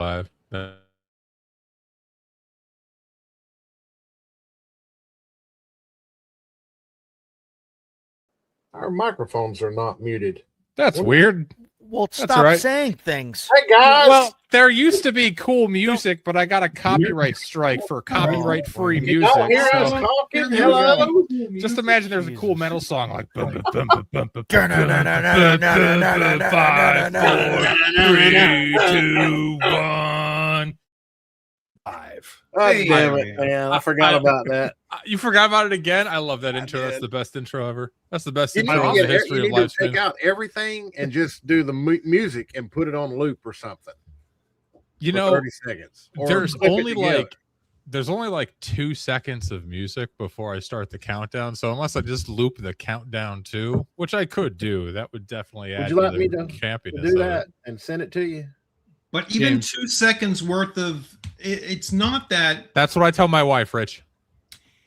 5. Our microphones are not muted. That's weird. Well, That's stop right. saying things. Hey guys. Well, there used to be cool music, but I got a copyright strike for copyright-free you music. don't hear us So talking. Hello. just imagine there's a cool metal song like 5, 4, 3, 2, 1. 5. Oh, damn it, man. I forgot about that. You forgot about it again? I love that intro. That's the best intro ever. That's the best intro in the history of live live stream. Take out everything and just do the music and put it on loop or something. You know, 30 seconds. There's only like 2 seconds of music before I start the countdown. So unless I just loop the countdown too, which I could do, that would definitely add Would you like to me the to campiness do that and send it to you? But even 2 seconds worth of it's not that. That's what I tell my wife, Rich.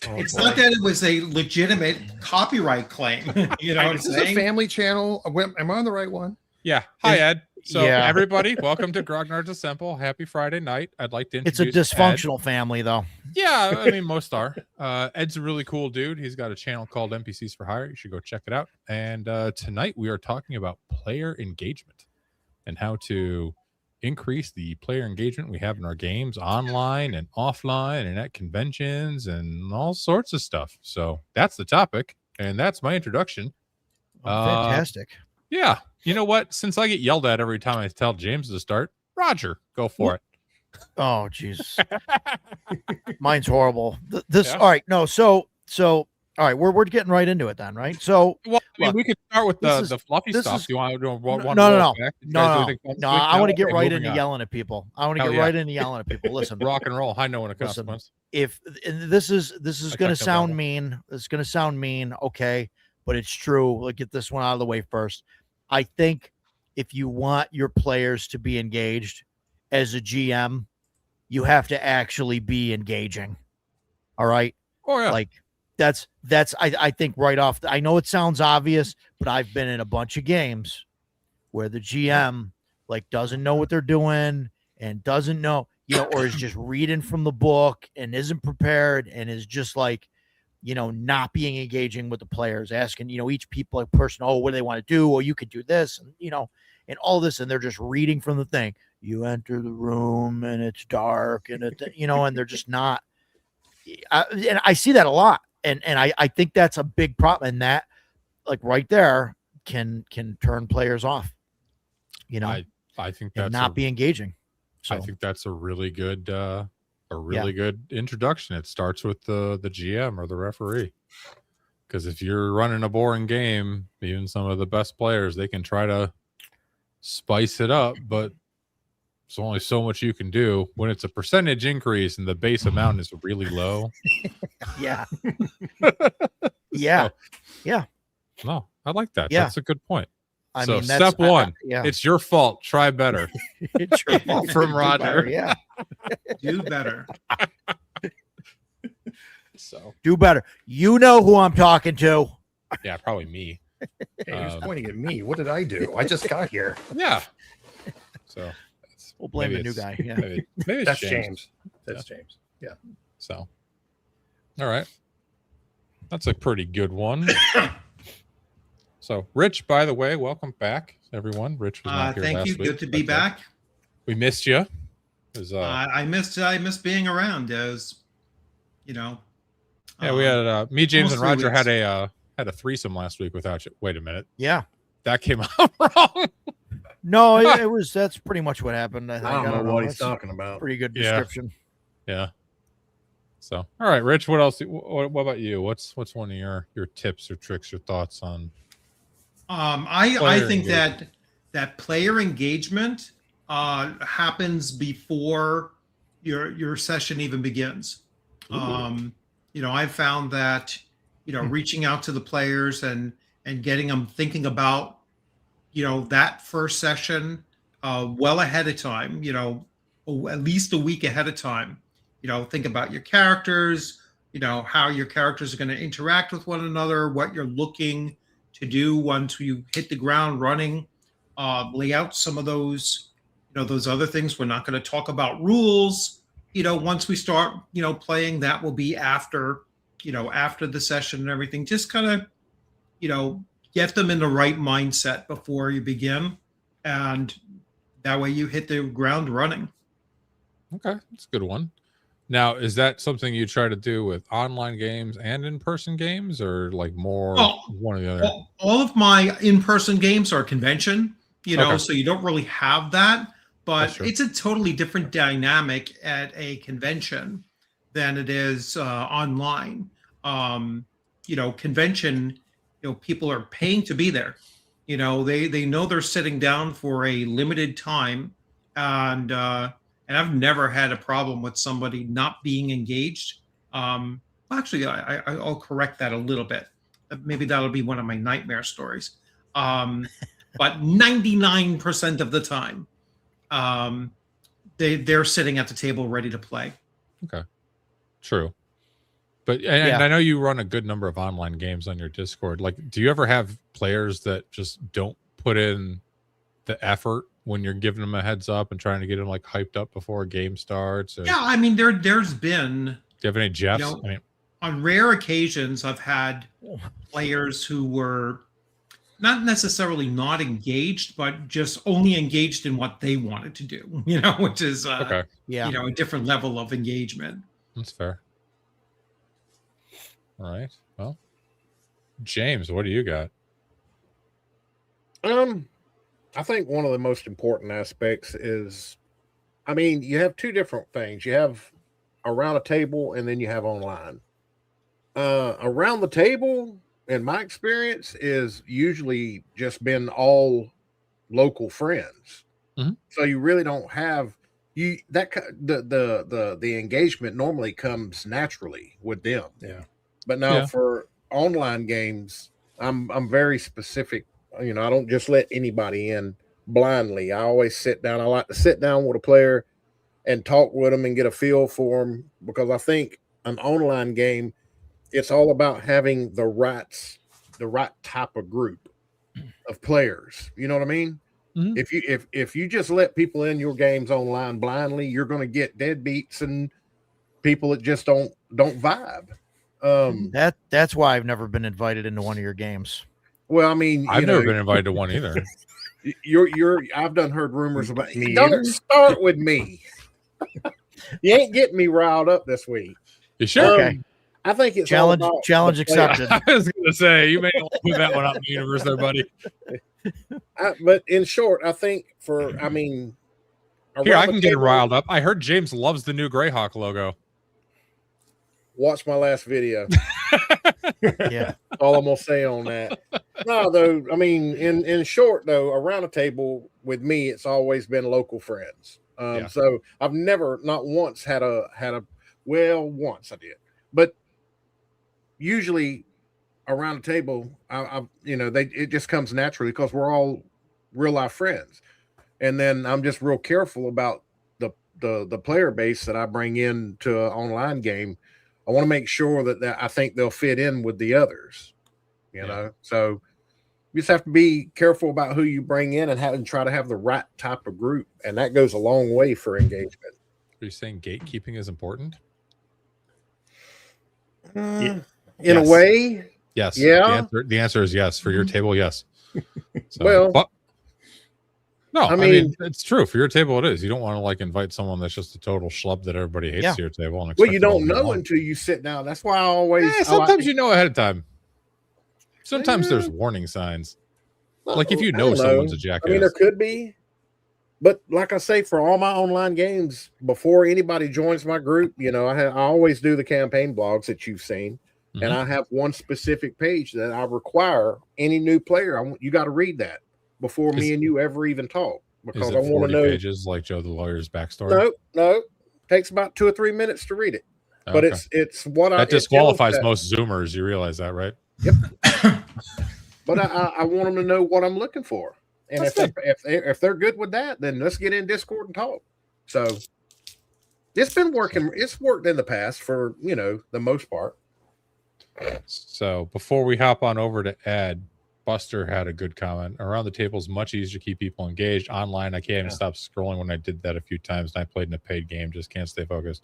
It's not that it was a legitimate copyright claim. You know what I'm This is saying? a family channel. Am I on the right one? Yeah. Hi, Ed. So Yeah. everybody, welcome to Grognards Assemble. Happy Friday night. I'd like to It's a introduce dysfunctional family, though. Ed. Yeah, I mean, most are. Ed's a really cool dude. He's got a channel called NPCs for Hire. You should go check it out. And tonight we are talking about player engagement and how to increase the player engagement we have in our games online and offline and at conventions and all sorts of stuff. So that's the topic, and that's my introduction. Fantastic. Yeah. You know what? Since I get yelled at every time I tell James to start, Roger, go for it. Oh, Jesus. Mine's horrible. This Yeah. all right. No, so all right, we're getting right into it then, right? So Well, I mean, look, we could start with this the is- fluffy this stuff. is- You want to do no, I want to get right into yelling at people. I want to Hell get yeah. right into yelling at people. Listen, rock and roll. I know when it Listen, consequence. and this is I going to checked sound that mean. It's going to sound mean, okay, but it's true. Let's get this one out of the way first. I think if you want your players to be engaged as a GM, you have to actually be engaging. All right? Oh yeah. Like that's I think right off I know it sounds obvious, but I've been in a bunch of games where the GM like doesn't know what they're doing and doesn't know, or is just reading from the book and isn't prepared and is just like, not being engaging with the players, asking, each person, oh, what do they want to do? Or you could do this, and all this, and they're just reading from the thing. You enter the room and it's dark and and they're just not. And I see that a lot, and I think that's a big problem, and that like right there can turn players off. I think that's and not be engaging. So I think that's a really good good introduction. It starts with the GM or the referee. Because if you're running a boring game, even some of the best players, they can try to spice it up, but there's only so much you can do when it's a percentage increase and the base amount is really low. yeah. So, yeah. No, I like that. Yeah. That's a good point. I So mean, that's step one, yeah. it's your fault. Try better. It's your fault. From Do Roger. better, yeah. Do better. So Do better. You know who I'm talking to. yeah, probably me. Hey, he was pointing at me. What did I do? I just got here. Yeah. So We'll blame maybe the new it's- guy. Yeah. Maybe it's That's James. James. That's James. Yeah. So, all right. That's a pretty good one. So, Rich, by the way, welcome back, everyone. Rich was not here Thank last you. week. Good to be but, back. We missed you. It was, I missed being around. As yeah, we had me, James, and almost 3 Roger weeks. had a threesome last week without you. Wait a minute, Yeah. that came out wrong. No, that's pretty much what happened. I think. I don't know what he's That's a talking about. pretty good Yeah. description. Yeah. So, all right, Rich. What else? What about you? What's one of your tips or tricks or thoughts on? I Player think engagement. that player engagement happens before your session even begins. I've found that reaching out to the players and getting them thinking about that first session well ahead of time, at least a week ahead of time. Think about your characters, how your characters are going to interact with one another, what you're looking to do once you hit the ground running, lay out some of those those other things. We're not going to talk about rules. Once we start, playing, that will be after, after the session and everything. Just kind of, get them in the right mindset before you begin. And that way you hit the ground running. Okay, that's a good one. Now, is that something you try to do with online games and in-person games, or like more one or the other? All of my in-person games are convention, Okay. so you don't really have that. But it's a totally different dynamic at a convention than it is online. Convention, people are paying to be there. They know they're sitting down for a limited time, and I've never had a problem with somebody not being engaged. Actually, I'll correct that a little bit. Maybe that'll be one of my nightmare stories. But 99% of the time, they're sitting at the table ready to play. Okay, true. But and I know you run a good number of online games on your Discord. Like, do you ever have players that just don't put in the effort when you're giving them a heads up and trying to get them like hyped up before a game starts? Or... Yeah, I mean, there's been. Do you have any Jeffs? On rare occasions, I've had players who were not necessarily not engaged, but just only engaged in what they wanted to do. Which is a different level of engagement. That's fair. All right. Well, James, what do you got? I think one of the most important aspects is, you have two different things. You have around a table and then you have online. Around the table, in my experience, is usually just been all local friends. Mm-hmm. So you really don't have the engagement normally comes naturally with them. Yeah. But now for online games, I'm very specific. I don't just let anybody in blindly. I always sit down. I like to sit down with a player and talk with them and get a feel for them, because I think an online game, it's all about having the right type of group of players. You know what I mean? Mm-hmm. If you just let people in your games online blindly, you're going to get deadbeats and people that just don't vibe. That's why I've never been invited into one of your games. Well, I've never been invited to one either. I've heard rumors about me. Don't start with me. You ain't getting me riled up this week. You sure? Okay. I think it's challenge accepted. I was going to say, you may want to move that one out in the universe there, buddy. But in short, I think here I can get riled up. I heard James loves the new Greyhawk logo. Watch my last video. Yeah. All I'm gonna say on that. No, though, in short, though, around a table with me, it's always been local friends. So I've never, not once had a once I did, but usually around the table, it just comes naturally because we're all real life friends. And then I'm just real careful about the player base that I bring into an online game. I want to make sure that I think they'll fit in with the others, you know? So you just have to be careful about who you bring in and try to have the right type of group. And that goes a long way for engagement. Are you saying gatekeeping is important? In a way. Yes. Yeah. The answer is yes. For your table, yes. So, no, I mean, it's true. For your table, it is. You don't want to invite someone that's just a total schlub that everybody hates to your table. And well, you don't know until you sit down. That's why I always. Sometimes you know ahead of time. Sometimes there's warning signs. If you know someone's a jackass. There could be. But like I say, for all my online games, before anybody joins my group, I always do the campaign blogs that you've seen. Mm-hmm. And I have one specific page that I require any new player. You got to read that before me and you ever even talk, because I want to know pages like Joe the lawyer's backstory. No, takes about 2 or 3 minutes to read it. But it's what that disqualifies most Zoomers. You realize that, right? Yep. But I want them to know what I'm looking for, and if they're good with that, then let's get in Discord and talk. So it's been working. It's worked in the past for the most part. So before we hop on over to Ed, Buster had a good comment. Around the table is much easier to keep people engaged. Online, I can't even stop scrolling when I did that a few times. And I played in a paid game, just can't stay focused.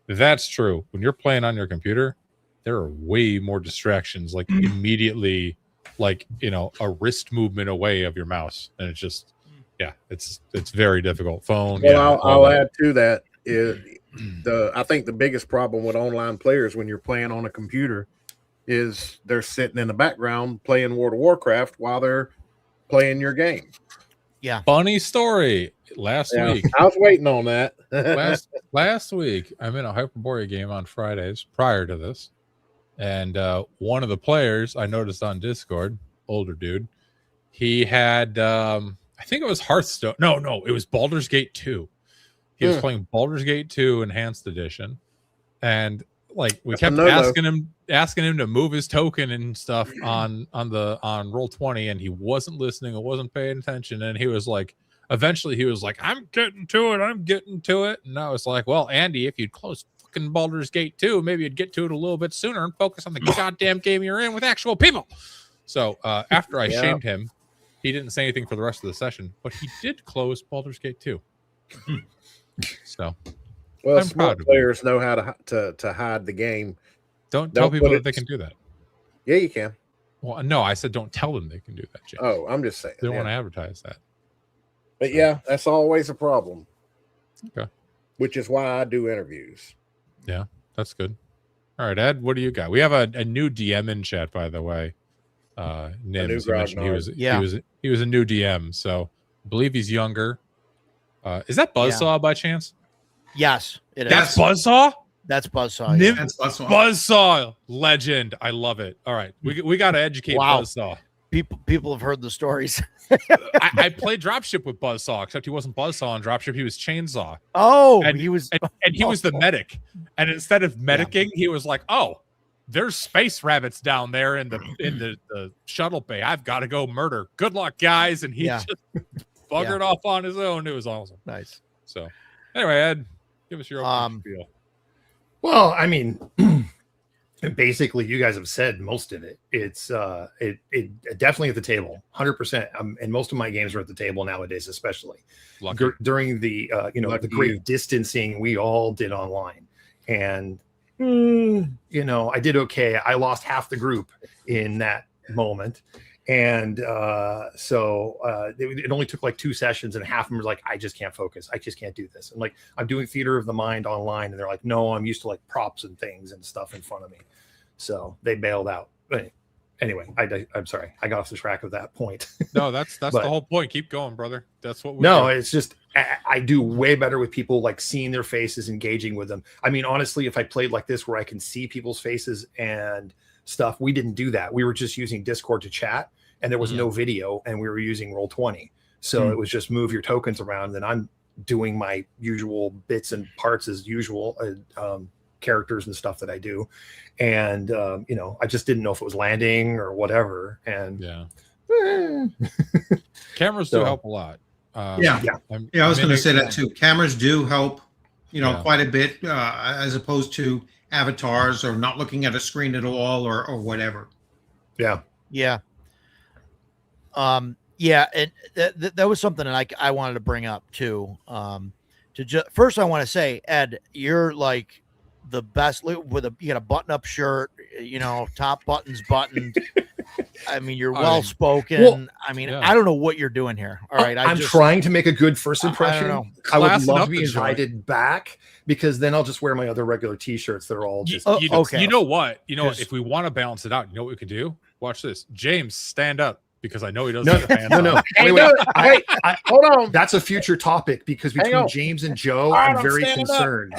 That's true. When you're playing on your computer, there are way more distractions, like immediately, like, you know, a wrist movement away of your mouse. And it's just, yeah, it's very difficult. Phone. Well, Yeah, I'll add to that is I think the biggest problem with online players when you're playing on a computer is they're sitting in the background playing World of Warcraft while they're playing your game. Yeah. Funny story. Last week, I was waiting on that. last week, I'm in a Hyperborea game on Fridays prior to this. And one of the players I noticed on Discord, older dude, he had, I think it was Hearthstone. No, it was Baldur's Gate 2. He was playing Baldur's Gate 2 Enhanced Edition. And like we kept asking him to move his token and stuff on Roll20, and he wasn't listening or wasn't paying attention. And he was like, eventually he was like, I'm getting to it. And I was like, well, Andy, if you'd close fucking Baldur's Gate 2, maybe you'd get to it a little bit sooner and focus on the goddamn game you're in with actual people. So after I shamed him, he didn't say anything for the rest of the session, but he did close Baldur's Gate 2. So well, smart players know how to hide the game. Don't tell people that they can do that. Yeah, you can. Well, no, I said don't tell them they can do that, James. Oh, I'm just saying. They don't want to advertise that. But yeah, that's always a problem. Okay. Which is why I do interviews. Yeah, that's good. All right, Ed, what do you got? We have a new DM in chat, by the way. Nims, he mentioned he was a new DM, so I believe he's younger. Is that Buzzsaw by chance? Yes, it is. That's Buzzsaw? That's Buzzsaw. Yeah. That's Buzzsaw. Buzzsaw, legend. I love it. All right, we got to educate Buzzsaw. People have heard the stories. I played Dropship with Buzzsaw, except he wasn't Buzzsaw on Dropship. He was Chainsaw. Oh, and he was the medic. And instead of medicing, he was like, "Oh, there's space rabbits down there in the shuttle bay. I've got to go murder. Good luck, guys." And he just buggered off on his own. It was awesome. Nice. So, anyway, Ed, give us your own spiel. Well, I mean, basically, you guys have said most of it. It's it definitely at the table, 100%. And most of my games are at the table nowadays, especially during the the great distancing we all did online. And I did okay. I lost half the group in that moment. And so it only took like 2 sessions, and half of them were like, I just can't focus. I just can't do this. And like, I'm doing theater of the mind online, and they're like, no, I'm used to like props and things and stuff in front of me. So they bailed out. But anyway, I'm sorry. I got off the track of that point. No, that's the whole point. Keep going, brother. That's what we do. It's just I do way better with people like seeing their faces, engaging with them. I mean, honestly, if I played like this where I can see people's faces and stuff, we didn't do that. We were just using Discord to chat, and there was no video, and we were using Roll20. So it was just move your tokens around, and I'm doing my usual bits and parts as usual, characters and stuff that I do. And I just didn't know if it was landing or whatever. And cameras do help a lot. I was going to say that too. Cameras do help, quite a bit, as opposed to avatars or not looking at a screen at all or whatever. And that was something that I wanted to bring up too. First, I want to say, Ed, you're like the best you got a button-up shirt, top buttons buttoned. I mean, you're well-spoken. Well, I mean, I don't know what you're doing here. All right. I'm trying to make a good first impression. I don't know. I would love to be invited back, because then I'll just wear my other regular t-shirts that are all just okay. You know what? If we want to balance it out, you know what we could do? Watch this. James, stand up, because I know he doesn't have hands on. Wait, hold on. That's a future topic, because between James and Joe, I'm very concerned.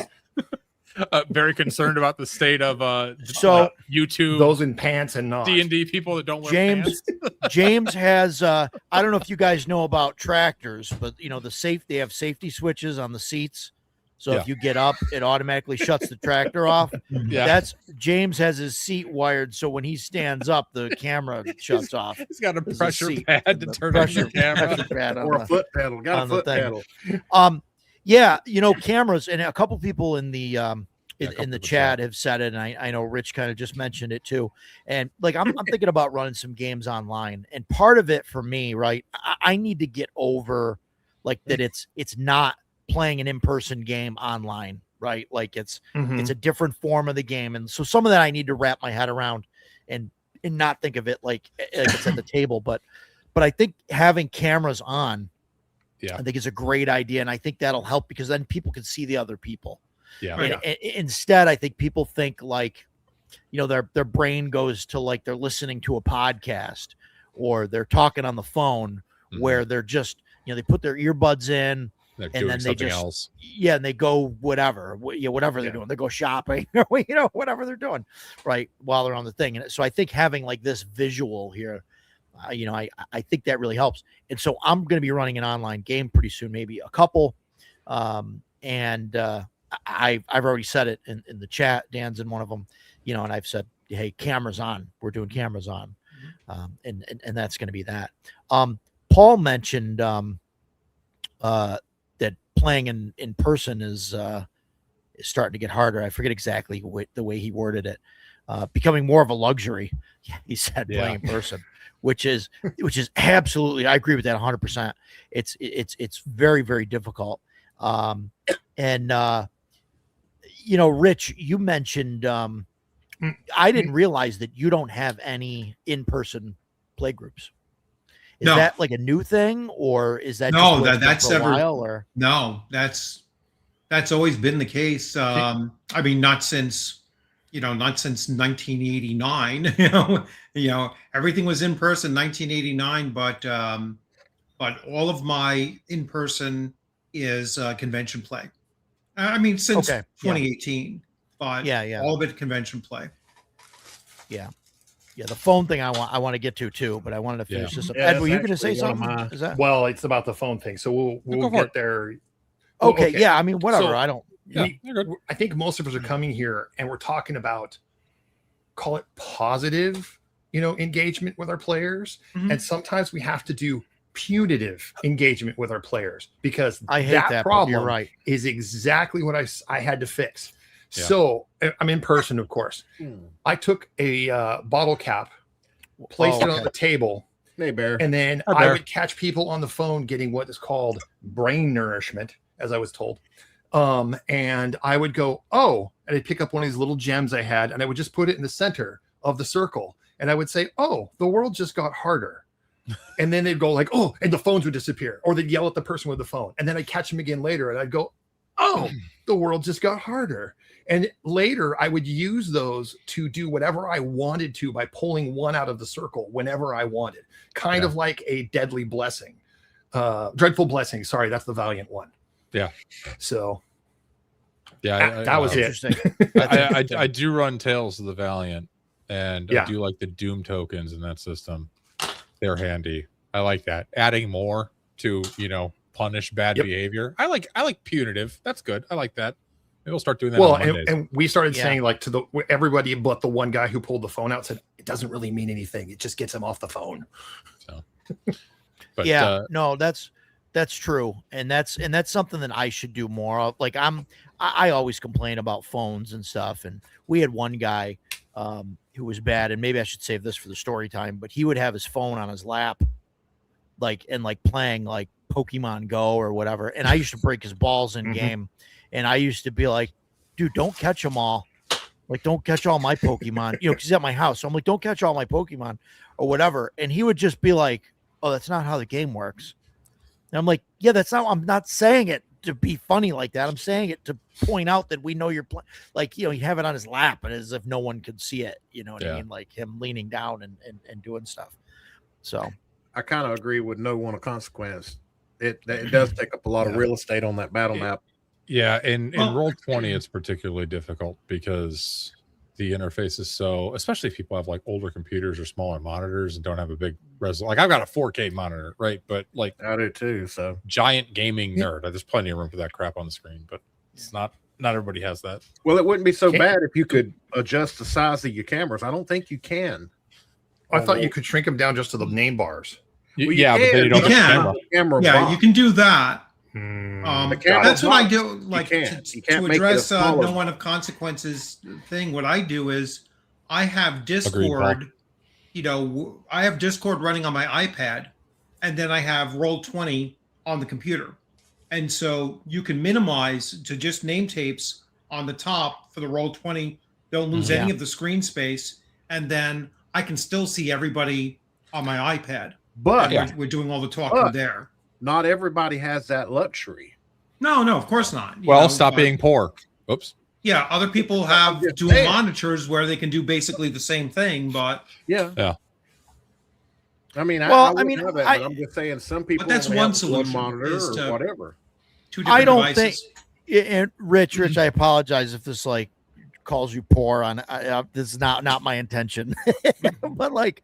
Very concerned about the state of YouTube, those in pants and not D&D people that don't wear pants. James has I don't know if you guys know about tractors, but they have safety switches on the seats, so if you get up, it automatically shuts the tractor off. That's James has his seat wired, so when he stands up, the camera shuts off. He's got a pressure pad to turn on the camera, or a foot pedal. Got a foot pedal. Cameras, and a couple people in the in the chat have said it, and I know Rich kind of just mentioned it too. And like I'm thinking about running some games online, and part of it for me, right? I need to get over like that. It's not playing an in-person game online, right? Like it's a different form of the game, and so some of that I need to wrap my head around and not think of it like it's at the table, but I think having cameras on, I think is a great idea, and I think that'll help because then people can see the other people. And instead, I think people think like, their brain goes to like they're listening to a podcast or they're talking on the phone where they're just, they put their earbuds in and then they just, and they go whatever they're doing. They go shopping, whatever they're doing, right, while they're on the thing. And so I think having like this visual here, I think that really helps. And so I'm going to be running an online game pretty soon, maybe a couple. And I've already said it in the chat. Dan's in one of them, and I've said, hey, cameras on. We're doing cameras on. And that's going to be that. Paul mentioned that playing in person is starting to get harder. I forget exactly the way he worded it. Becoming more of a luxury, he said, playing in person, which is absolutely, I agree with that 100%. It's very, very difficult. Rich, you mentioned, I didn't realize that you don't have any in-person play groups. Is that like a new thing, or is that that's for a never while, or no, that's always been the case. I mean, not since 1989. Everything was in person 1989, but all of my in person is convention play. I mean, since 2018, but all of it convention play. The phone thing I want to get to too, but I wanted to finish this up. Ed, were you going to say something? Is that? Well, it's about the phone thing, so we'll get there. Okay, yeah. I mean, whatever. So, I don't. I think most of us are coming here and we're talking about, call it positive, engagement with our players, and sometimes we have to do punitive engagement with our players because I hate that problem. You're right. Is exactly what I had to fix. Yeah. So I'm in person, of course. I took a bottle cap, placed it on the table, and then I would catch people on the phone getting what is called brain nourishment, as I was told. And I would go, and I'd pick up one of these little gems I had, and I would just put it in the center of the circle, and I would say, the world just got harder. And then they'd go like, and the phones would disappear, or they'd yell at the person with the phone, and then I'd catch them again later, and I'd go, the world just got harder. And later I would use those to do whatever I wanted to by pulling one out of the circle whenever I wanted, kind of like a deadly blessing, dreadful blessing. Sorry, that's the Valiant one. Yeah. So that was interesting. I do run Tales of the Valiant, and I do like the Doom tokens in that system. They're handy. I like that. Adding more to, punish bad behavior. I like punitive. That's good. I like that. Maybe we'll start doing that. Well, and we started saying like to everybody but the one guy who pulled the phone out said it doesn't really mean anything. It just gets him off the phone. So, but no, that's true, and that's something that I should do more of. Like I always complain about phones and stuff, and we had one guy who was bad, and maybe I should save this for the story time, but he would have his phone on his lap, like playing like Pokemon Go or whatever, and I used to break his balls in game. And I used to be like, dude, don't catch them all. Like, don't catch all my Pokemon, because he's at my house. So I'm like, don't catch all my Pokemon or whatever. And he would just be like, that's not how the game works. And I'm like, I'm not saying it to be funny like that. I'm saying it to point out that we know you're playing. Like, you have it on his lap and as if no one could see it. You know what I mean? Like him leaning down and doing stuff. So I kind of agree with no one of consequence. It does take up a lot of real estate on that battle map. Yeah, in Roll20, it's particularly difficult because the interface is so, especially if people have like older computers or smaller monitors and don't have a big resolution. Like I've got a 4K monitor, right? But like I do too. So giant gaming nerd. There's plenty of room for that crap on the screen, but it's not everybody has that. Well, it wouldn't be so bad if you could adjust the size of your cameras. I don't think you can. I thought you could shrink them down just to the name bars. But then you don't have camera. Yeah, you can do that. That's what I do. Like you can't to make it a address smaller no one of consequences thing. What I do is I have Discord. I have Discord running on my iPad, and then I have Roll20 on the computer, and so you can minimize to just name tapes on the top for the Roll20. Don't lose any of the screen space, and then I can still see everybody on my iPad. But we're doing all the talking there. Not everybody has that luxury. No, of course not. Stop being poor. Oops. Yeah, other people have dual monitors where they can do basically the same thing, but yeah. I mean, I'm just saying some people. But that's one solution. One monitor or whatever. Two different devices. And Rich, I apologize if this calls you poor on. This is not my intention. but like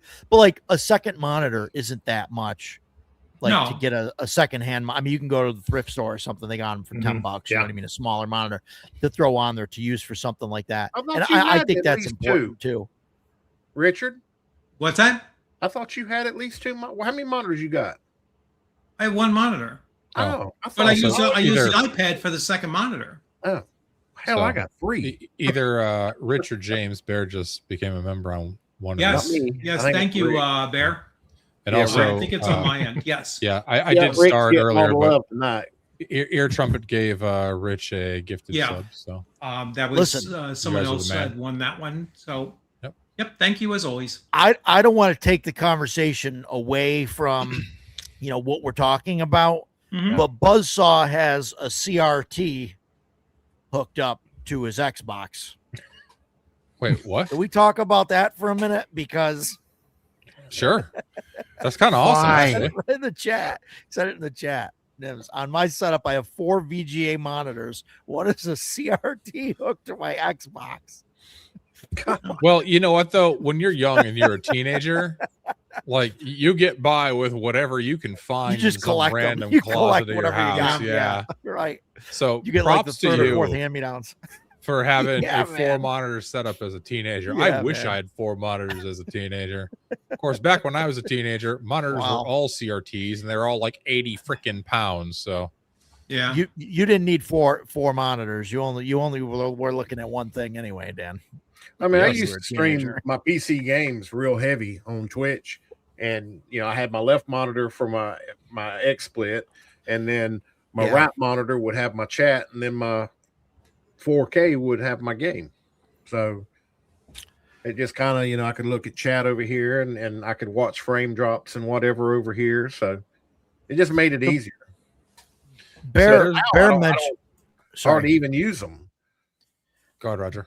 a second monitor isn't that much. To get a secondhand, I mean, you can go to the thrift store or something. They got them for $10. You know what I mean? A smaller monitor to throw on there to use for something like that. And I think that's important too. Richard, what's that? I thought you had at least two. How many monitors you got? I have one monitor. Oh, I use the iPad for the second monitor. Oh, hell, I got three. Either Rich or James Bear just became a member on one. Yes, thank you, Bear. And also, I think it's on my end. Yes. Yeah, I did start earlier, but tonight. Ear Trumpet gave Rich a gifted sub. So that was someone else had won that one. So yep. Thank you as always. I don't want to take the conversation away from what we're talking about, but Buzzsaw has a CRT hooked up to his Xbox. Wait, what? Can we talk about that for a minute? Because sure. That's kind of awesome. Actually. In the chat. Said it in the chat. On my setup, I have 4 VGA monitors. One is a CRT hooked to my Xbox. Well, you know what though? When you're young and you're a teenager, you get by with whatever you can find. You just in some collect random them. closet of your house. Yeah, right. So you get props the third to or you fourth hand-me-downs for having a 4-monitor setup as a teenager. I wish I had 4 monitors as a teenager. Of course, back when I was a teenager, monitors were all CRTs and they were all like 80 freaking pounds. So yeah, you didn't need four monitors. You only were looking at one thing anyway, Dan. I mean, I used to stream my PC games real heavy on Twitch, and I had my left monitor for my XSplit, and then my right monitor would have my chat, and then my 4K would have my game. So it just kind of, I could look at chat over here, and I could watch frame drops and whatever over here. So it just made it easier. Bear mentioned hard to even use them. Go ahead, Roger.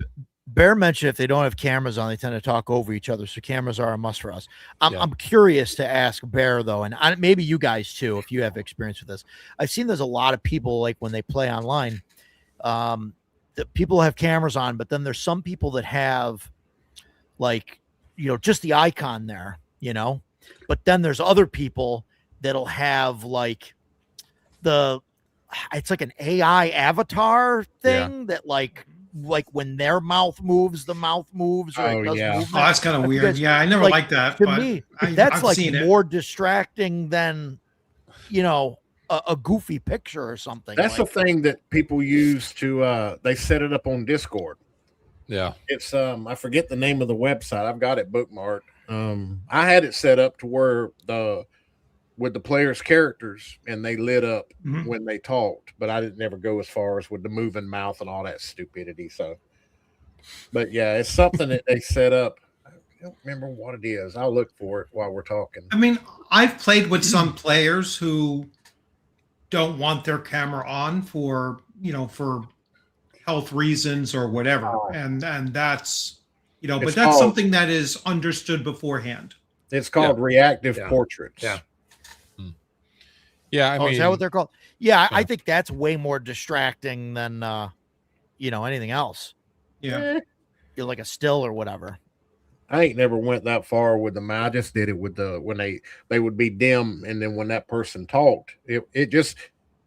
Bear mentioned if they don't have cameras on, they tend to talk over each other. So cameras are a must for us. I'm curious to ask Bear though, and maybe you guys too, if you have experience with this. I've seen there's a lot of people when they play online, that people have cameras on, but then there's some people that have just the icon there, but then there's other people that'll have it's like an AI avatar thing that when their mouth moves, the mouth moves. Or it does movement. Oh, that's kind of weird. I never liked that. To me, that's more distracting than, a goofy picture or something. That's the thing that people use to, they set it up on Discord. Yeah. It's, I forget the name of the website. I've got it bookmarked. I had it set up to where with the players' characters and they lit up when they talked, but I didn't never go as far as with the moving mouth and all that stupidity. So, but yeah, it's something that they set up. I don't remember what it is. I'll look for it while we're talking. I mean, I've played with some players who don't want their camera on for health reasons or whatever. And that's, but that's something that is understood beforehand. It's called reactive portraits. Yeah. Yeah, I mean, is that what they're called? Yeah, I think that's way more distracting than anything else. Yeah, you're like a still or whatever. I ain't never went that far with them. I just did it with when they would be dim, and then when that person talked, it just,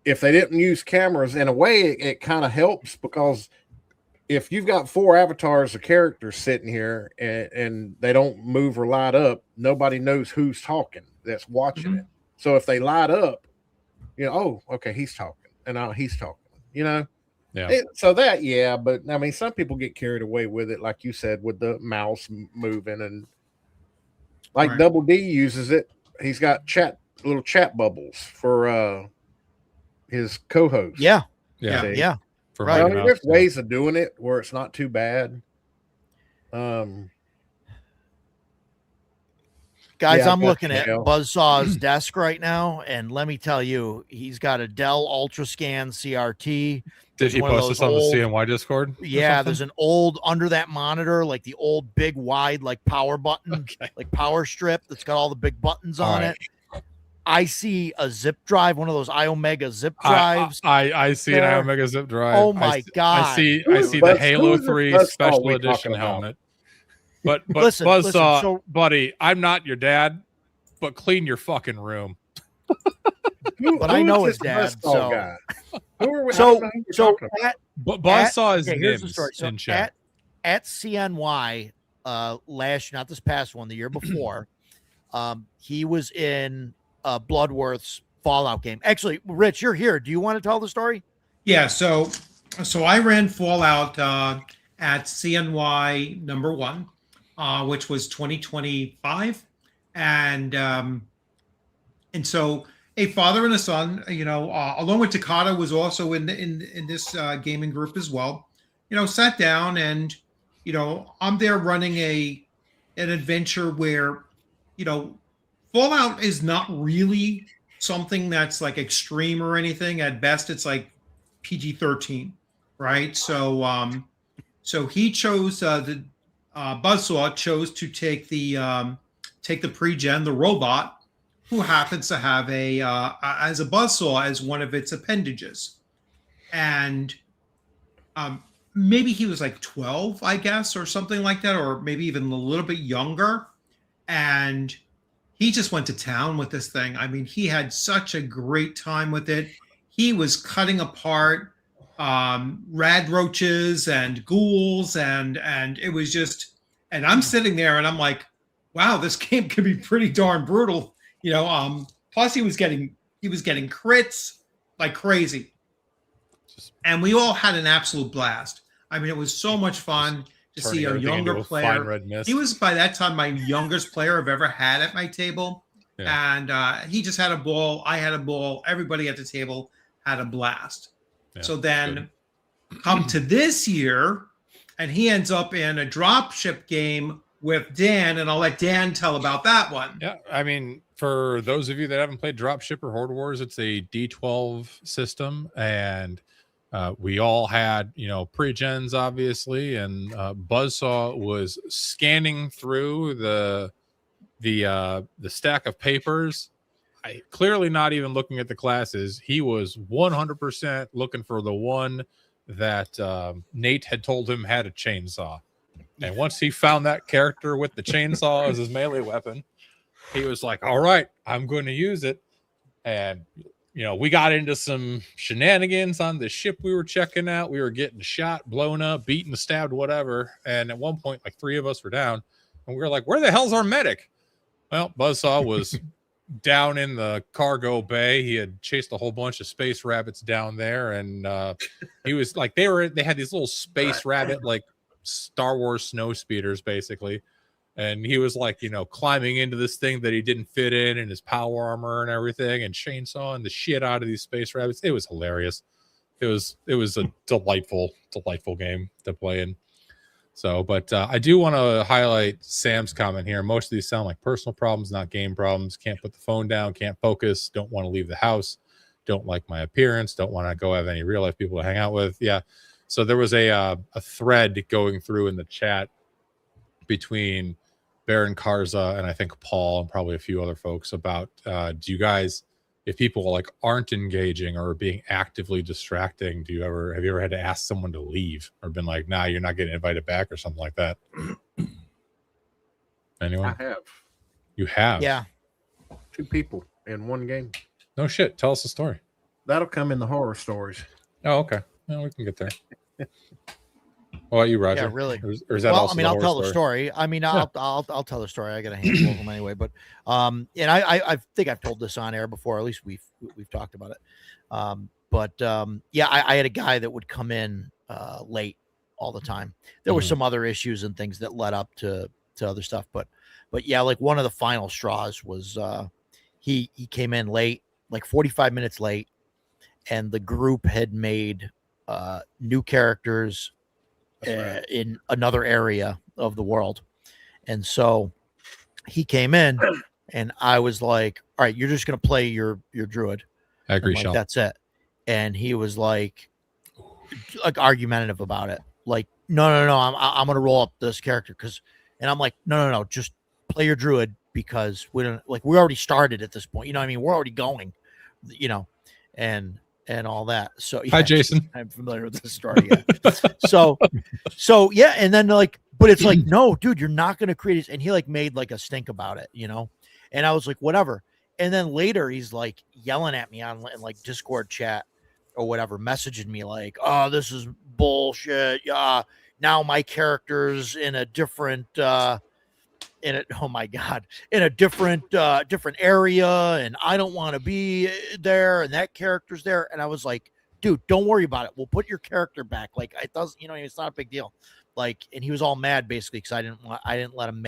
if they didn't use cameras, in a way, it kind of helps, because if you've got 4 avatars of characters sitting here and they don't move or light up, nobody knows who's talking that's watching it. So if they light up, oh, okay, he's talking. and now he's talking. You know. Yeah. So that, yeah, but I mean, some people get carried away with it, like you said, with the mouse moving, and like Right. Double D uses it. He's got little chat bubbles for his co-host. Yeah. Yeah. See? Yeah. For Right. I Mighty mean, Mouse, there's yeah. ways of doing it where it's not too bad. Guys, Yeah, I I'm got looking you, at Dale. Buzzsaw's desk right now, and let me tell you, he's got a Dell UltraScan CRT. Did he one of post those this on the old- CNY Discord? or Yeah, something? there's an old under that monitor, like the old big wide like power button, Okay. like power strip that's got all the big buttons All on right. it. I see a zip drive, one of those iOmega zip I drives. I see an there. Omega zip drive. Oh my I God. see Who I is see the Buzz- Halo who is this 3 Buzzsaw special we edition talking about? helmet. But Listen, Buzzsaw, so- buddy, I'm not your dad, but clean your fucking room. But I who know is his this dad, Buzzsaw so- guy? Who are we? I So, don't know who we're so talking about. But Buzzsaw is okay, here's the Nims story. So in chat. at CNY not this past one, the year before, he was in Bloodworth's Fallout game. Actually, Rich, you're here. Do you want to tell the story? Yeah, so I ran Fallout at CNY number 1, which was 2025, and so a father and a son, along with Takata was also in this gaming group as well. Sat down and I'm there running an adventure where Fallout is not really something that's like extreme or anything. At best, it's like PG-13, right? So he chose the Buzzsaw chose to take the pre-gen, the robot, who happens to have as a Buzzsaw as one of its appendages, and maybe he was like 12, I guess, or something like that, or maybe even a little bit younger, and he just went to town with this thing. I mean, he had such a great time with it. He was cutting apart rad roaches and ghouls, and it was just. And I'm sitting there, and I'm like, "Wow, this game could be pretty darn brutal." Plus he was getting crits like crazy, and we all had an absolute blast. I mean, it was so much fun to see a Turning everything younger into a fine player. red mist. He was by that time my youngest player I've ever had at my table. Yeah. And he just had a ball. I had a ball. Everybody at the table had a blast. Yeah, So then come to this year, and he ends up in a dropship game with Dan, and I'll let Dan tell about that one. Yeah, I mean, for those of you that haven't played Dropship or Horde Wars, it's a D12 system, and we all had, pre-gens, obviously, and Buzzsaw was scanning through the stack of papers. Clearly not even looking at the classes. He was 100% looking for the one that Nate had told him had a chainsaw. And once he found that character with the chainsaw as his melee weapon, he was like, all right, I'm going to use it. And, we got into some shenanigans on the ship we were checking out. We were getting shot, blown up, beaten, stabbed, whatever. And at one point, like 3 of us were down. And we were like, where the hell's our medic? Well, Buzzsaw was down in the cargo bay. He had chased a whole bunch of space rabbits down there. And he was like, they had these little space rabbit, like, Star Wars snow speeders, basically, and he was like, climbing into this thing that he didn't fit in his power armor and everything, and chainsawing the shit out of these space rabbits. It was hilarious. It was a delightful game to play in. So, but I do want to highlight Sam's comment here. Most of these sound like personal problems, not game problems. Can't put the phone down, can't focus, don't want to leave the house, don't like my appearance, don't want to go have any real life people to hang out with. Yeah. So there was a thread going through in the chat between Baron Karza and I think Paul and probably a few other folks about do you guys, if people like aren't engaging or being actively distracting, have you ever had to ask someone to leave or been like, nah, you're not getting invited back or something like that? Anyone? I have You have? Yeah. 2 people in one game. No shit. Tell us a story. That'll come in the horror stories. Oh, okay. Well, we can get there. What about you, Roger? Yeah, really. Or is that also I'll tell the story. I mean, I'll tell the story. I got a handful of them anyway. But and I think I've told this on air before. At least we've talked about it. But yeah, I had a guy that would come in late all the time. There were some other issues and things that led up to other stuff, but yeah, like one of the final straws was he came in late, like 45 minutes late, and the group had made new characters in another area of the world. And so he came in and I was like, all right, you're just going to play your druid. I agree, like, Sean. that's it. And he was like argumentative about it. Like, no, I'm going to roll up this character. And I'm like, no, just play your druid, because we already started at this point. You know what I mean? We're already going, and all that. So yeah, Hi, Jason. I'm familiar with this story. Yeah. so yeah. And then but it's like, no, dude, you're not going to create this. And he made a stink about it, and I was like, whatever. And then later he's yelling at me on Discord chat or whatever, messaging me oh, this is bullshit. Yeah. Now my character's in a different, oh my God, in a different area, and I don't want to be there, and that character's there. And I was like, dude, don't worry about it. We'll put your character back. It doesn't, it's not a big deal. And he was all mad basically because I didn't let him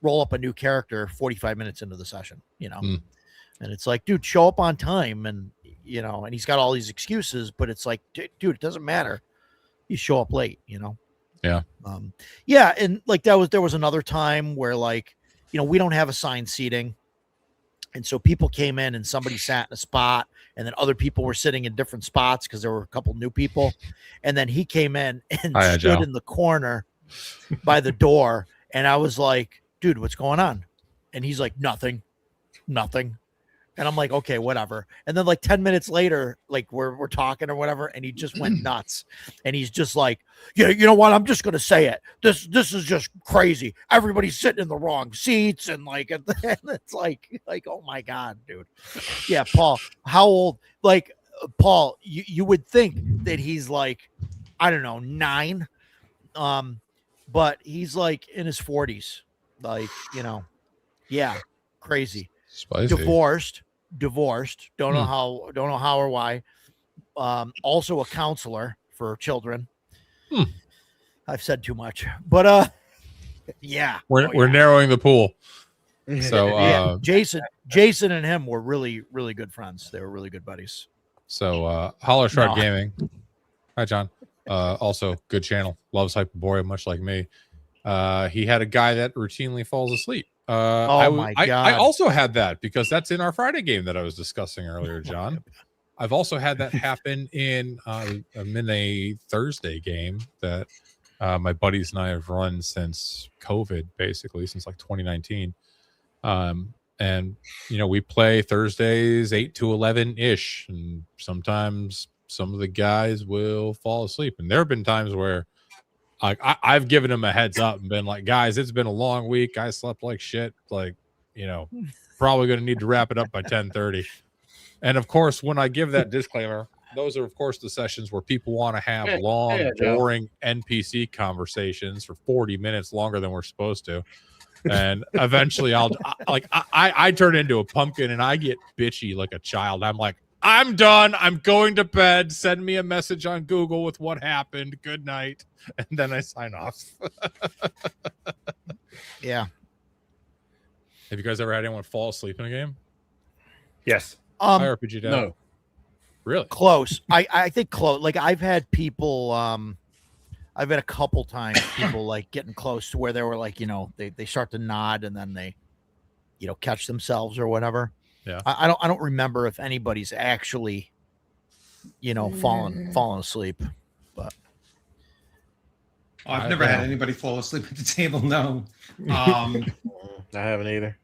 roll up a new character 45 minutes into the session, and it's like, dude, show up on time. And and he's got all these excuses, but it's like, dude, it doesn't matter. You show up late, Yeah. Yeah. And there was another time where we don't have assigned seating. And so people came in and somebody sat in a spot, and then other people were sitting in different spots because there were a couple new people. And then he came in and stood in the corner by the door. And I was like, dude, what's going on? And he's like, nothing. And I'm like, okay, whatever. And then 10 minutes later, we're talking or whatever, and he just went nuts. And he's just like, yeah, you know what? I'm just gonna say it. This is just crazy. Everybody's sitting in the wrong seats, and and it's like, oh my God, dude. Yeah, Paul, how old? Paul, you would think that he's I don't know, 9. But he's in his 40s. Yeah, crazy. Spicy. Divorced. Don't know how or why. Also a counselor for children. I've said too much, but yeah, we're narrowing the pool. So yeah, Jason and him were really, really good friends. They were really good buddies. So Holler Shard Gaming. Hi, John. Also good channel. Loves Hyperborea, much like me. He had a guy that routinely falls asleep. My God. I also had that because that's in our Friday game that I was discussing earlier, John. I've also had that happen in a Thursday game that my buddies and I have run since COVID, basically since 2019. And we play Thursdays 8 to 11 ish, and sometimes some of the guys will fall asleep. And there have been times where I've given him a heads up and been like, guys, it's been a long week. I slept like shit. Probably going to need to wrap it up by 10:30. And of course, when I give that disclaimer, those are, of course, the sessions where people want to have long, boring NPC conversations for 40 minutes longer than we're supposed to. And eventually I turn into a pumpkin and I get bitchy like a child. I'm like, I'm done. I'm going to bed. Send me a message on Google with what happened. Good night. And then I sign off. Yeah. Have you guys ever had anyone fall asleep in a game? Yes. RPG Dad? No. Really? Close. I think close. I've had people, I've had a couple times people getting close to where they were they start to nod and then they, catch themselves or whatever. Yeah. I don't remember if anybody's actually, fallen asleep, but I've never had anybody fall asleep at the table. No. I haven't either.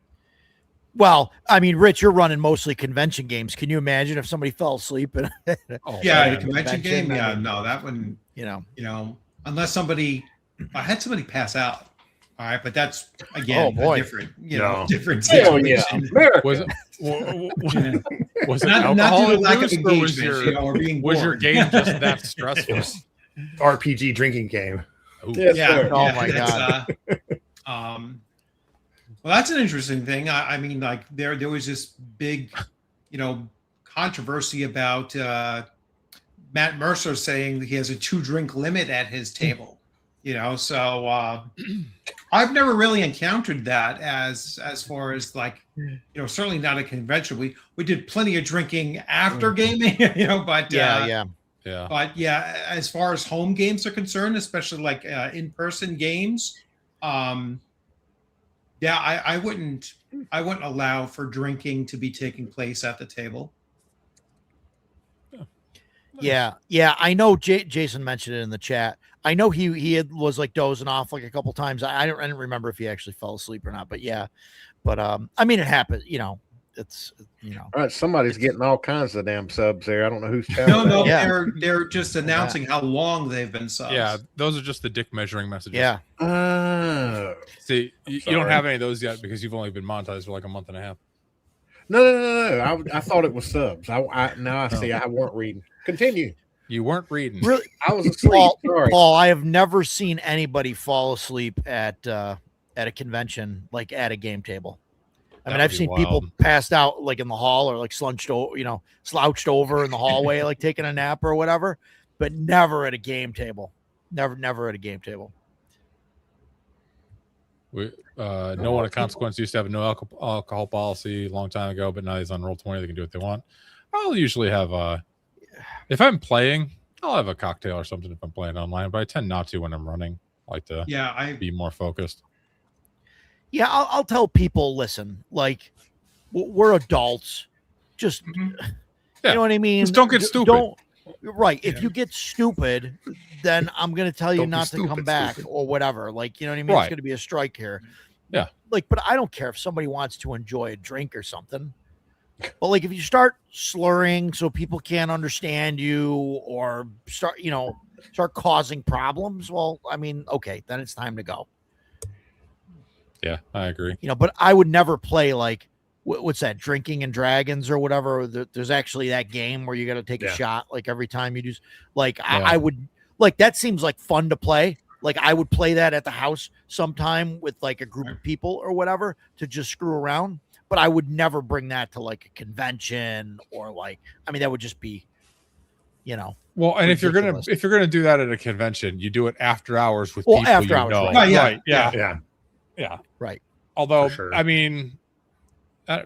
Well, I mean, Rich, you're running mostly convention games. Can you imagine if somebody fell asleep? The convention game. Yeah, no, that one. Unless I had somebody pass out. All right, but that's again a different, different situation. Was it not due to lack of engagement, was your game just that stressful? RPG drinking game. Yeah. Oh my God. Well, that's an interesting thing. I mean, there was this big, controversy about Matt Mercer saying that he has a 2-drink limit at his table. So I've never really encountered that as far as like, certainly not a convention. We did plenty of drinking after gaming, but Yeah. But yeah, as far as home games are concerned, especially like in-person games, I wouldn't allow for drinking to be taking place at the table. Yeah. I know Jason mentioned it in the chat. I know he was like dozing off like a couple times. I didn't remember if he actually fell asleep or not, but yeah. But I mean, it happened. It's All right, somebody's getting all kinds of damn subs there. I don't know who's telling. No, Yeah. they're just announcing how long they've been subs. Yeah, those are just the dick measuring messages. Yeah. See, you don't have any of those yet because you've only been monetized for like a month and a half. No. I thought it was subs. Now I see. I weren't reading. Continue. You weren't reading. Really, I was asleep. Sorry. Paul, I have never seen anybody fall asleep at a convention, like at a game table. I mean, I've seen people passed out like in the hall or like slouched over in the hallway, like taking a nap or whatever, but never at a game table. Never at a game table. No one of consequence used to have a no alcohol policy a long time ago, but now he's on Roll20. They can do what they want. I'll usually have if I'm playing, I'll have a cocktail or something if I'm playing online, but I tend not to when I'm running. I like to be more focused. Yeah, I'll tell people, listen, like we're adults. Just you know what I mean? Just don't get stupid. Right. If you get stupid, then I'm going to tell you not to come back or whatever. Like, you know what I mean? Right. It's going to be a strike here. Yeah. Like, but I don't care if somebody wants to enjoy a drink or something. But like, if you start slurring so people can't understand you or start causing problems, well, I mean, okay, then it's time to go. Yeah, I agree. But I would never play like, what's that, Drinking and Dragons or whatever. There's actually that game where you got to take a shot like every time you do. Like I would like, that seems like fun to play. Like I would play that at the house sometime with like a group of people or whatever to just screw around. But I would never bring that to like a convention or like, I mean, that would just be, Well, and ridiculous. if you're gonna do that at a convention, you do it after hours with people after you hours, know. right. Yeah. Right. Although, sure. I mean,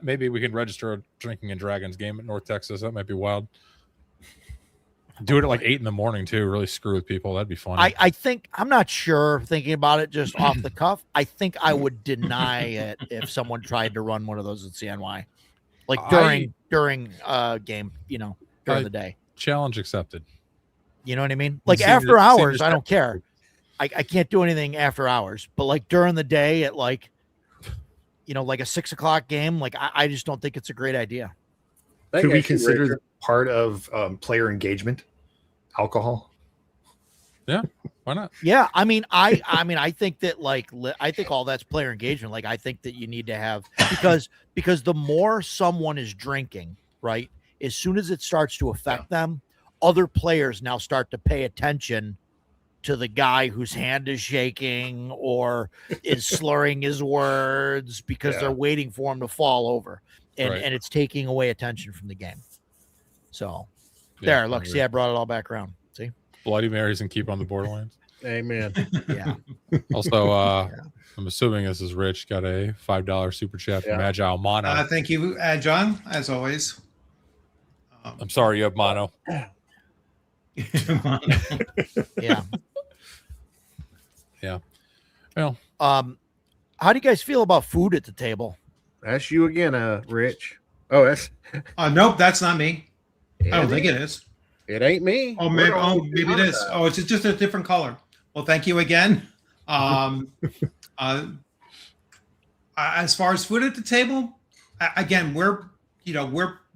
maybe we can register a Drinking and Dragons game at North Texas. That might be wild. Do it at like 8 a.m. too. Really screw with people. That'd be fun. I think, I'm not sure, thinking about it just off the cuff, I think I would deny it if someone tried to run one of those at CNY. Like during game, during the day. Challenge accepted. You know what I mean? Like after hours, I don't care. I can't do anything after hours, but like during the day at like, like a 6:00 game, like I just don't think it's a great idea. Could we consider that part of player engagement alcohol? Yeah, why not? Yeah, I mean, I think that like I think all that's player engagement. Like I think that you need to have because the more someone is drinking, right, as soon as it starts to affect them, other players now start to pay attention to the guy whose hand is shaking or is slurring his words because they're waiting for him to fall over. And it's taking away attention from the game. So there, look, see, I brought it all back around. See? Bloody Marys and keep on the Borderlands. Amen. Yeah. Also, I'm assuming this is Rich. Got a $5 super chat from Agile Mono. Thank you, John, as always. I'm sorry you have mono. Yeah. Yeah. Well, how do you guys feel about food at the table? That's you again, Rich. Oh, that's nope, that's not me. I don't think it is. It ain't me. Oh, maybe it is. Oh, it's just a different color. Well, thank you again. As far as food at the table, again,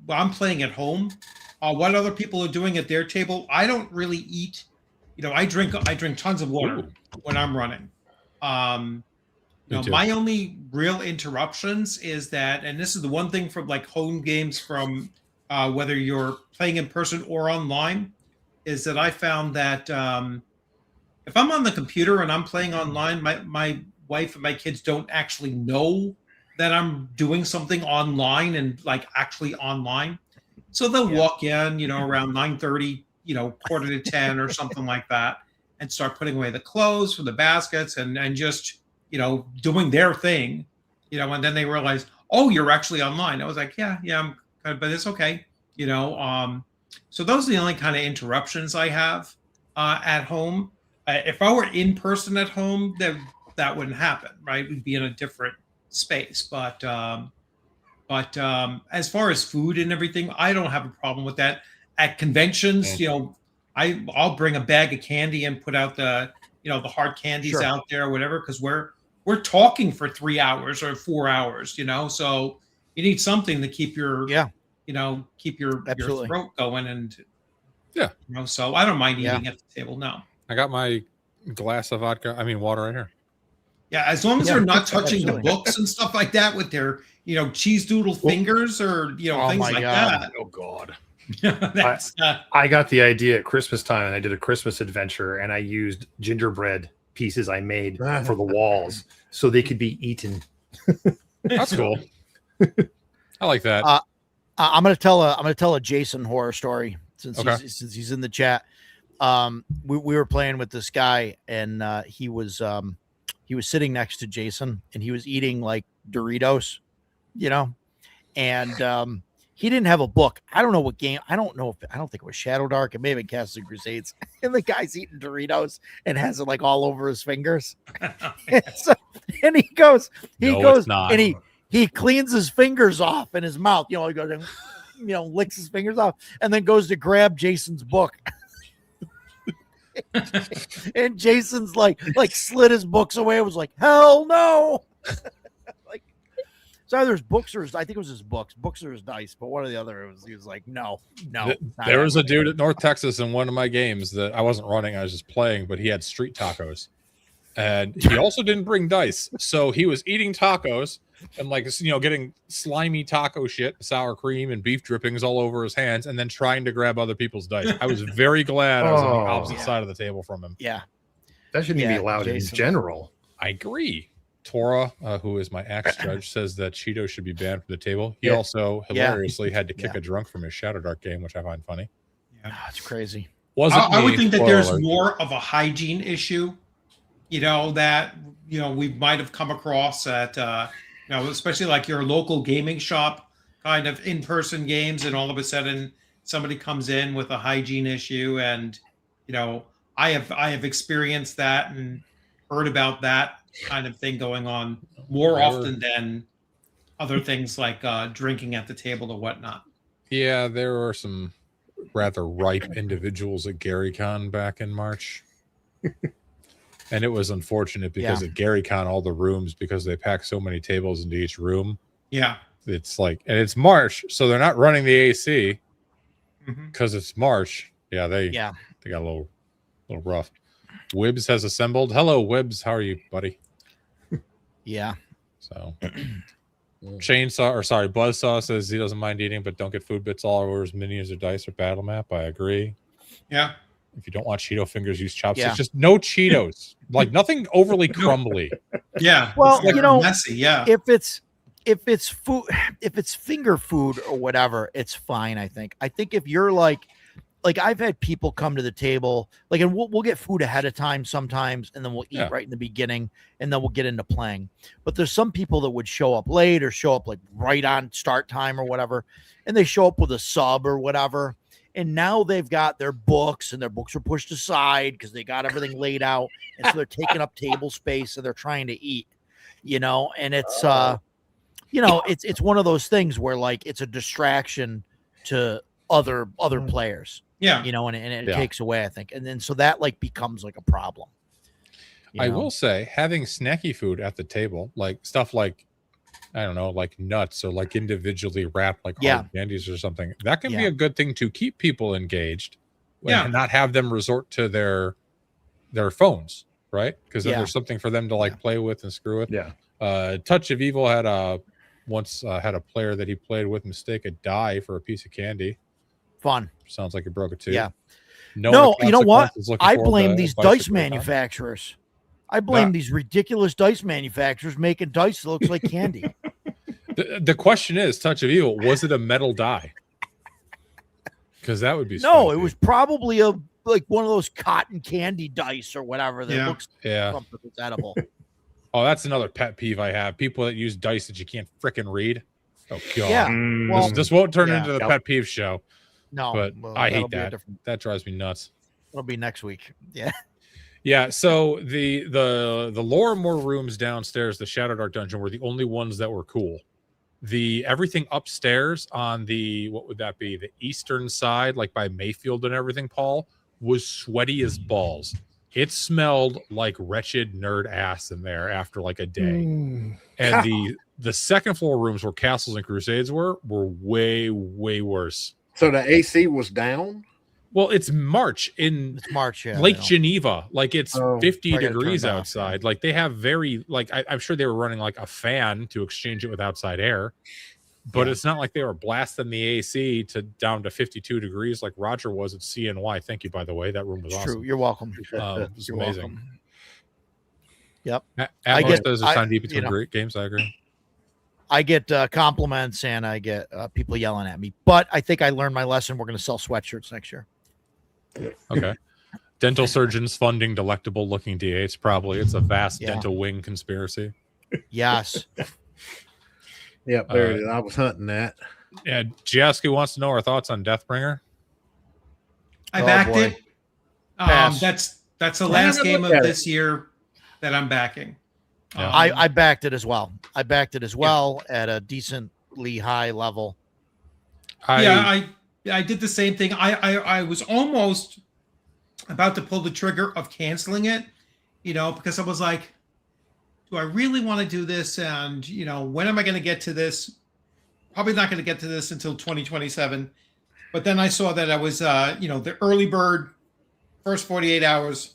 I'm playing at home. What other people are doing at their table, I don't really eat. I drink tons of water when I'm running. My only real interruptions is that, and this is the one thing from like home games from whether you're playing in person or online, is that I found that if I'm on the computer and I'm playing online, my wife and my kids don't actually know that I'm doing something online and like actually online. So they'll walk in, around 9:30, quarter to 10 or something like that, and start putting away the clothes from the baskets and just, doing their thing, and then they realize, oh, you're actually online. I was like, yeah, but it's okay, So those are the only kind of interruptions I have at home. If I were in person at home, that wouldn't happen, right? We'd be in a different space. But as far as food and everything, I don't have a problem with that. At conventions, I'll bring a bag of candy and put out the the hard candies out there or whatever, because we're talking for 3 hours or 4 hours, so you need something to keep your keep your throat going, and so I don't mind eating at the table. No, I got my glass of vodka. I mean, water right here. Yeah, as long as they're not touching the books and stuff like that with their cheese doodle fingers or things like that. Oh God. That's I got the idea at Christmas time, and I did a Christmas adventure, and I used gingerbread pieces I made for the walls so they could be eaten. That's cool. I like that. I'm gonna tell a Jason horror story since he's in the chat. We were playing with this guy, and he was sitting next to Jason, and he was eating like Doritos, and he didn't have a book. I don't know what game. I don't think it was Shadow Dark. It may have been Castle Crusades. And the guy's eating Doritos and has it like all over his fingers. and he goes, and he cleans his fingers off in his mouth. He goes and licks his fingers off, and then goes to grab Jason's book. And Jason's like slid his books away. It was like, hell no. So either his books or I think it was his books. Books or his dice, but one or the other. He was like, no. There was a dude at North Texas in one of my games that I wasn't running, I was just playing, but he had street tacos. And he also didn't bring dice. So he was eating tacos and getting slimy taco shit, sour cream and beef drippings all over his hands, and then trying to grab other people's dice. I was very glad I was on the opposite side of the table from him. Yeah. That shouldn't even be allowed in general. I agree. Tora, who is my axe judge, says that Cheetos should be banned from the table. He also hilariously had to kick a drunk from his Shadow Dark game, which I find funny. Yeah, it's crazy. I would think that there's more of a hygiene issue, that we might have come across at especially like your local gaming shop kind of in-person games, and all of a sudden somebody comes in with a hygiene issue, and I have experienced that and heard about that kind of thing going on more often than other things like drinking at the table or whatnot. Yeah, there were some rather ripe individuals at GaryCon back in March. And it was unfortunate because at GaryCon, all the rooms, because they pack so many tables into each room. Yeah. It's and it's March, so they're not running the AC because it's March. Yeah, they got a little rough. Wibbs has assembled. Hello, Wibbs. How are you, buddy? Yeah. So Buzzsaw says he doesn't mind eating, but don't get food bits all over his minions or dice or battle map. I agree. Yeah. If you don't want Cheeto fingers, use chopsticks. Just no Cheetos. Nothing overly crumbly. Yeah. Well, messy. Yeah. If it's food, if it's finger food or whatever, it's fine. I think if you're like I've had people come to the table, and we'll get food ahead of time sometimes, and then we'll eat right in the beginning, and then we'll get into playing. But there's some people that would show up late or show up right on start time or whatever, and they show up with a sub or whatever, and now they've got their books, and their books are pushed aside because they got everything laid out, and so they're taking up table space, and they're trying to eat, and it's it's one of those things where it's a distraction to other players. Yeah. And it takes away, I think. And then so that becomes a problem. I will say, having snacky food at the table, stuff I don't know, nuts or individually wrapped hard candies or something, that can be a good thing to keep people engaged and not have them resort to their phones, right? Because then there's something for them to play with and screw with. Yeah. Touch of Evil had a player that he played with mistake a die for a piece of candy. Fun. Sounds like he broke it too. Yeah. No, you know what? I blame these dice manufacturers. I blame these ridiculous dice manufacturers making dice that looks like candy. The question is, Touch of Evil, was it a metal die? Because that would be No, spicy. it was probably like one of those cotton candy dice or whatever that looks something that's edible. Oh, that's another pet peeve I have. People that use dice that you can't frickin' read. Oh god. Yeah. Well, This won't turn into the pet peeve show. No, but I hate that. That drives me nuts. It'll be next week. Yeah. Yeah. So the Lorimore rooms downstairs, the Shadow Dark dungeon, were the only ones that were cool. The everything upstairs on the, what would that be? The eastern side, like by Mayfield and everything, Paul, was sweaty as balls. It smelled like wretched nerd ass in there after like a day. And the second floor rooms where Castles and Crusades were way, way worse. So the AC was down? Well, it's March in Lake Geneva. Like it's 50 degrees outside. Like they have very, like I'm sure they were running like a fan to exchange it with outside air. But it's not like they were blasting the AC down to 52 degrees like Roger was at CNY. Thank you, by the way. That room was awesome. True. You're welcome. It was amazing. Welcome. Yep. I get those are deep between great games. I agree. I get compliments and I get people yelling at me. But I think I learned my lesson. We're going to sell sweatshirts next year. Okay. Dental surgeons funding delectable looking D8s. Probably. It's a vast dental wing conspiracy. Yes. Yep, there it is. I was hunting that. Yeah, Jaski wants to know our thoughts on Deathbringer. I backed it. That's the last game of this year that I'm backing. I backed it as well. I backed it as well at a decently high level. I did the same thing. I was almost about to pull the trigger of canceling it, because I was like, do I really want to do this? And, when am I going to get to this? Probably not going to get to this until 2027. But then I saw that I was, the early bird, first 48 hours.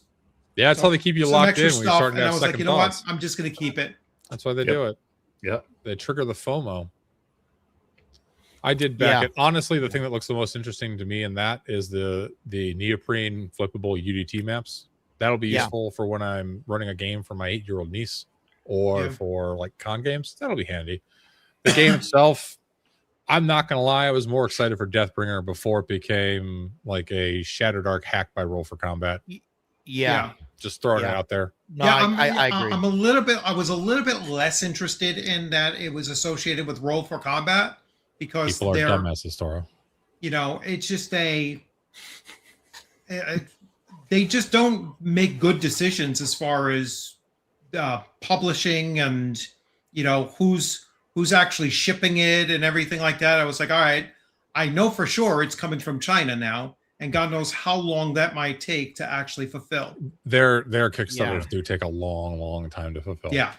Yeah, that's how they keep you locked in when you're starting to have second thoughts. You know what? I'm just going to keep it. That's why they do it. Yeah. They trigger the FOMO. I did back it. Honestly, the thing that looks the most interesting to me in that is the neoprene flippable UDT maps. That'll be useful for when I'm running a game for my 8-year-old niece or for like con games. That'll be handy. The game itself, I'm not going to lie, I was more excited for Deathbringer before it became like a Shadow Dark hack by Roll for Combat. Yeah. Just throwing it out there. No, I agree. I was a little bit less interested in that it was associated with Roll for Combat because people are dumbasses, Toro. It's just they just don't make good decisions as far as publishing and who's actually shipping it and everything like that. I was like, all right, I know for sure it's coming from China now, and God knows how long that might take to actually fulfill. Their Kickstarters do take a long, long time to fulfill. Yeah,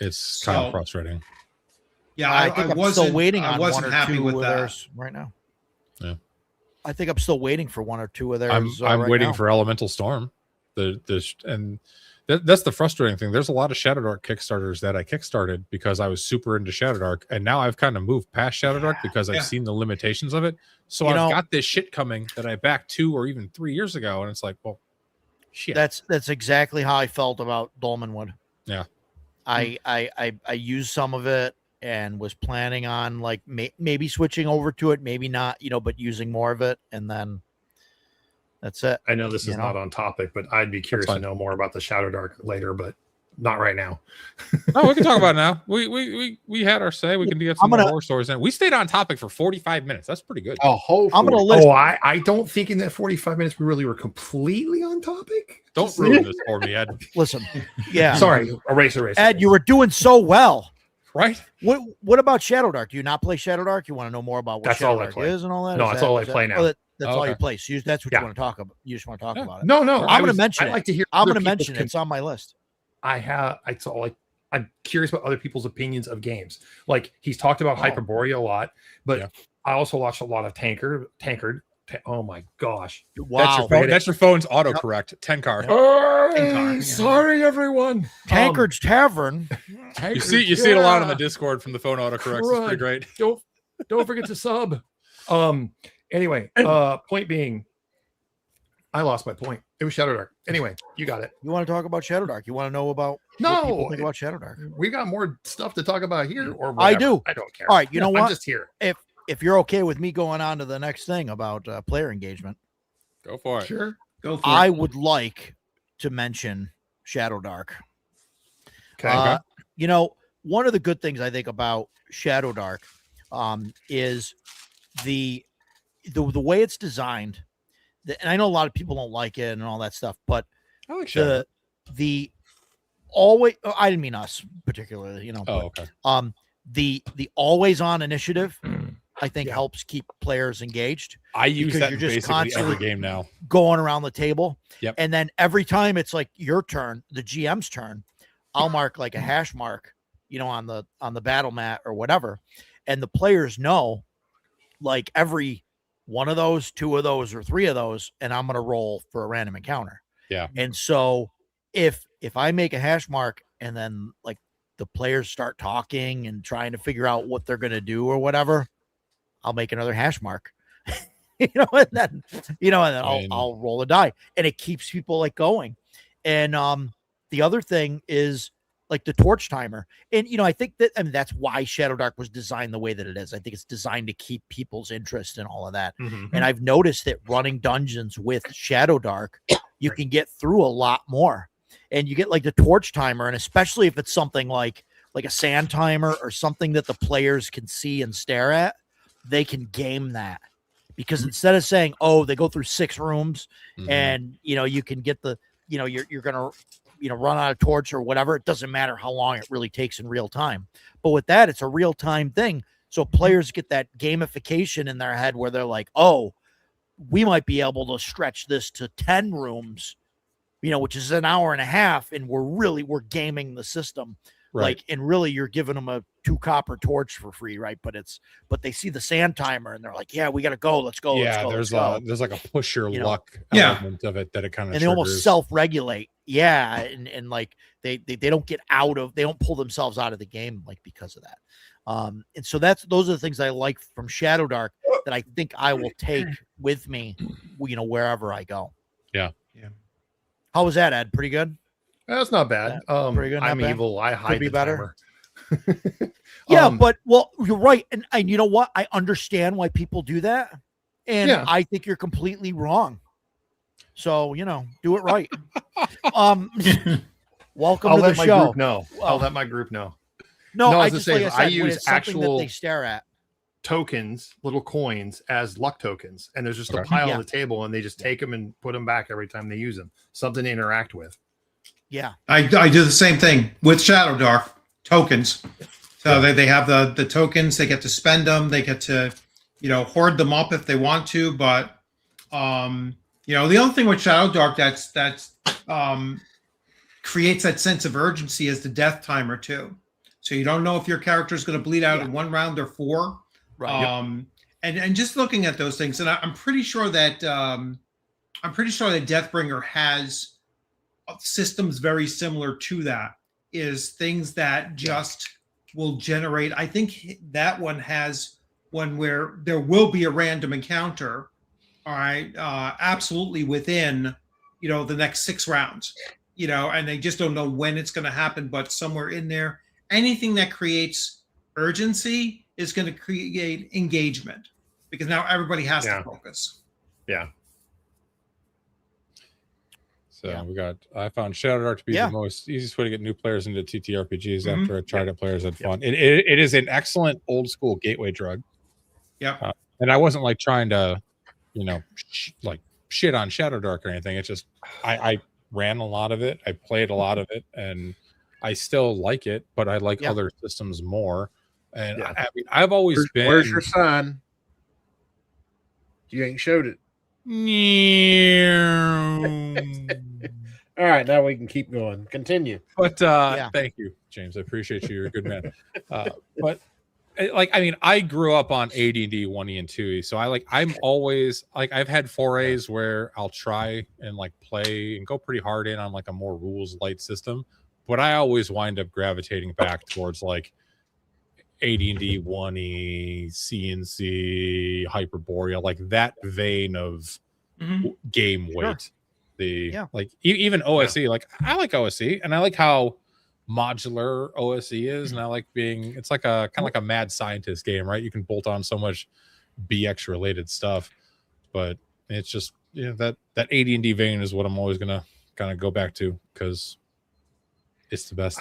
it's kind of frustrating. Yeah, I think I'm still waiting on one or two of theirs right now. Yeah, I think I'm still waiting for one or two of theirs. I'm waiting for Elemental Storm. That's the frustrating thing. There's a lot of Shadow Dark Kickstarters that I kickstarted because I was super into Shadow Dark, and now I've kind of moved past Shadow Dark because I've seen the limitations of it. So I've got this shit coming that I backed 2 or even 3 years ago, and it's like, well, shit. That's exactly how I felt about Dolmenwood. Yeah, I used some of it and was planning on like maybe switching over to it, maybe not, but using more of it, and then that's it. I know this is not on topic, but I'd be curious to know more about the Shadow Dark later, but not right now. No, we can talk about it now. We had our say. We can get some more horror stories in. We stayed on topic for 45 minutes. That's pretty good. I'm gonna list. I don't think in that 45 minutes we really were completely on topic. Don't ruin this for me, Ed. Listen, yeah. Sorry, erase. Ed, you were doing so well. Right? What about Shadow Dark? Do you not play Shadow Dark? You want to know more about what Shadow Dark is and all that? No, that's all I play now. That's all you play. So that's what you want to talk about. You just want to talk about it. No. I'm going to mention it. I like to hear. I'm going to mention it. It's on my list. I'm curious about other people's opinions of games. Like he's talked about Hyperborea a lot, but I also watched a lot of Tankard. Oh my gosh! Wow, that's your phone's autocorrect. Tankard. Sorry, everyone. Tankard's Tavern. You see it a lot on the Discord from the phone autocorrects. It's pretty great. Don't forget to sub. Anyway, point being, I lost my point. It was Shadow Dark. Anyway, you got it. You want to talk about Shadow Dark? You want to know about what people think about Shadow Dark? We got more stuff to talk about here, or I do. I don't care. All right, you know what? I'm just here. if you're okay with me going on to the next thing about player engagement, Go for it. Sure. Go for I it. would like to mention Shadow Dark. Okay. You know, one of the good things I think about Shadow Dark is the way it's designed. And I know a lot of people don't like it and all that stuff, but I like Shadow. the always, I didn't mean us particularly, you know. Oh, but, okay. The always on initiative, I think Yeah. helps keep players engaged. I use because that you're in just basically constantly every game now. going around the table. Yep. And then every time it's like your turn, the GM's turn, I'll mark like a hash mark, you know, on the battle mat or whatever. And the players know like every one of those, two of those, or three of those, and I'm gonna roll for a random encounter. Yeah. And so if I make a hash mark and then like the players start talking and trying to figure out what they're gonna do or whatever, I'll make another hash mark. And then I'll roll a die, and it keeps people like going. And the other thing is like the torch timer. And I think that's why Shadow Dark was designed the way that it is. I think it's designed to keep people's interest and all of that. Mm-hmm. And I've noticed that running dungeons with Shadow Dark, you can get through a lot more. And you get like the torch timer, and especially if it's something like a sand timer or something that the players can see and stare at, they can game that. Because instead of saying, oh, they go through 6 rooms and, you can get you're going to, run out of torch or whatever. It doesn't matter how long it really takes in real time. But with that, it's a real time thing. So players get that gamification in their head where they're like, oh, we might be able to stretch this to 10 rooms, which is an hour and a half. And we're gaming the system. Right. Like, and really you're giving them a 2 copper torch for free, right? But they see the sand timer and they're like, yeah, we got to go. Let's go. Yeah, let's go. there's like a push your luck Yeah. element of it that it kind of And they almost self-regulate. Yeah. And like they don't get they don't pull themselves out of the game, like because of that. And so those are the things I like from Shadow Dark that I think I will take with me, wherever I go. Yeah. Yeah. How was that, Ed? Pretty good? That's not bad. Pretty good, not I'm bad. evil. I hide Could be the better. timer. Yeah, but you're right. And you know what? I understand why people do that. And Yeah. I think you're completely wrong. So, do it right. Welcome I'll to the let my show. group know. I'll let my group know. No, No, I as I just say, like is I I said, when use it's something that actual they stare at. Tokens, little coins as luck tokens, and there's just a Okay. pile Yeah. on the table, and they just take them and put them back every time they use them. Something to interact with. Yeah. I do the same thing with Shadow Dark tokens. So they have the tokens, they get to spend them, they get to, hoard them up if they want to. But, the other thing with Shadow Dark that's creates that sense of urgency is the death timer too. So you don't know if your character is going to bleed out in 1 round or 4. Right. And just looking at those things, and I'm pretty sure that Deathbringer has systems very similar to that. Is things that just will generate. I think that one has one where there will be a random encounter. All right, absolutely within the next 6 rounds. And they just don't know when it's going to happen, but somewhere in there, anything that creates urgency is going to create engagement because now everybody has to focus. Yeah. So I found Shadow Dark to be the easiest way to get new players into TTRPGs after I tried it. Players had fun. It is an excellent old school gateway drug. Yeah. And I wasn't like trying to, shit on Shadow Dark or anything. It's just, I ran a lot of it. I played a lot of it and I still like it, but I like other systems more. And I mean, I've always been. Where's your sign? You ain't showed it. All right, now we can keep going. Continue. But thank you, James. I appreciate you. You're a good man. But I grew up on AD&D 1E and 2E, so I'm always I've had forays where I'll try and play and go pretty hard in on a more rules light system, but I always wind up gravitating back towards AD&D 1E, CNC, Hyperborea, that vein of game weight. Even OSE, I like OSE, and I like how modular OSE is, and I like being. It's like a kind of like a mad scientist game, right? You can bolt on so much BX related stuff, but it's just that AD&D vein is what I'm always gonna kind of go back to because it's the best.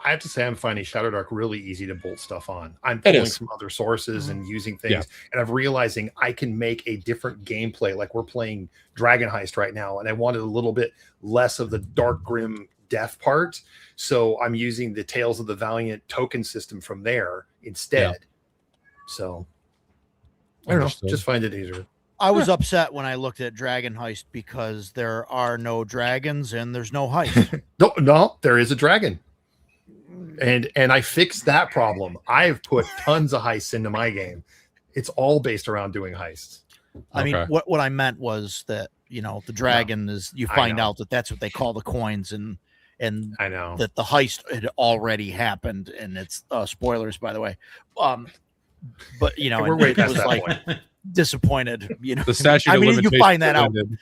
I have to say, I'm finding Shadow Dark really easy to bolt stuff on. I'm pulling is. from other sources and using things, Yeah. and I'm realizing I can make a different gameplay. Like we're playing Dragon Heist right now, and I wanted a little bit less of the dark, grim death part. So I'm using the Tales of the Valiant token system from there instead. Yeah. So I don't know, Understood. just find it easier. I was upset when I looked at Dragon Heist because there are no dragons and there's no heist. No, there is a dragon. And I fixed that problem. I've put tons of heists into my game. It's all based around doing heists. I mean, Okay. what I meant was that, the dragon is, you I find know. out that that's what they call the coins, and I know. that the heist had already happened, and it's spoilers, by the way. But We're and way it past was that like point. disappointed. The statute I of mean, you limitations find that out. ended.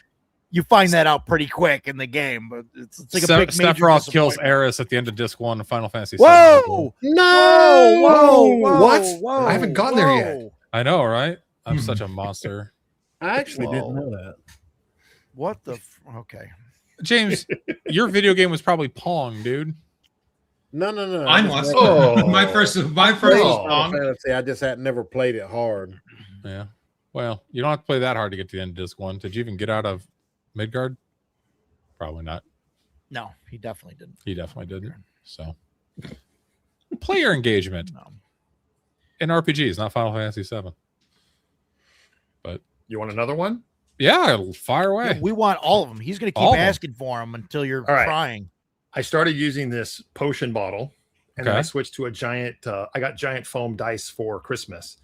You find that out pretty quick in the game, but it's like a big major Sephiroth kills disappointment. Eris at the end of Disc 1 of Final Fantasy VII. Whoa! No, Whoa! What? Whoa! I haven't gotten there yet. whoa. I know, right? I'm such a monster. I actually didn't Whoa. know that. What the? Okay. James, your video game was probably Pong, dude. No. Mine I was. just Oh. my first played was Final Pong. Fantasy. I just had never played it hard. Yeah. Well, you don't have to play that hard to get to the end of Disc 1. Did you even get out of Midgard? Probably not. No, he definitely didn't. He definitely didn't. So, player engagement No. in RPGs, not Final Fantasy VII. But You want another one? yeah, fire away. Yeah, we want all of them. He's going to All keep of 'em. asking for them until you're All right. crying. I started using this potion bottle, and then I Okay. switched to a giant. I got giant foam dice for Christmas.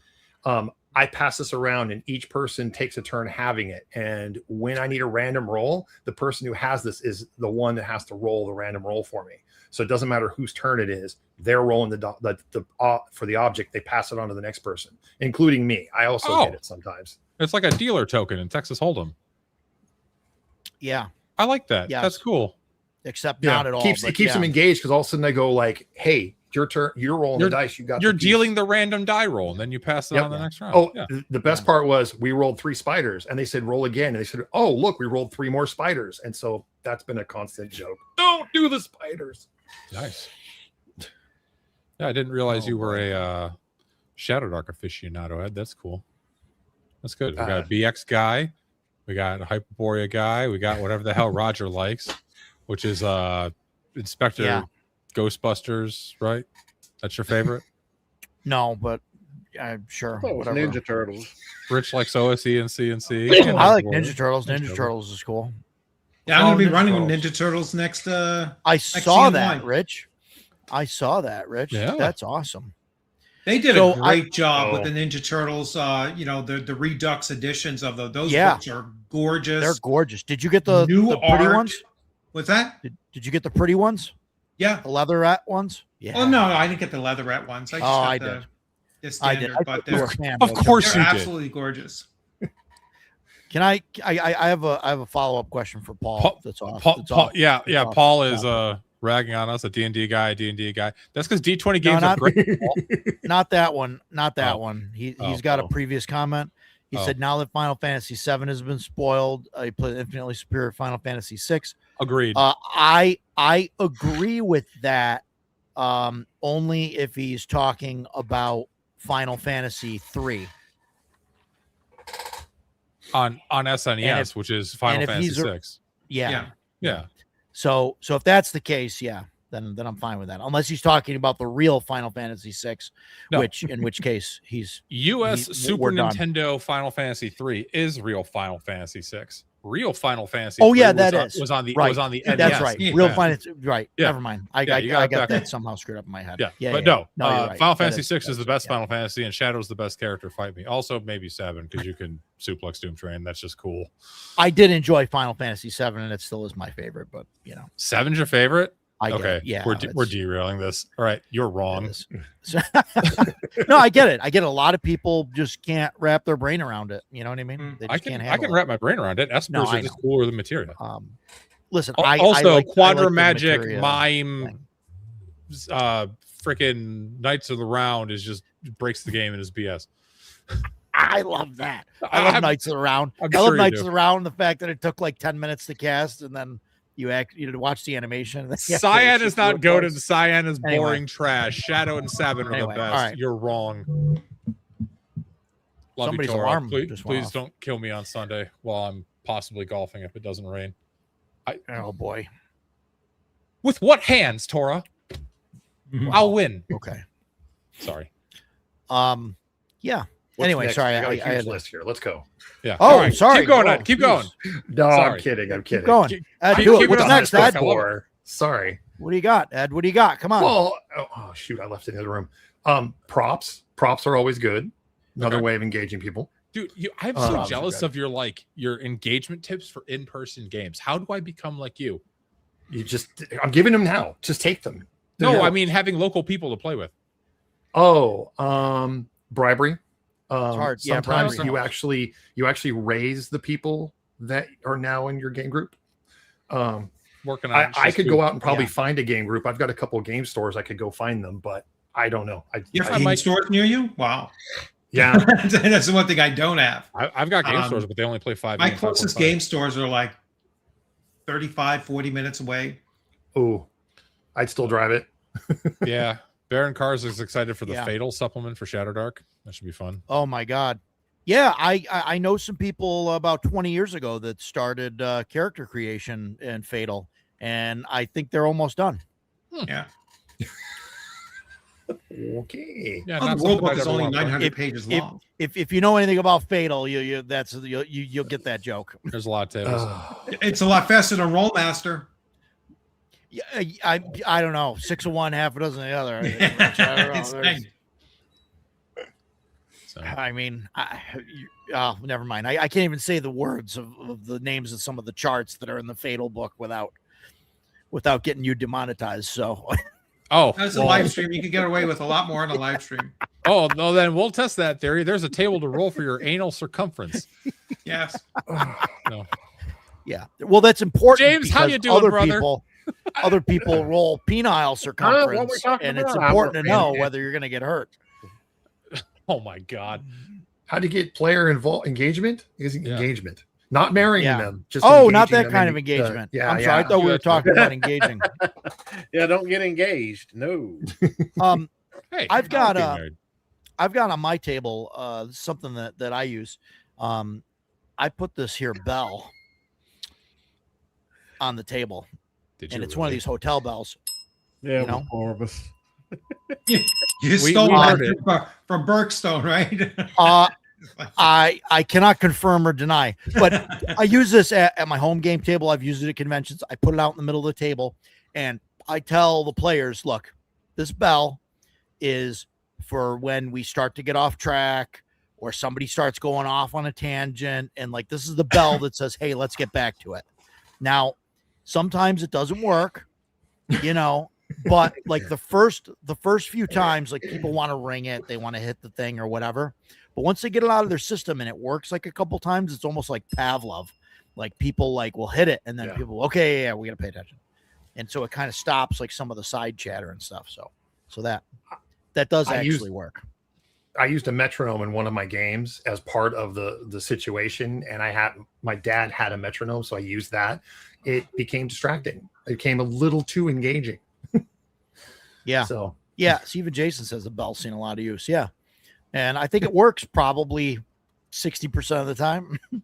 I pass this around, and each person takes a turn having it. And when I need a random roll, the person who has this is the one that has to roll the random roll for me. So it doesn't matter whose turn it is; they're rolling for the object. They pass it on to the next person, including me. I also Oh. get it sometimes. It's like a dealer token in Texas Hold'em. Yeah, I like that. Yes. That's cool. except Yeah, not at all. it keeps but them yeah. engaged because all of a sudden I go like, "Hey, your turn. You're rolling You're- the dice. You got. You're the piece." dealing the random die roll, and then you pass it Yep. on the next round. Oh, yeah. the best part was we rolled 3 spiders, and they said roll again, and they said, "Oh, look, we rolled 3 more spiders," and so that's been a constant joke. Don't do the spiders. Nice. Yeah, I didn't realize Oh, you were boy. a Shadow Dark aficionado, Ed. That's cool. That's good. We got a Uh, BX guy. We got a Hyperborea guy. We got whatever the hell Roger likes, which is Inspector Yeah. Ghostbusters, right? That's your favorite? No, but I'm sure. I thought it was Whatever. Ninja Turtles. Rich likes OSE and CNC. I like Ninja Turtles. Ninja Turtles is cool. Yeah, I'm gonna be Ninja running Turtles. Ninja Turtles next. I saw that, CNY. Rich. I saw that, Rich. Yeah. That's awesome. They did So a great job with Oh. the Ninja Turtles. The Redux editions of those Yeah. books are gorgeous. They're gorgeous. Did you get the New pretty art. ones? What's that? Did you get the pretty ones? Yeah. The leatherette ones? Yeah. Oh no, I didn't get the leatherette ones. I just got I the, did. the I standard, did. I but thought you were they're, a fan, Of but- course they're you did. absolutely gorgeous. Can I have a follow-up question for Paul. Paul- that's off. Paul, that's Paul, off. yeah. That's off. Paul is ragging on us, a D&D guy. That's because D20 games are not- great. Not that one. Not that Oh. one. He's Oh, got oh. a previous comment. He Oh. said, "Now that Final Fantasy VII has been spoiled, he played infinitely superior Final Fantasy VI." Agreed. I agree with that. Only if he's talking about Final Fantasy 3. on SNES, if- which is and Final if Fantasy he's a- 6. Yeah. Yeah. Yeah. So if that's the case, yeah, then I'm fine with that. Unless he's talking about the real Final Fantasy 6, No. in which case he's US Super we're done. Nintendo Final Fantasy 3 is real Final Fantasy 6. Real Final Fantasy. Oh, yeah, 3 that was is. was on the right. was on the That's NES. right. Yeah. Real Final right. Yeah. Never mind. I Yeah, you got got it that back. somehow screwed up in my head. Yeah, yeah. but yeah. no, you're right. Final That Fantasy 6 is the best yeah. Final Fantasy, and Shadow's the best character. Fight me. Also, maybe 7 because you can suplex Doom Train. That's just cool. I did enjoy Final Fantasy 7, and it still is my favorite. But 7's your favorite? I get Okay, it. Yeah, we're it's- derailing this. All right, you're wrong. it is. So- no, I get it. I get it. A lot of people just can't wrap their brain around it. You know what I mean? They I just can't can handle it. wrap my brain around it. Espers I are just know. cooler than materia. Listen, Also, I like the Quadra Magic materia Mime thing. freaking Knights of the Round is just breaks the game and is BS. I love that. I love Knights of the Round. I love Knights of the Round. The fact that it took like 10 minutes to cast, and then you watch the animation. Cyan is not goated. Cyan is boring trash. Shadow and Sabin are the best. Right. You're wrong. Love Somebody's you, Tora. alarm Please don't kill me on Sunday while I'm possibly golfing if it doesn't rain. Oh boy. With what hands, Tora? I'll win. Okay. Sorry. Yeah. What's Anyway, next? sorry. I got a I huge had list here. Let's go. Yeah. Oh, all right. sorry. Keep going, Ed. Keep going. No, Sorry. I'm kidding. Keep going. Ed, keep do it it. What's on next, this Ed? Sorry. What do you got, Ed? What do you got? Come on. Well, oh shoot, I left it in the room. Props are always good. Another way of engaging people. Dude, I'm so jealous of your engagement tips for in-person games. How do I become like you? I'm giving them now. Just take them. No, I mean having local people to play with. Oh, bribery. It's hard. Yeah, Sometimes bribery. you actually raise the people that are now in your game group. Working on I could go out and probably find a game group. I've got a couple of game stores. I could go find them, but I don't know. You have game stores near you? Wow. Yeah. That's the one thing I don't have. I've got game stores, but they only play 5. My closest game stores are like 35, 40 minutes away. Oh, I'd still drive it. Yeah. Baron Cars is excited for the Fatal supplement for Shadow Dark. That should be fun. Oh my God. Yeah, I know some people about 20 years ago that started character creation in Fatal, and I think they're almost done. Yeah. Okay. Yeah, the world book is only 900 pages long. If you know anything about Fatal, you'll get that joke. There's a lot of tables. It's a lot faster than Rollmaster. Yeah, I don't know. 6 of one, half a dozen of the other. I mean, never mind. I can't even say the words of the names of some of the charts that are in the Fatal book without getting you demonetized. So, that's a live stream. You can get away with a lot more on a live stream. Oh no, then we'll test that theory. There's a table to roll for your anal circumference. Yes. No. Yeah. Well, that's important. James, how you doing, brother? Other people roll penile circumference, and it's important to know whether you're going to get hurt. Oh my God! How to get player engagement? Engagement, not marrying them. Just not that kind of engagement. I'm sorry, I thought we were talking about engaging. Yeah, don't get engaged. No. Hey, I've got on my table something that I use. I put this here bell on the table. It's one of these hotel bells. Yeah, you know, Corvus. You stole that from Berkstone, right? I cannot confirm or deny, but I use this at my home game table. I've used it at conventions. I put it out in the middle of the table, and I tell the players, look, this bell is for when we start to get off track or somebody starts going off on a tangent, and like this is the bell that says, hey, let's get back to it. Now, sometimes it doesn't work, but like the first few times, like people want to ring it, they want to hit the thing or whatever. But once they get it out of their system and it works like a couple times, it's almost like Pavlov. Like people will hit it, and then people, okay, we got to pay attention. And so it kind of stops like some of the side chatter and stuff. So that does actually work. I used a metronome in one of my games as part of the situation, and my dad had a metronome, so I used that. It became distracting. It became a little too engaging. Yeah. So Stephen Jason says the bell's seen a lot of use. Yeah. And I think it works probably 60% of the time. I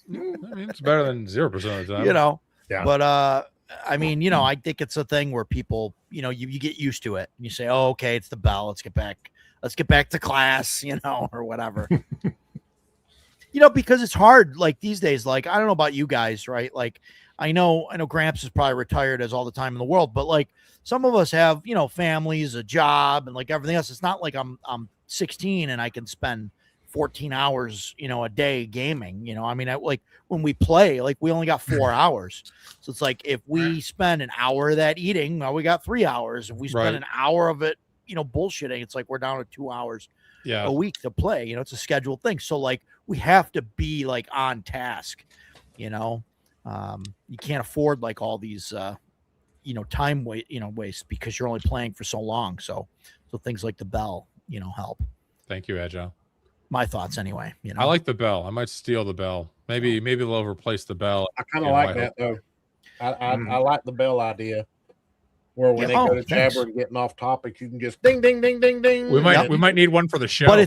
mean, it's better than 0% of the time. Yeah. But I mean, I think it's a thing where people, you get used to it and you say, oh, okay, it's the bell. Let's get back to class, or whatever. Because it's hard, like these days, like, I don't know about you guys, right? Like, I know Gramps is probably retired as all the time in the world, but like some of us have, families, a job, and like everything else. It's not like I'm 16 and I can spend 14 hours, a day gaming. I mean, like when we play, like we only got 4 hours. So it's like, if we spend an hour of that eating, well, we got 3 hours. If we spend an hour of it, bullshitting, it's like we're down to 2 hours a week to play. It's a scheduled thing. So like we have to be like on task, you can't afford like all these time waste because you're only playing for so long. So things like the bell, help. Thank you, Agile. My thoughts anyway. I like the bell. I might steal the bell. Maybe they'll replace the bell. I kind of like that though. I like the bell idea. Where when they go to jabber and getting off topic, you can just ding, ding, ding, ding, ding. We might need one for the show. But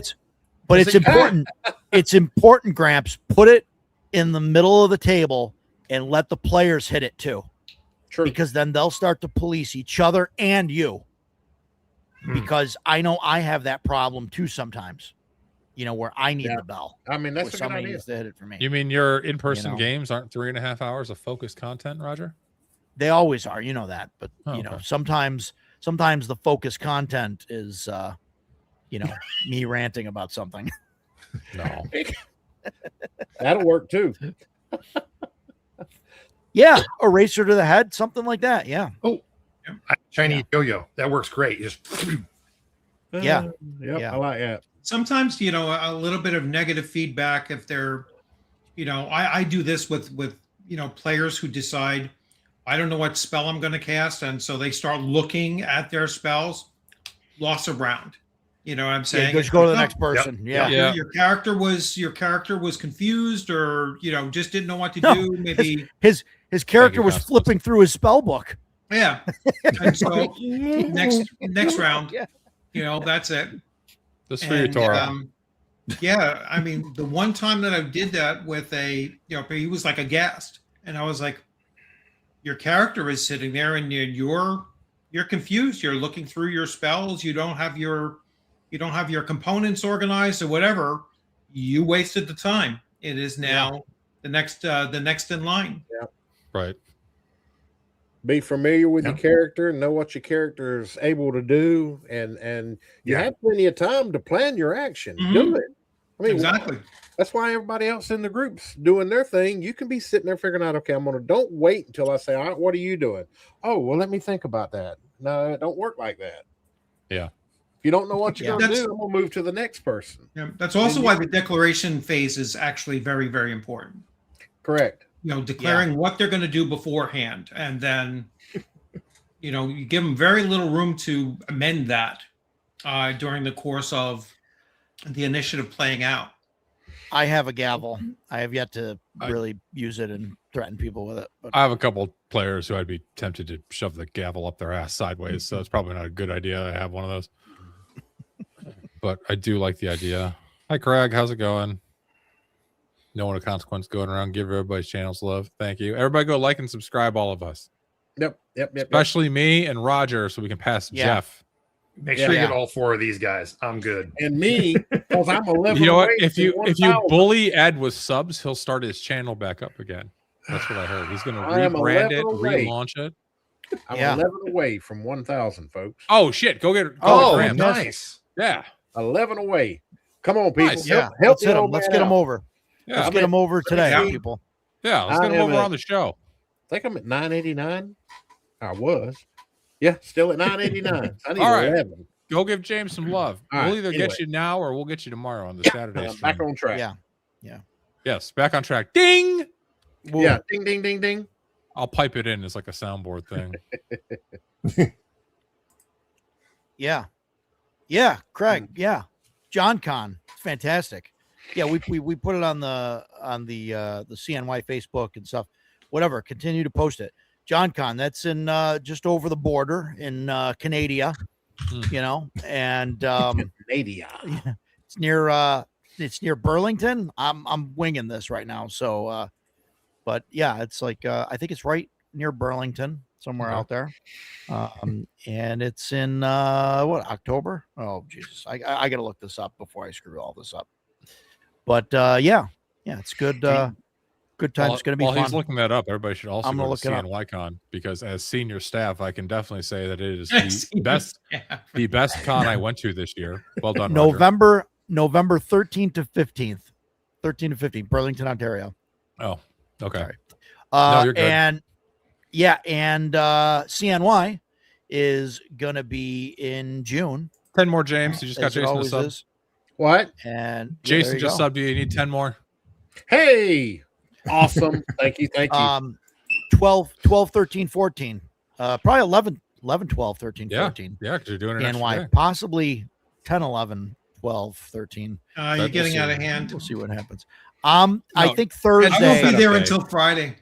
it's important. It's important, Gramps. Put it in the middle of the table and let the players hit it too. True. Because then they'll start to police each other and you. Because I know I have that problem too sometimes. Where I need the bell. I mean, that's where a good somebody idea. needs to hit it for me. You mean your in-person games aren't 3.5 hours of focused content, Roger? They always are, that. But okay. Sometimes the focused content is me ranting about something. No. That'll work too. Yeah, a racer to the head, something like that. Yeah. Oh, Chinese yo-yo. That works great. Just yeah. I like that. Sometimes, a little bit of negative feedback if they're, I do this with players who decide, I don't know what spell I'm going to cast. And so they start looking at their spells, loss of round. You know what I'm saying? Just go to the next person. Yep. Yeah. Your character was confused or, just didn't know what to do. Maybe his character was flipping through his spell book. Yeah. And so next round, that's it. This for you, Tora. Yeah, I mean, the one time that I did that with he was like aghast, and I was like, "Your character is sitting there, and you're confused. You're looking through your spells. You don't have your components organized or whatever. You wasted the time. It is now the next in line." Yeah, right. Be familiar with your character, know what your character is able to do, and you have plenty of time to plan your action. Do it. I mean, exactly. That's why everybody else in the group's doing their thing. You can be sitting there figuring out, okay, don't wait until I say, all right, what are you doing? Oh, well, let me think about that. No, it don't work like that. Yeah. If you don't know what you're going to do, I'm going to move to the next person. Yeah, that's also why the declaration phase is actually very, very important. Correct. Declaring what they're going to do beforehand, and then, you give them very little room to amend that during the course of the initiative playing out. I have a gavel. I have yet to really use it and threaten people with it. But I have a couple players who I'd be tempted to shove the gavel up their ass sideways, so it's probably not a good idea. I have one of those, but I do like the idea. Hi, Craig. How's it going? No one of consequence going around. Give everybody's channels love. Thank you. Everybody go like and subscribe, all of us. Yep. Especially me and Roger, so we can pass Jeff. Make sure you get all 4 of these guys. I'm good. And me, because I'm 11. You know what? If you bully Ed with subs, he'll start his channel back up again. That's what I heard. He's going to rebrand it, relaunch it. I'm 11 away from 1,000, folks. Oh shit! Go get. Nice. Yeah, 11 away. Come on, people. Nice. Help let's hit him. Let's get him over. Yeah, let's get him over today, people. Yeah, let's get him over on the show. I think I'm at 989. I was. Yeah, still at 989. I need All right. 11. Go give James some love. We'll either get you now or we'll get you tomorrow on the Saturday stream. Back on track. Yeah. Yes, back on track. Ding. Whoa. Yeah. Ding, ding, ding, ding. I'll pipe it in. It's like a soundboard thing. Yeah, Craig. Yeah, John Con. Fantastic. Yeah, we put it on the CNY Facebook and stuff. Whatever. Continue to post it. John Con. That's in just over the border in Canada. And Canada. It's near Burlington. I'm winging this right now. So, but yeah, it's like I think it's right near Burlington, somewhere out there. And it's in October? Oh Jesus, I gotta look this up before I screw all this up. But yeah, it's good. Good time. It's going to be fun. fun. He's looking that up. Everybody should also go to CNYCon, because as senior staff, I can definitely say that it is the best con I went to this year. Well done, November 13th to 15th. 13 to 15, Burlington, Ontario. Oh, okay. No, you're good. And CNY is going to be in June. 10 more, James. You just got Jason to sub. What? And Jason just subbed you. You need 10 more. Hey. Awesome. Thank you. 12, 13, 14. Probably 11, 12, 13, Yeah. 14. Yeah, because you're doing it extra DNY, day. possibly 10, 11, 12, 13. You're we'll getting out see. of hand. We'll see what happens. I No, think I Thursday. won't be there Saturday. until Friday.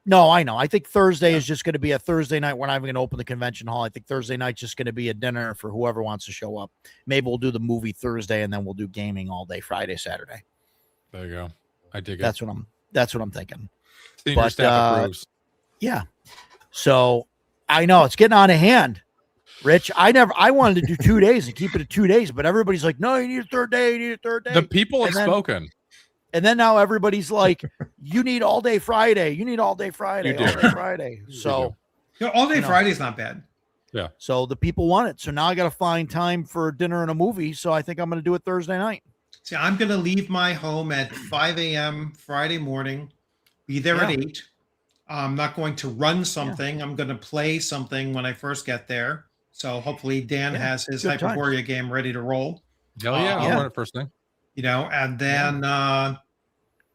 No, I know. I think Thursday is just going to be a Thursday night. We're not even going to open the convention hall. I think Thursday night's just going to be a dinner for whoever wants to show up. Maybe we'll do the movie Thursday, and then we'll do gaming all day Friday, Saturday. There you go. I dig it. That's what I'm thinking. Senior but, staff approves. Yeah. So I know it's getting out of hand. Rich, I wanted to do 2 days and keep it at 2 days, but everybody's like, no, you need a third day. You need a third day. The people have And then- spoken. And then now everybody's like, you need all day Friday. You need all day Friday. You do. All day Friday. So, All day You know. Friday is not bad. so the people want it. So now I got to find time for dinner and a movie. So I think I'm going to do it Thursday night. See, I'm going to leave my home at 5 a.m. Friday morning, be there at 8. I'm not going to run something. I'm going to play something when I first get there. So hopefully Dan has his good times. Hyperborea game ready to roll. Hell yeah, I'll Yeah. run it first thing. And then,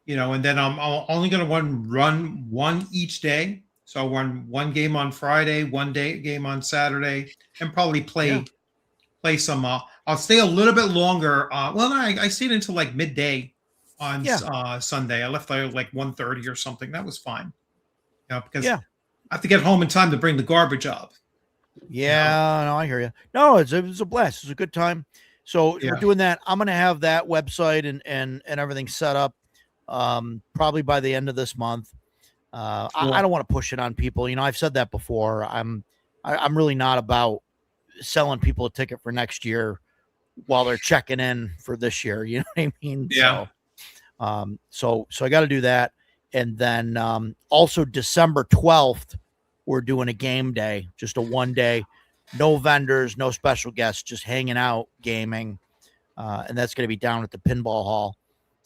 and then I'm only going to run one each day. So I'll run one game on Friday, one day game on Saturday, and probably play some. I'll stay a little bit longer. I stayed until like midday on Sunday. I left there like 1:30 or something. That was fine. Because I have to get home in time to bring the garbage up. Yeah, no, I hear you. No, it's a blast. It's a good time. So we're doing that. I'm going to have that website and everything set up probably by the end of this month. I don't want to push it on people. I've said that before. I'm really not about selling people a ticket for next year while they're checking in for this year. You know what I mean? Yeah. So I got to do that. And then also December 12th, we're doing a game day, just a 1 day, no vendors, no special guests, just hanging out, gaming. And that's going to be down at the pinball hall.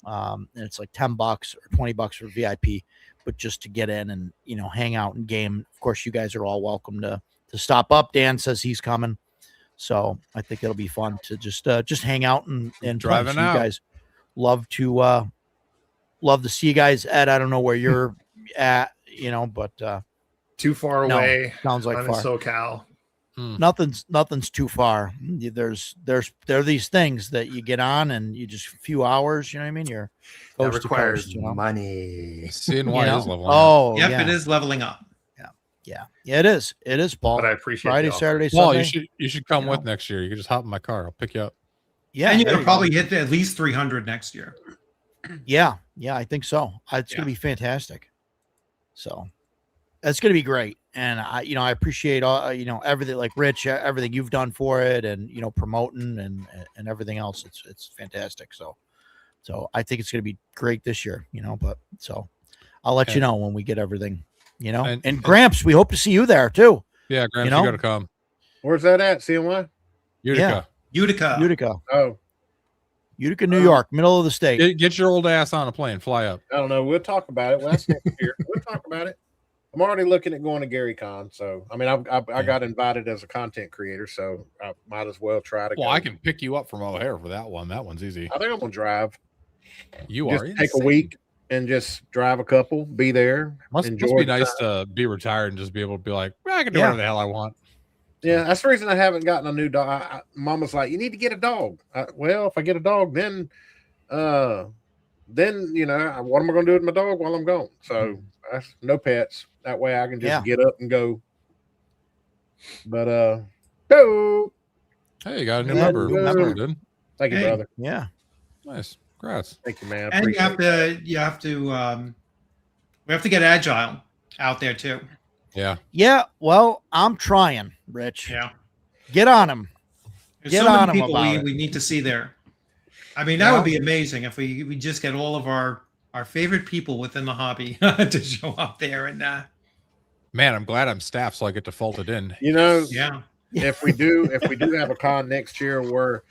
And it's like $10 or $20 for VIP, but just to get in and, hang out and game. Of course, you guys are all welcome to stop up. Dan says he's coming. So I think it'll be fun to just hang out and Driving play. So out. you guys love to see you guys. Ed, I don't know where you're at, but Too far No, away. sounds like I'm in far. SoCal. Nothing's too far. There are these things that you get on and you just a few hours, you know what I mean? You're That coast to requires coast, money. CNY is leveling. Oh, Yep, yeah. it is leveling up. Yeah, it is. It is, Paul. But I appreciate Friday, the offer. Saturday, Paul, Sunday. you should come You with know. next year. You can just hop in my car. I'll pick you up. Yeah, And you're there going to you go. probably hit at least 300 next year. Yeah, I think so. It's going to be fantastic. So it's going to be great. And I appreciate all, everything, like Rich, everything you've done for it, and promoting and everything else. It's fantastic. So I think it's going to be great this year. But so I'll let you know when we get everything. And Gramps, we hope to see you there too. Yeah, Grant, You you know? got to come. Where's that at? CNY? Utica. Utica. Utica, New York, middle of the state. Get your old ass on a plane. Fly up. I don't know. We'll talk about it. Well, that's next year. We'll talk about it. I'm already looking at going to GaryCon. So, I mean, I got invited as a content creator, so I might as well try to Well, go. I can pick you up from O'Hare for that one. That one's easy. I think I'm going to drive. You Just are take a insane. week and just drive a couple, be there. Must enjoy be the nice time. to be retired and just be able to be like, well, I can do Yeah. whatever the hell I want. Yeah, that's the reason I haven't gotten a new dog. Mama's like, you need to get a dog. Well, if I get a dog, then what am I going to do with my dog while I'm gone? So that's no pets. That way I can just get up and go. But go. Hey, you got a new Yeah, member. new That's member. good. Thank you, Hey. brother. Yeah. Nice. Congrats. Thank you, man. I And appreciate you have to we have to get agile out there too. Yeah. Yeah. Well, I'm trying, Rich. Yeah. Get on him. There's Get so on many 'em people about it. we need to see there. I mean, that would be amazing if we just get all of our favorite people within the hobby to show up there and Man, I'm glad I'm staffed so I get to fold it in. yeah. if we do have a con next year where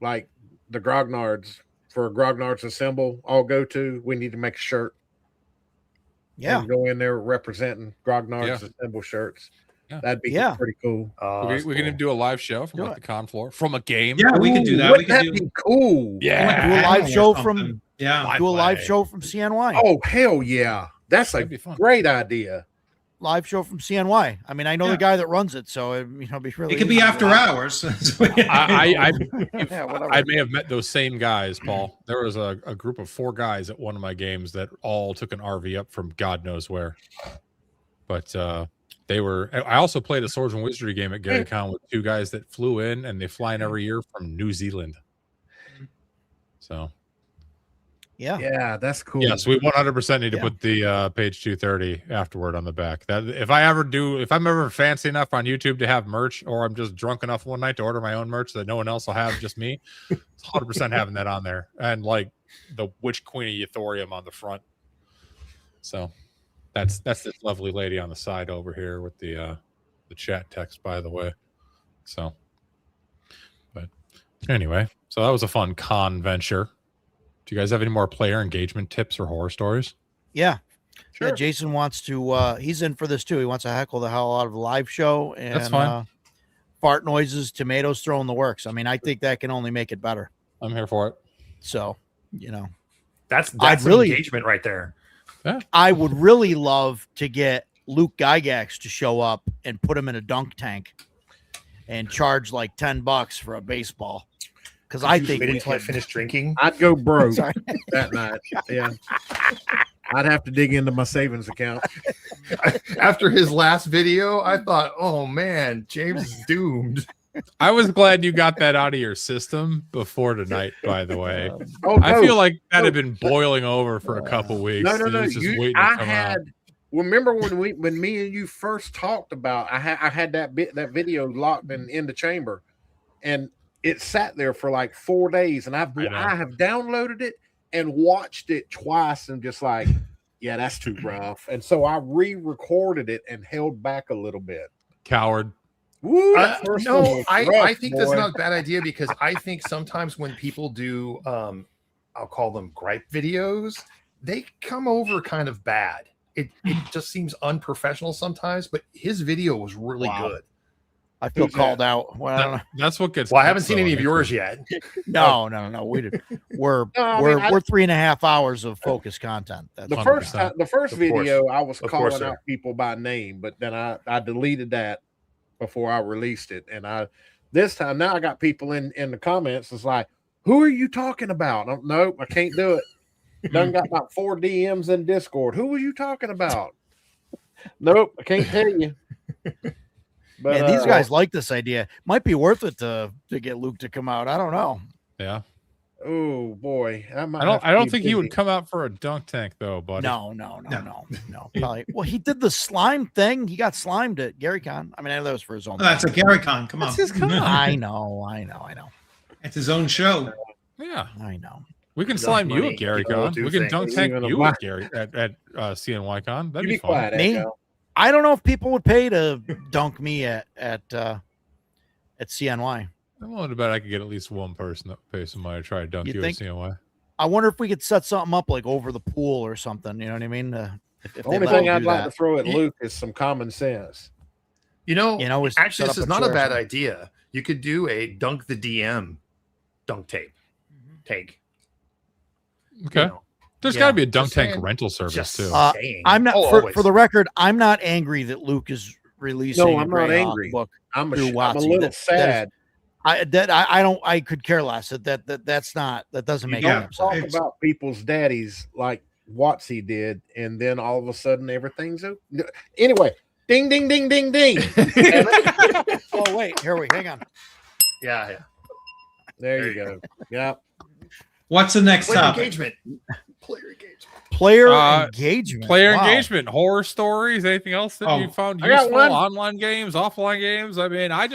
like the Grognards for Grognards Assemble all go to, we need to make a shirt. Yeah. And go in there representing Grognards Assemble shirts. Yeah. That'd be pretty cool. We can do a live show from like the con floor from a game. Yeah, we can do that. We Wouldn't can that do be cool? Yeah. Do a live or show something. do a live show from CNY. Oh hell yeah. That's a That'd be fun. great idea. live show from CNY. I mean, I know the guy that runs it, so be really. It could be after hours. I Yeah, whatever. I may have met those same guys, Paul. There was a group of 4 guys at one of my games that all took an RV up from God knows where. But they were. I also played a Swords and Wizardry game at GaryCon with 2 guys that flew in, and they fly in every year from New Zealand. So. Yeah, that's cool. Yes, we 100% need to put the page 230 afterward on the back. That if I'm ever fancy enough on YouTube to have merch, or I'm just drunk enough one night to order my own merch that no one else will have, just me, it's 100% having that on there, and like the Witch Queen of Euthorium on the front. So that's this lovely lady on the side over here with the chat text, by the way. So, but anyway, so that was a fun con venture. Do you guys have any more player engagement tips or horror stories? Yeah. Sure. Yeah, Jason wants to he's in for this too. He wants to heckle the hell out of the live show, and That's fine. Fart noises, tomatoes thrown the works. I mean, I think that can only make it better. I'm here for it. So, That's really engagement right there. Yeah. I would really love to get Luke Gygax to show up and put him in a dunk tank and charge like $10 for a baseball. Because I think wait until I finish drinking. I'd go broke that night. Yeah. I'd have to dig into my savings account. After his last video, I thought, oh man, James is doomed. I was glad you got that out of your system before tonight, by the way. Oh, no. I feel like that had been boiling over for a couple weeks. No. It's just waiting to come out. Remember when me and you first talked about, I had that video locked in the chamber, and it sat there for like 4 days, and I have downloaded it and watched it twice, and just like, yeah, that's too rough. And so I re-recorded it and held back a little bit. Coward. Woo, no, I rough, think that's not a bad idea, because I think sometimes when people do, I'll call them gripe videos, they come over kind of bad. It just seems unprofessional sometimes, but his video was really good. I feel called out. Well, I don't know. That's what gets. Well, I haven't seen any of yours yet. No. We did. We're 3.5 hours of focused content. That's the first video I was calling out people by name, but then I deleted that before I released it, and this time now I got people in the comments. It's like, who are you talking about? Nope, I can't do it. Done got about 4 DMs in Discord. Who are you talking about? Nope, I can't tell you. But man, these guys like this idea. Might be worth it to get Luke to come out. I don't know. Yeah. Oh boy, I don't think he would come out for a dunk tank though, buddy. No. Probably. Well, he did the slime thing. He got slimed at GaryCon. I mean, I know that was for his own. That's a GaryCon. Come on. That's his con. I know. It's his own show. Yeah, I know. We can slime you at GaryCon. We can dunk tank you at CNYCon. That'd be fun. Quiet, Me? I don't know if people would pay to dunk me at CNY. I'm willing to bet I could get at least one person that pays somebody to try to dunk you at CNY. I wonder if we could set something up like over the pool or something. You know what I mean? The only thing I'd like to throw at Luke is some common sense. Actually, this is not a bad idea. You could do a dunk the DM dunk tape. Take. Okay. There's got to be a dunk tank rental service too. I'm not for the record. I'm not angry that Luke is releasing. No, I'm not angry. Book I'm a little sad. I could care less. That doesn't make sense. Talk about people's daddies like Watsy did, and then all of a sudden everything's anyway. Ding ding ding ding ding. Oh wait, hang on. Yeah. There you go. Yeah. What's the next topic? Engagement. Player engagement. Engagement. Horror stories. Anything else that you found useful? Online games, offline games. I mean, I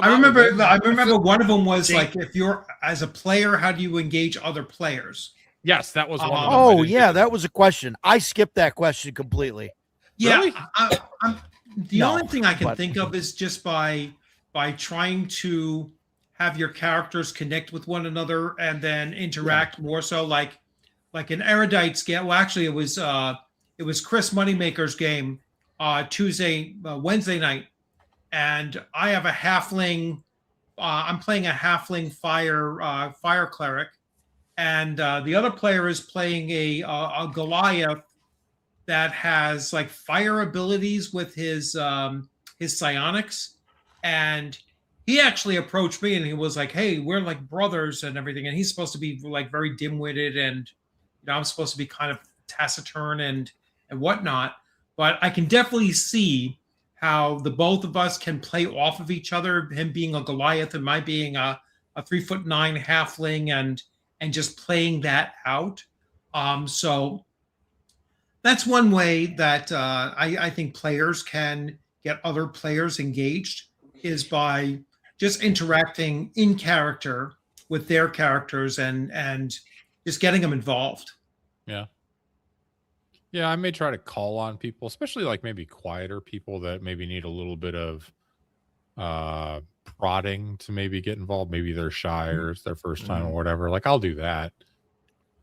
remember one of them was like, if you're as a player, how do you engage other players? Yes, that was one of them. Oh yeah, that was a question. I skipped that question completely. Yeah. Really? The only thing I can think of is just by trying to have your characters connect with one another and then interact more so like an Erudite's game. Well, actually it was Chris Moneymaker's game Wednesday night, and I have a halfling. I'm playing a halfling fire cleric, and the other player is playing a Goliath that has like fire abilities with his psionics, and he actually approached me and he was like, "Hey, we're like brothers and everything," and he's supposed to be like very dim-witted, and I'm supposed to be kind of taciturn and whatnot. But I can definitely see how the both of us can play off of each other. Him being a Goliath and my being a 3'9" halfling, and just playing that out. So that's one way that I think players can get other players engaged, is by just interacting in character with their characters and just getting them involved. Yeah. Yeah, I may try to call on people, especially like maybe quieter people that maybe need a little bit of prodding to maybe get involved. Maybe they're shy or it's their first time or whatever. Like I'll do that.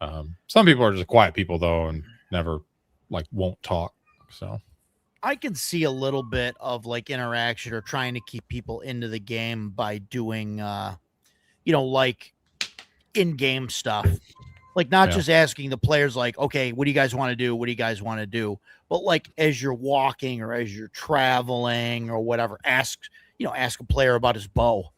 Some people are just quiet people though and never like won't talk. So I can see a little bit of like interaction or trying to keep people into the game by doing like in-game stuff. Like not just asking the players like, okay, what do you guys want to do? What do you guys want to do? But like as you're walking or as you're traveling or whatever, ask a player about his bow.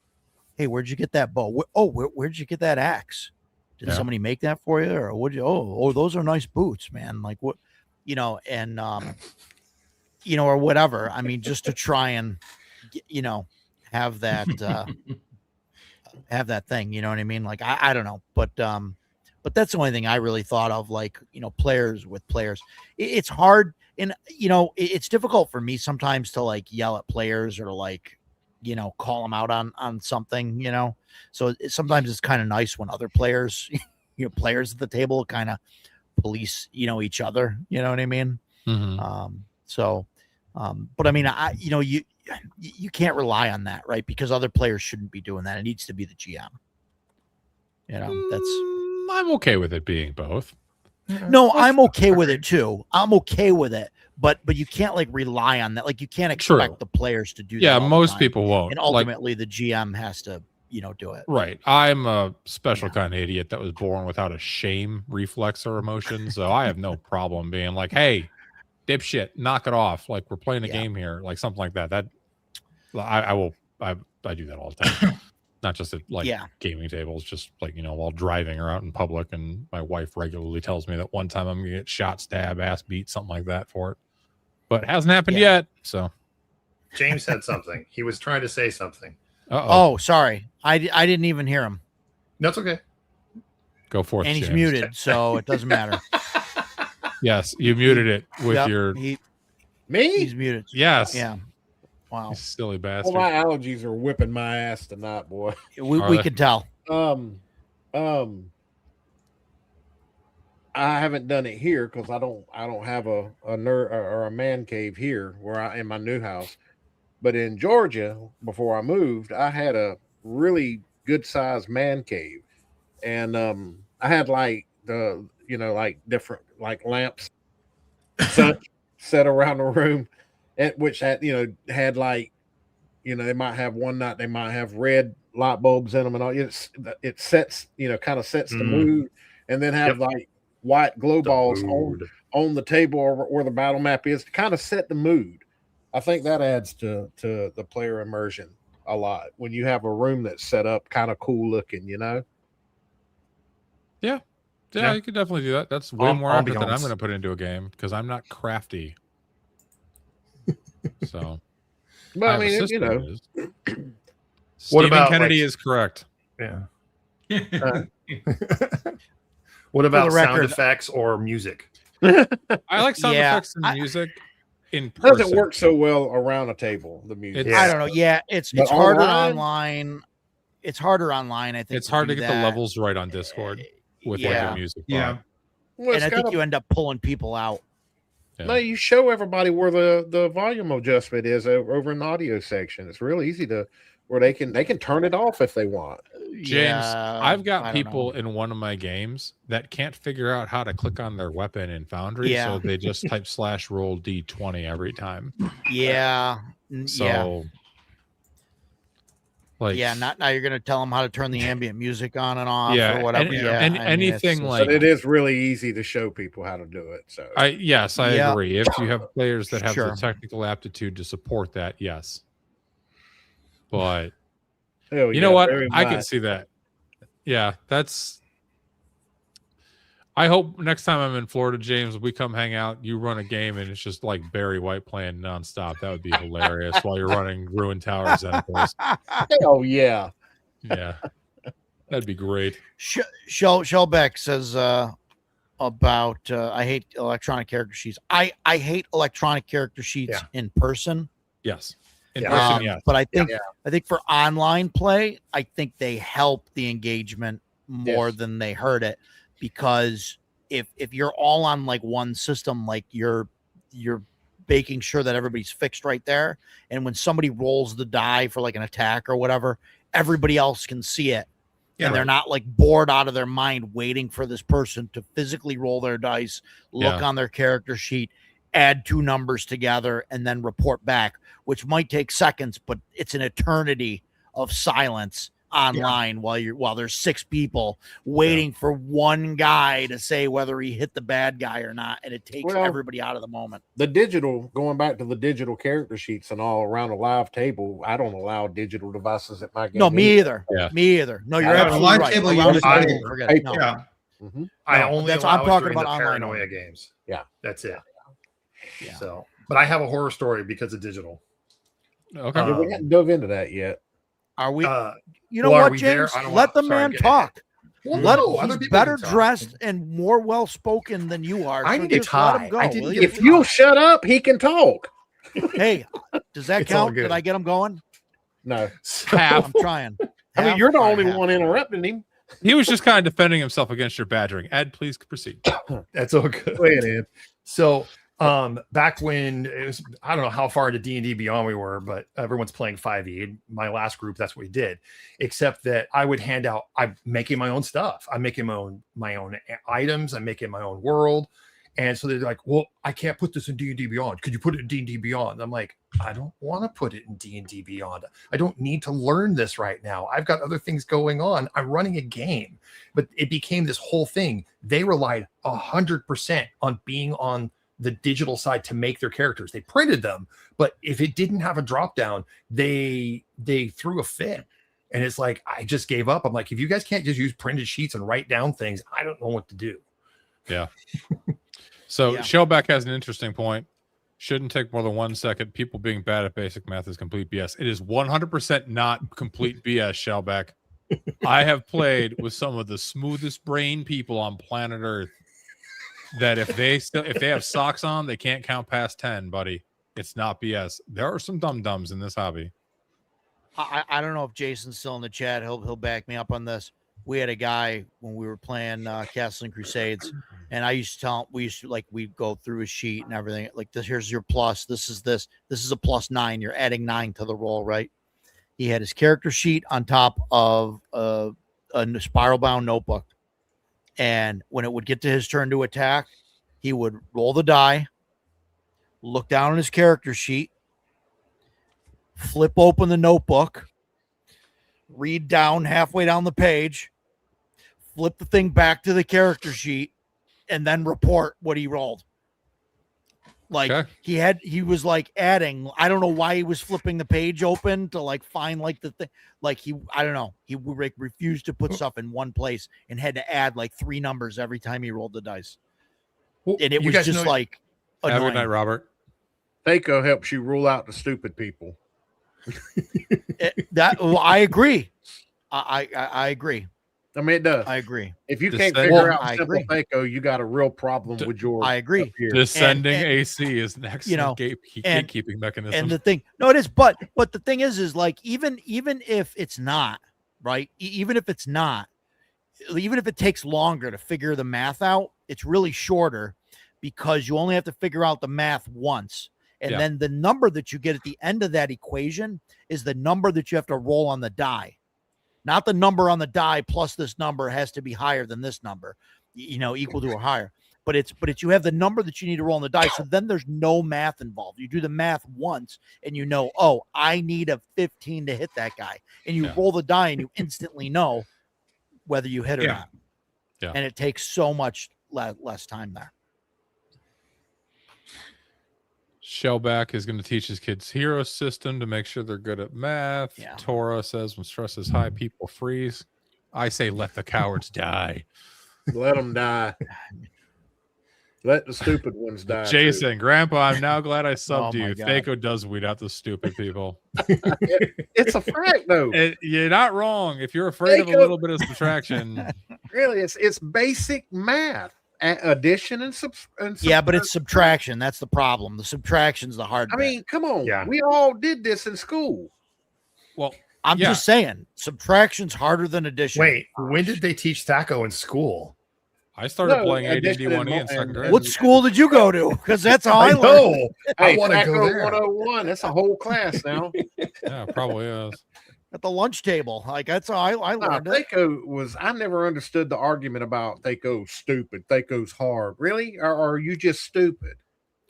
Hey, where'd you get that bow? Where'd you get that axe? Did somebody make that for you? Or would you? Oh, those are nice boots, man. Like what, and or whatever. I mean, just to try and have that thing. You know what I mean? Like I don't know, but that's the only thing I really thought of. Like players with players, it's hard, and it's difficult for me sometimes to like yell at players or like call them out on something. So sometimes it's kind of nice when other players, players at the table kind of police each other. You know what I mean? mm-hmm. But I mean, you can't rely on that, right? Because other players shouldn't be doing that. It needs to be the GM. I'm okay with it being both. No, I'm okay with it too. I'm okay with it, but you can't like rely on that. Like you can't expect the players to do that. Yeah, most people won't. And ultimately, the GM has to, do it. Right. I'm a special kind of idiot that was born without a shame reflex or emotion, so I have no problem being like, "Hey, dipshit, knock it off! Like we're playing a game here, like something like that." That I do that all the time. Not just at like gaming tables, just like, while driving or out in public. And my wife regularly tells me that one time I'm going to get shot, stab, ass beat, something like that for it. But it hasn't happened yet. So James said something. He was trying to say something. Oh, sorry. I didn't even hear him. That's okay. Go forth, and he's James. muted, so it doesn't matter. Yes, you muted it with your... Me? He's muted. Yes. Yeah. Wow. You silly bastard. Well, my allergies are whipping my ass tonight, boy. We can tell. I haven't done it here because I don't have a nerd or a man cave here in my new house. But in Georgia, before I moved, I had a really good sized man cave, and I had like like different like lamps set around the room. Which had like they might have one night they might have red light bulbs in them and all. It sets kind of sets the mood, and then have like white glow balls on the table or where the battle map is to kind of set the mood. I think that adds to the player immersion a lot when you have a room that's set up kind of cool looking. Yeah, you could definitely do that. That's way more effort than I'm going to put into a game because I'm not crafty. So, but I mean, what about Kennedy is correct. Yeah. What about sound effects or music? I like sound effects and music in person. It doesn't work so well around a table. The music. I don't know. Yeah, it's harder online. It's harder online. I think it's hard to get the levels right on Discord with like the music. Yeah, and I think you end up pulling people out. Yeah. No, you show everybody where the volume adjustment is over in the audio section. It's real easy to where they can turn it off if they want. James, I've got people in one of my games that can't figure out how to click on their weapon in Foundry, so they just type /roll D20 every time. Yeah. So Like, yeah, not now you're gonna tell them how to turn the ambient music on and off Yeah, or whatever. and- yeah, and I mean, anything it's- like- But it is really easy to show people how to do it. So I Yeah. agree. If you have players that have Sure. the technical aptitude to support that, yes. But hell you know yeah, what? very I can much. see that. Yeah, that's. I hope next time I'm in Florida, James, we come hang out. You run a game and it's just like Barry White playing nonstop. That would be hilarious while you're running Ruined Towers. Hell yeah. Yeah, that'd be great. Shellback says about I hate electronic character sheets. I hate electronic character sheets Yeah. in person. Yes, in Yeah. person, yes. But I think Yeah. I think for online play, I think they help the engagement more Yes. than they hurt it, because if you're all on like one system, like you're making sure that everybody's fixed right there, and when somebody rolls the die for like an attack or whatever, everybody else can see it. Yeah, And they're right. not like bored out of their mind waiting for this person to physically roll their dice, look Yeah. on their character sheet, add two numbers together, and then report back, which might take seconds, but it's an eternity of silence online while there's six people waiting for one guy to say whether he hit the bad guy or not, and it takes Well, everybody out of the moment. The digital, going back to the digital character sheets and all around a live table, I don't allow digital devices at my game. No, me either. Yeah. Me either. No, you're Yeah, absolutely live right. table, you Around the just- table, forget it. No. Yeah. Mhm. I No, only that's- allow I'm it talking during about the online paranoia only. games. Yeah. That's it. Yeah. So, but I have a horror story because of digital. Okay. Yeah, we haven't dove into that yet. Are we? Uh, You know well, are what, we there? James? I don't Let want- the sorry, man get- talk. well, Let no, other he's people better can talk. dressed and more well spoken than you are. I so need a just let him tie. go, I didn't will get you? If you'll shut up, he can talk. Hey, does that It's all count? good. Did I get him going? No, Half. I'm trying. I mean Half? you're the All right, only half. one interrupting him. He was just kind of defending himself against your badgering. Ed, please proceed. That's all good. Go ahead, Ed. So, back when it was, I don't know how far into D&D Beyond we were, but everyone's playing 5e. My last group, that's what we did. Except that I would hand out. I'm making my own stuff. I'm making my own items. I'm making my own world. And so they're like, "Well, I can't put this in D&D Beyond. Could you put it in D&D Beyond?" I'm like, "I don't want to put it in D&D Beyond. I don't need to learn this right now. I've got other things going on. I'm running a game." But it became this whole thing. They relied 100% on being on the digital side to make their characters. They printed them, but if it didn't have a drop down, they threw a fit. And it's like, I just gave up. I'm like, if you guys can't just use printed sheets and write down things, I don't know what to do. Yeah. So Yeah. Shellback has an interesting point. Shouldn't take more than 1 second. People being bad at basic math is complete BS. It is 100% not complete BS, Shellback. I have played with some of the smoothest brain people on planet Earth. That if they have socks on, they can't count past 10, buddy. It's not BS. There are some dum-dums in this hobby. I don't know if Jason's still in the chat. He'll back me up on this. We had a guy when we were playing Castle and Crusades, and I used to tell him, we'd go through his sheet and everything. Like this, here's your plus. This is a +9. You're adding 9 to the roll, right? He had his character sheet on top of a spiral bound notebook. And when it would get to his turn to attack, he would roll the die, look down on his character sheet, flip open the notebook, read down halfway down the page, flip the thing back to the character sheet, and then report what he rolled. Like Okay. he was like adding, I don't know why he was flipping the page open to like find like the thing. Like I don't know. He refused to put stuff in one place and had to add like 3 numbers every time he rolled the dice. Well, And it you was guys just know- like Have a annoying. good night, Robert. Thaco helps you rule out the stupid people. I agree. I agree. I mean, it does. I agree. If you The can't same- figure Well, out I simple agree. Thaco, you got a real problem with your. I agree. up here. Descending and- AC is an excellent you know, and- gatekeeping mechanism. And the thing, no, it is, but the thing is like even if it's not right, even if it's not, even if it takes longer to figure the math out, it's really shorter because you only have to figure out the math once. And Yeah. then the number that you get at the end of that equation is the number that you have to roll on the die. Not the number on the die plus this number has to be higher than this number, equal to or higher. but it's you have the number that you need to roll on the dice. So then there's no math involved. You do the math once and you know, oh, I need a 15 to hit that guy. And you roll the die and you instantly know whether you hit or not. Yeah. And it takes so much less time there. Shellback is going to teach his kids hero system to make sure they're good at math. Yeah. Tora says when stress is high, people freeze. I say let the cowards die. Let them die. Let the stupid ones die. Jason, Grandpa, I'm now glad I subbed Oh my you. God. Thaco does weed out the stupid people. It's a fact, though. You're not wrong. If you're afraid of a Thaco- little bit of subtraction, Really, it's basic math, addition and Yeah, but it's subtraction. That's the problem. The subtraction's the hard I bit. mean, come on. Yeah. We all did this in school. well, I'm yeah. just saying, subtraction's harder than addition. Wait, when did they teach Thaco in school? I started No, playing AD&D addition and 1E in second and- grade. What school did you go to? Because that's how I learned. know. I Hey, want to Thaco go there. 101. That's a whole class now. Yeah, probably is. At the lunch table. Like that's how I Nah, learned it. Thaco was. I never understood the argument about Thaco's stupid. Thaco's hard. Really? Or are you just stupid?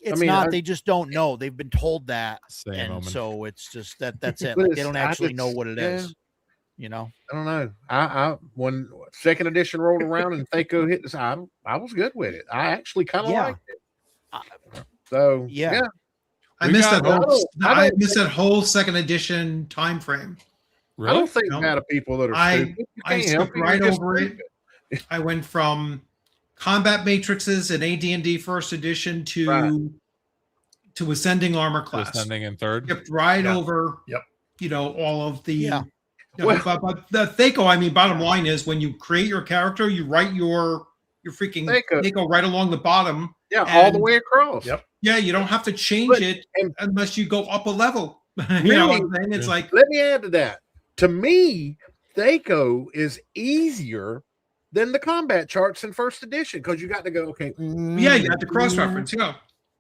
It's mean, not. I- They just don't know. They've been told that, Same and moment. so it's just that's it. But Like, they don't I actually know just- what it is. You know. I don't know. I when second edition rolled around and Thaco hit this, I was good with it. I actually kind of Yeah. liked it. So Yeah. I We missed got- that whole. I I don't missed that whole second edition time frame. I Really? don't think No. bad of people that are I- stupid. You I can't help skipped it. right You're just over it. stupid. I went from combat matrices in AD&D first edition to Right. ascending armor class. Descending in third. Skipped right Yeah. over. Yep. All of the. Yeah. Well- but the Thaco, I mean, bottom line is when you create your character, you write your freaking Thaco. Thaco right along the bottom. Yeah, all the And- way across. Yep. Yeah, you don't have to change But- it and- unless you go up a level. You know what I'm saying? It's Yeah. like Let me add to that. To me, Thaco is easier than the combat charts in first edition because you got to go, okay. yeah, you have to cross reference. Yeah.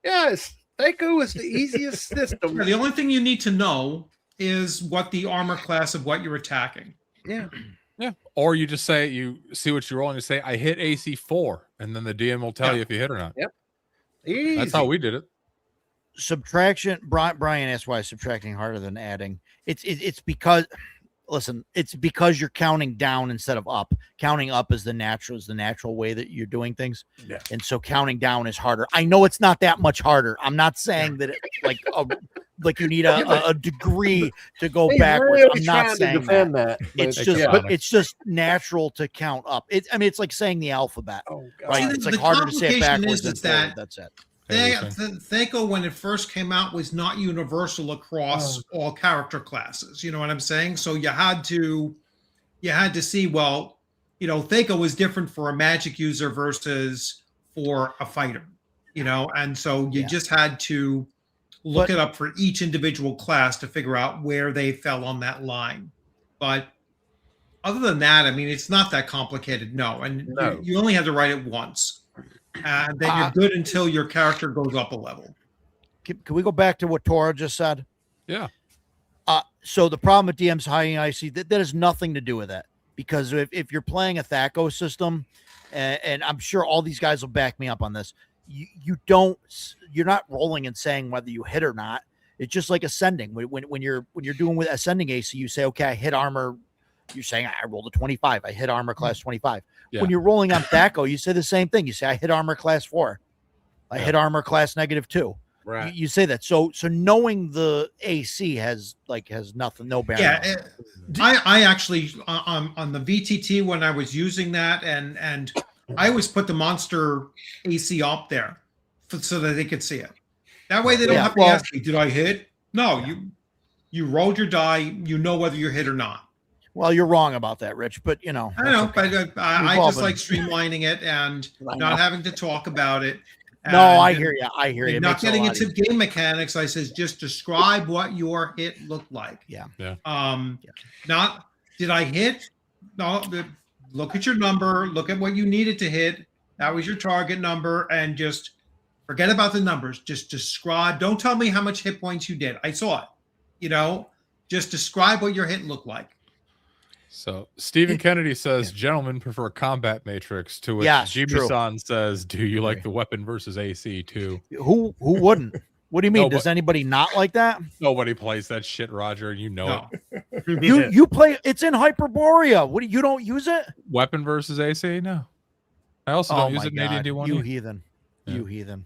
Yes, Thaco is the easiest system. The only thing you need to know is what the armor class of what you're attacking. Yeah. Yeah. Or you just say, you see what you roll and you say, I hit AC 4. And then the DM will tell Yeah. you if you hit or not. Easy. That's how we did it. Subtraction. Brian asked why subtracting harder than adding. It's because. Listen, it's because you're counting down instead of up. Counting up is the natural way that you're doing things. Yeah. And so counting down is harder. I know it's not that much harder. I'm not saying that it, like you need a degree to go He's backwards. really I'm not trying to saying that. defend that. It's but just yeah. it's just natural to count up. It's like saying the alphabet. Oh, God. Right? See, it's the like harder to say it complication backwards is than that- forward. That's it. Thaco, when it first came out, was not universal across all character classes. You know what I'm saying? So you had to see, well, Thaco was different for a magic user versus for a fighter, and so you Yeah. just had to look But- it up for each individual class to figure out where they fell on that line. But other than that, I mean, it's not that complicated. No, and No. You only have to write it once. And then you're good until your character goes up a level. Can we go back to what Tora just said? Yeah. So the problem with DM's hiding IC that has nothing to do with that, because if you're playing a Thaco system, and I'm sure all these guys will back me up on this, you're not rolling and saying whether you hit or not. It's just like ascending. When you're doing with ascending AC, you say, okay, I hit armor. You're saying I rolled a 25. I hit armor class 25. Yeah. When you're rolling on Thaco, you say the same thing. You say I hit armor class 4. I hit armor class -2. Right. You say that. So knowing the AC has nothing, no bearing. on it. I actually on the VTT when I was using that, and I always put the monster AC up there so that they could see it. That way they don't Yeah, have to well- ask me, did I hit? No, you rolled your die, you know whether you're hit or not. Well, you're wrong about that, Rich. But I know, that's okay. but I We've all just been- like streamlining it and I know. not having to talk about it. No, I And- hear you. I hear you. It Not makes it a getting lot into easier. game mechanics, I says just describe what your hit looked like. Yeah. Yeah. Not did I hit? No, look at your number, look at what you needed to hit. That was your target number, and just forget about the numbers. Just describe. Don't tell me how much hit points you did. I saw it. Just describe what your hit looked like. So Stephen Kennedy says, "Gentlemen prefer combat matrix." To which Yes, Jimmy-san says, "Do you like the weapon versus AC too?" Who wouldn't? What do you mean? No, Does anybody not like that? Nobody plays that shit, Roger, and you know it. You play. It's in Hyperborea. What? You don't use it? Weapon versus AC? No. I also don't use it in AD&D 1. You heathen. Yeah. You heathen.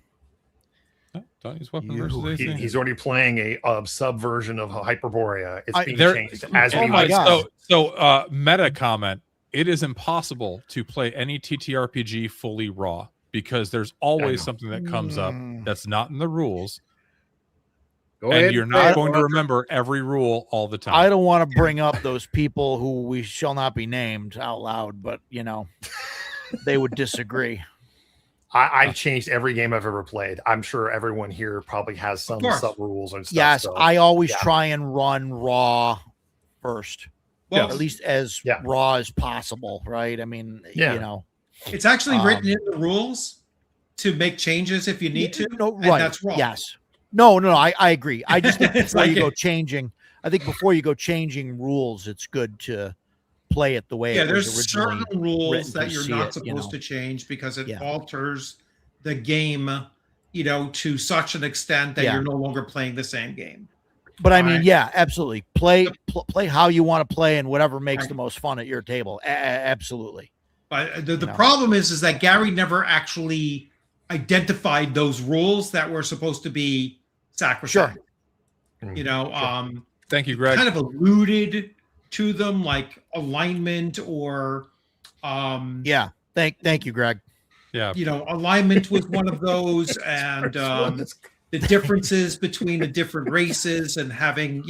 No, don't use weapon versus AC. He's already playing a subversion of Hyperborea. It's being changed as oh we my God. So meta comment. It is impossible to play any TTRPG fully raw because there's always something that comes up that's not in the rules. And you're not going to remember every rule all the time. I don't want to bring up those people who we shall not be named out loud, but they would disagree. I've changed every game I've ever played. I'm sure everyone here probably has some sub rules and stuff. Yes, so, I always try and run raw first. Well, at least as raw as possible, right? I mean, it's actually written in the rules to make changes if you need to. Right. That's wrong. Yes. No, I agree. I just think before you go changing, rules, it's good to play it the way it was there's certain rules that you're not supposed to change because it alters the game, to such an extent that you're no longer playing the same game. But I mean, absolutely. Play how you want to play and whatever makes the most fun at your table. Absolutely. But the problem is that Gary never actually identified those rules that were supposed to be sacrosanct. Sure. Thank you, Greg. Kind of alluded to them, like alignment or Thank you, Greg. Yeah. Alignment was one of those, and the differences between the different races and having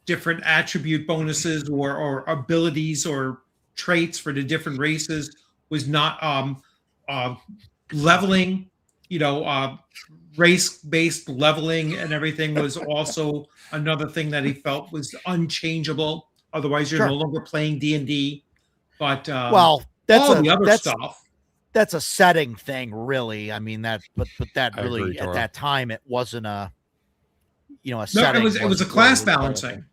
different attribute bonuses or abilities or traits for the different races was not leveling, race-based leveling and everything was also another thing that he felt was unchangeable. Otherwise, you're no longer playing D&D. But that's all the other stuff. That's a setting thing, really. I mean that, but that really agree, at that time it wasn't a No, setting. it was a class balancing.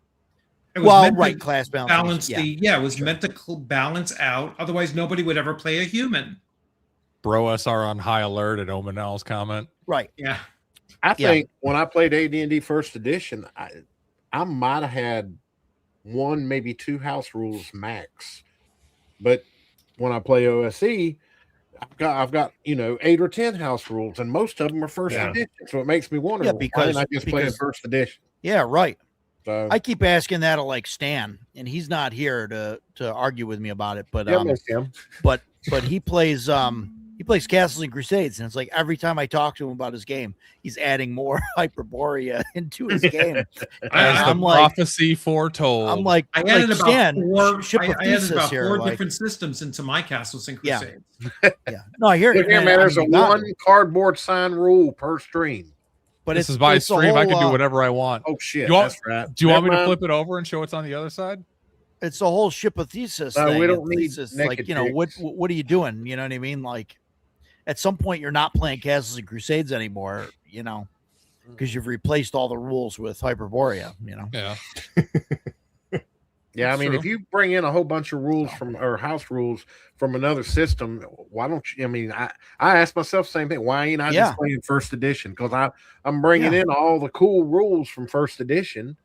It was class balancing. It was meant to balance out. Otherwise, nobody would ever play a human. Bro SR on high alert at Omanel's comment. Right. Yeah. I think when I played AD&D first edition, I might have had one, maybe two house rules max. But when I play OSE, I've got 8 or 10 house rules, and most of them are first edition. So it makes me wonder why didn't I just play the first edition? Yeah, right. So I keep asking that of Stan, and he's not here to argue with me about it. But but he plays Castles and Crusades, and it's like every time I talk to him about his game, he's adding more Hyperborea into his game. I'm like, prophecy foretold. I'm like, I added about Stan, four different systems into my Castles and Crusades. No, I hear it. Man, there's a one cardboard sign rule per stream. But this is my stream. I can do whatever I want. Oh shit! That's right. Do you want me to flip it over and show what's on the other side? It's the whole ship of thesis. No, thing. we don't need what are you doing? You know what I mean? Like, at some point, you're not playing Castles and Crusades anymore. Because you've replaced all the rules with Hyperborea. Yeah. Yeah, I mean, if you bring in a whole bunch of rules or house rules from another system, why don't you? I mean, I ask myself the same thing. Why ain't I just playing first edition? Because I'm bringing in all the cool rules from first edition.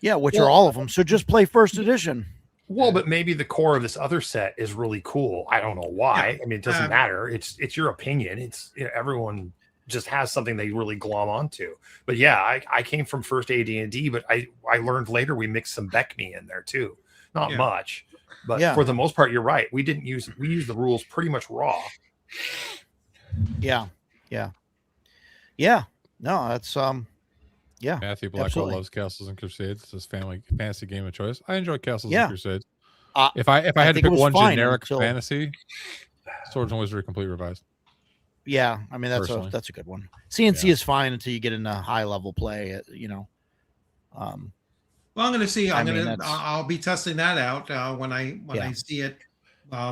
Yeah, which are all of them. So just play first edition. Well, but maybe the core of this other set is really cool. I don't know why. I mean, it doesn't matter. It's your opinion. It's everyone just has something they really glom onto. But yeah, I came from first AD&D, but I learned later we mixed some Beckney in there too. Not much, but for the most part, you're right. We used the rules pretty much raw. Yeah. No, that's Matthew Blackwell loves Castles and Crusades. It's his fantasy game of choice. I enjoy Castles and Crusades. If I had to pick one generic fantasy, Swords and Wizardry Complete Revised. Yeah, I mean that's a good one. CNC is fine until you get into high level play. Well, I'm going to see. I'll be testing that out when I see it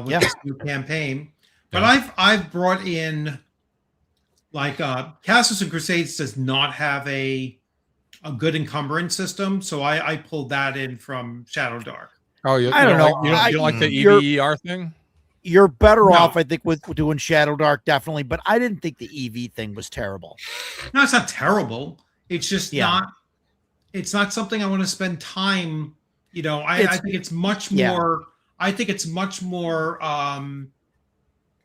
with this new campaign. But I've brought in Castles and Crusades does not have a good encumbrance system, so I pulled that in from Shadow Dark. Oh, I don't know. You don't like the you're- EVER thing? You're better No. off, I think, with doing Shadow Dark, definitely. But I didn't think the EV thing was terrible. No, it's not terrible. It's just Yeah. not. It's not something I want to spend time. I think it's much yeah. more. I think it's much more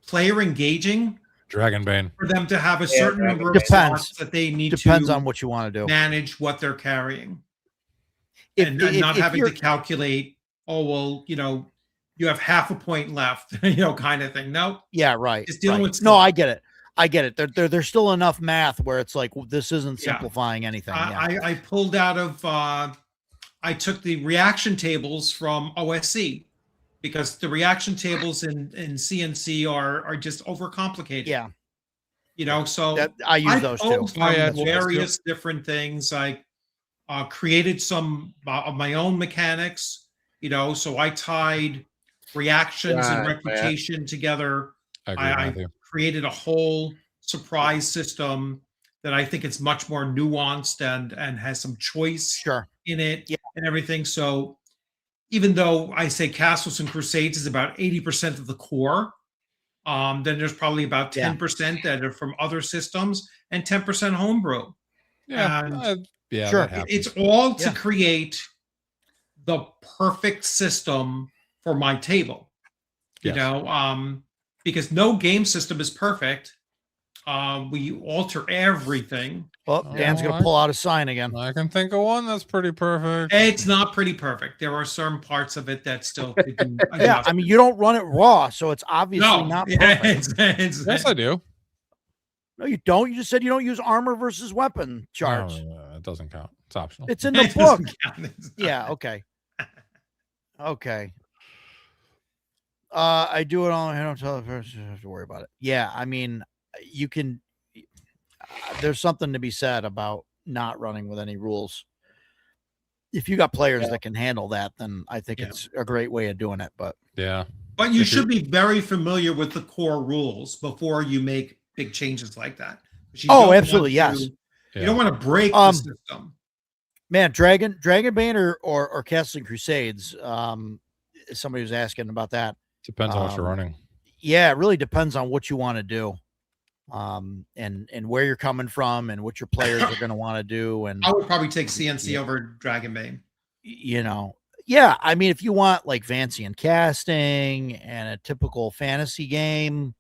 player engaging Dragonbane. for them to have a Yeah, certain number of Depends. slots that they need Depends to on what you want to do. manage what they're carrying, If- and if- not if having you're- to calculate. Oh well, you have half a point left, kind of thing. No, Yeah, right. Just dealing right. with No, stuff. I get it. There's still enough math where it's like, well, this isn't Yeah. simplifying anything. Yeah. I pulled out of. I took the reaction tables from OSC because the reaction tables in CNC are just overcomplicated. Yeah. So I use those too. pulled from Oh, yeah, various different things. I created some of my own mechanics. So I tied reactions and Right, reputation together. I agree, I Matthew. created a whole surprise system that I think it's much more nuanced and has some choice Sure. in it Yeah. and everything. So even though I say Castles and Crusades is about 80% of the core, then there's probably about 10% that are from other systems and 10% homebrew. Yeah. And Yeah. Sure. that happens. It's all to Yeah. create the perfect system for my table. Yes. Because no game system is perfect. We alter everything. Well, Oh, Dan's gonna pull out a sign again. I can think of one that's pretty perfect. It's not pretty perfect. There are certain parts of it that still could do Yeah, I mean, you don't run it raw, so it's obviously no, not yeah, perfect. Yes, I do. No, you don't. You just said you don't use armor versus weapon charts. No, it doesn't count. It's optional. It's in the it book. doesn't count. It's not. Yeah. Okay. Okay. I do it all. I don't tell the person. You have to worry about it. Yeah. I mean, you can. There's something to be said about not running with any rules. If you got players that can handle that, then I think it's a great way of doing it. But Yeah. But you If should be very familiar with the core rules before you make big changes like that. You Oh, don't want absolutely, yes. You don't want to break the Um, system. man, Dragonbane or Castles and Crusades. Somebody was asking about that. Depends on what you're running. Yeah, it really depends on what you want to do. And where you're coming from and what your players are going to want to do. And I would probably take CNC over Dragonbane. Yeah, I mean, if you want like Vancian casting and a typical fantasy game,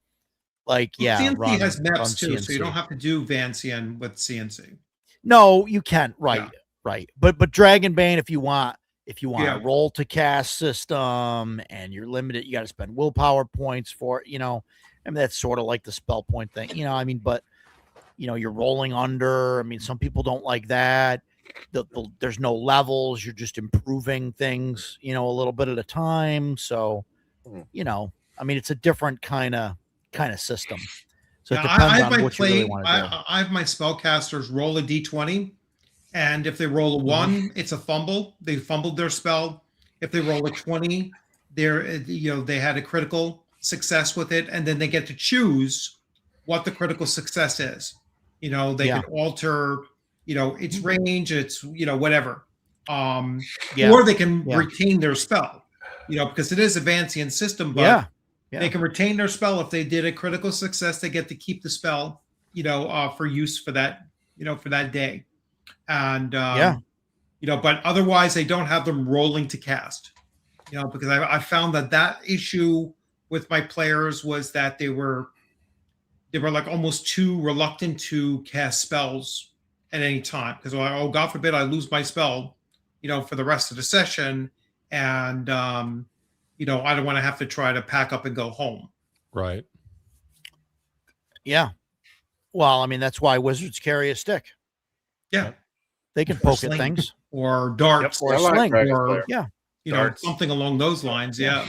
like, CNC has run maps too, so you CNC. don't have to do Vancian with CNC. No, you can't. Right, Yeah. right. But Dragonbane, if you want Yeah. a roll to cast system and you're limited, you got to spend willpower points for it. I mean, that's sort of like the spell point thing. I mean, but you're rolling under. I mean, some people don't like that. There's no levels. You're just improving things, a little bit at a time. So, I mean, it's a different kind of system. So it depends on what you really want to do. I have my spellcasters roll a d20, and if they roll a 1, it's a fumble. They fumbled their spell. If they roll a 20, they had a critical success with it, and then they get to choose what the critical success is. They can alter, its range, it's whatever. Or they can retain their spell, because it is a Vancian system, but they can retain their spell. If they did a critical success, they get to keep the spell, for use for that, for that day. And but otherwise they don't have them rolling to cast, because I found that issue with my players was that they were like almost too reluctant to cast spells at any time, because oh, God forbid I lose my spell, for the rest of the session, and I don't want to have to try to pack up and go home. Right. Yeah. Well, I mean, that's why wizards carry a stick. Yeah. They can Or poke at sling. things. Or darts, Or a I like sling. Dragon or Slayer. Yeah. Darts. something along those lines. Yeah.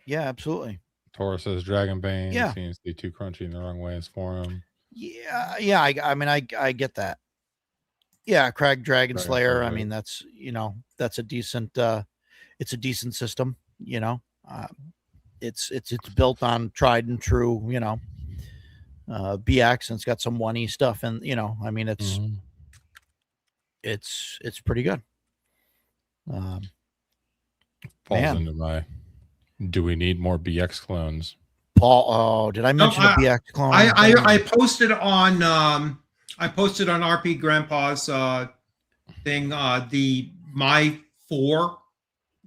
Yeah, absolutely. Taurus says Dragonbane. Yeah. CNC too crunchy in the wrong ways for him. Yeah. I mean, I get that. Yeah, Crag Dragon Slayer. I mean, that's that's a decent. It's a decent system. It's built on tried and true. BX, and it's got some 1E stuff, and I mean, it's it's pretty good. Falls Man. into my. Do we need more BX clones? Paul, oh, did I mention a BX clone? I posted on RPGrandPa's thing the my 4.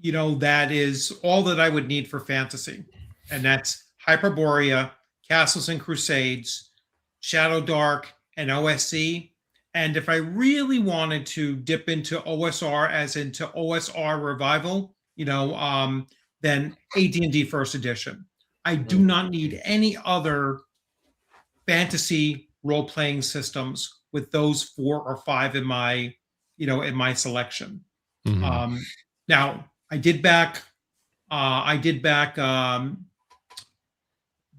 That is all that I would need for fantasy, and that's Hyperborea, Castles and Crusades, Shadow Dark, and OSC. And if I really wanted to dip into OSR, as into OSR Revival, then AD&D First Edition. I do not need any other fantasy role-playing systems with those 4 or 5 in my selection. Mm-hmm. Now I did back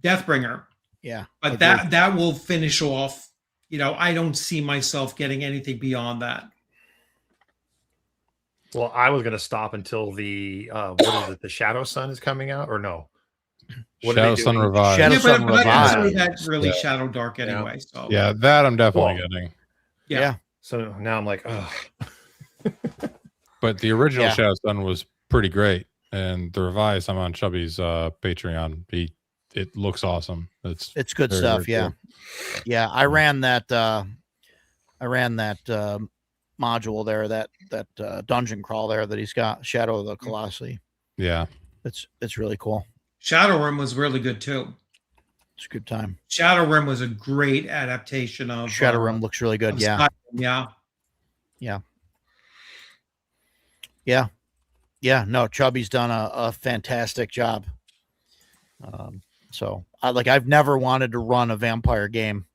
Deathbringer. Yeah. But that will finish off. I don't see myself getting anything beyond that. Well, I was going to stop until the what is it? The Shadow Sun is coming out, or no? What Shadow Sun Revive. Shadow Yeah, Sun but I consider Revive. that really Yeah. Shadow Dark anyway. So Yeah, that I'm definitely Well, getting. Yeah. So now I'm like, oh, But the original Yeah. Shadow Sun was pretty great, and the revised, I'm on Chubby's Patreon. It looks awesome. It's good very, stuff. very Yeah. cool. Yeah. I ran that module there, that dungeon crawl there that he's got, Shadow of the Colossi. Yeah. It's really cool. Shadow Rim was really good too. It's a good time. Shadow Rim was a great adaptation of Shadow Rim looks really good. of Yeah. Skyrim, yeah. Yeah. No, Chubby's done a fantastic job. So I've never wanted to run a vampire game.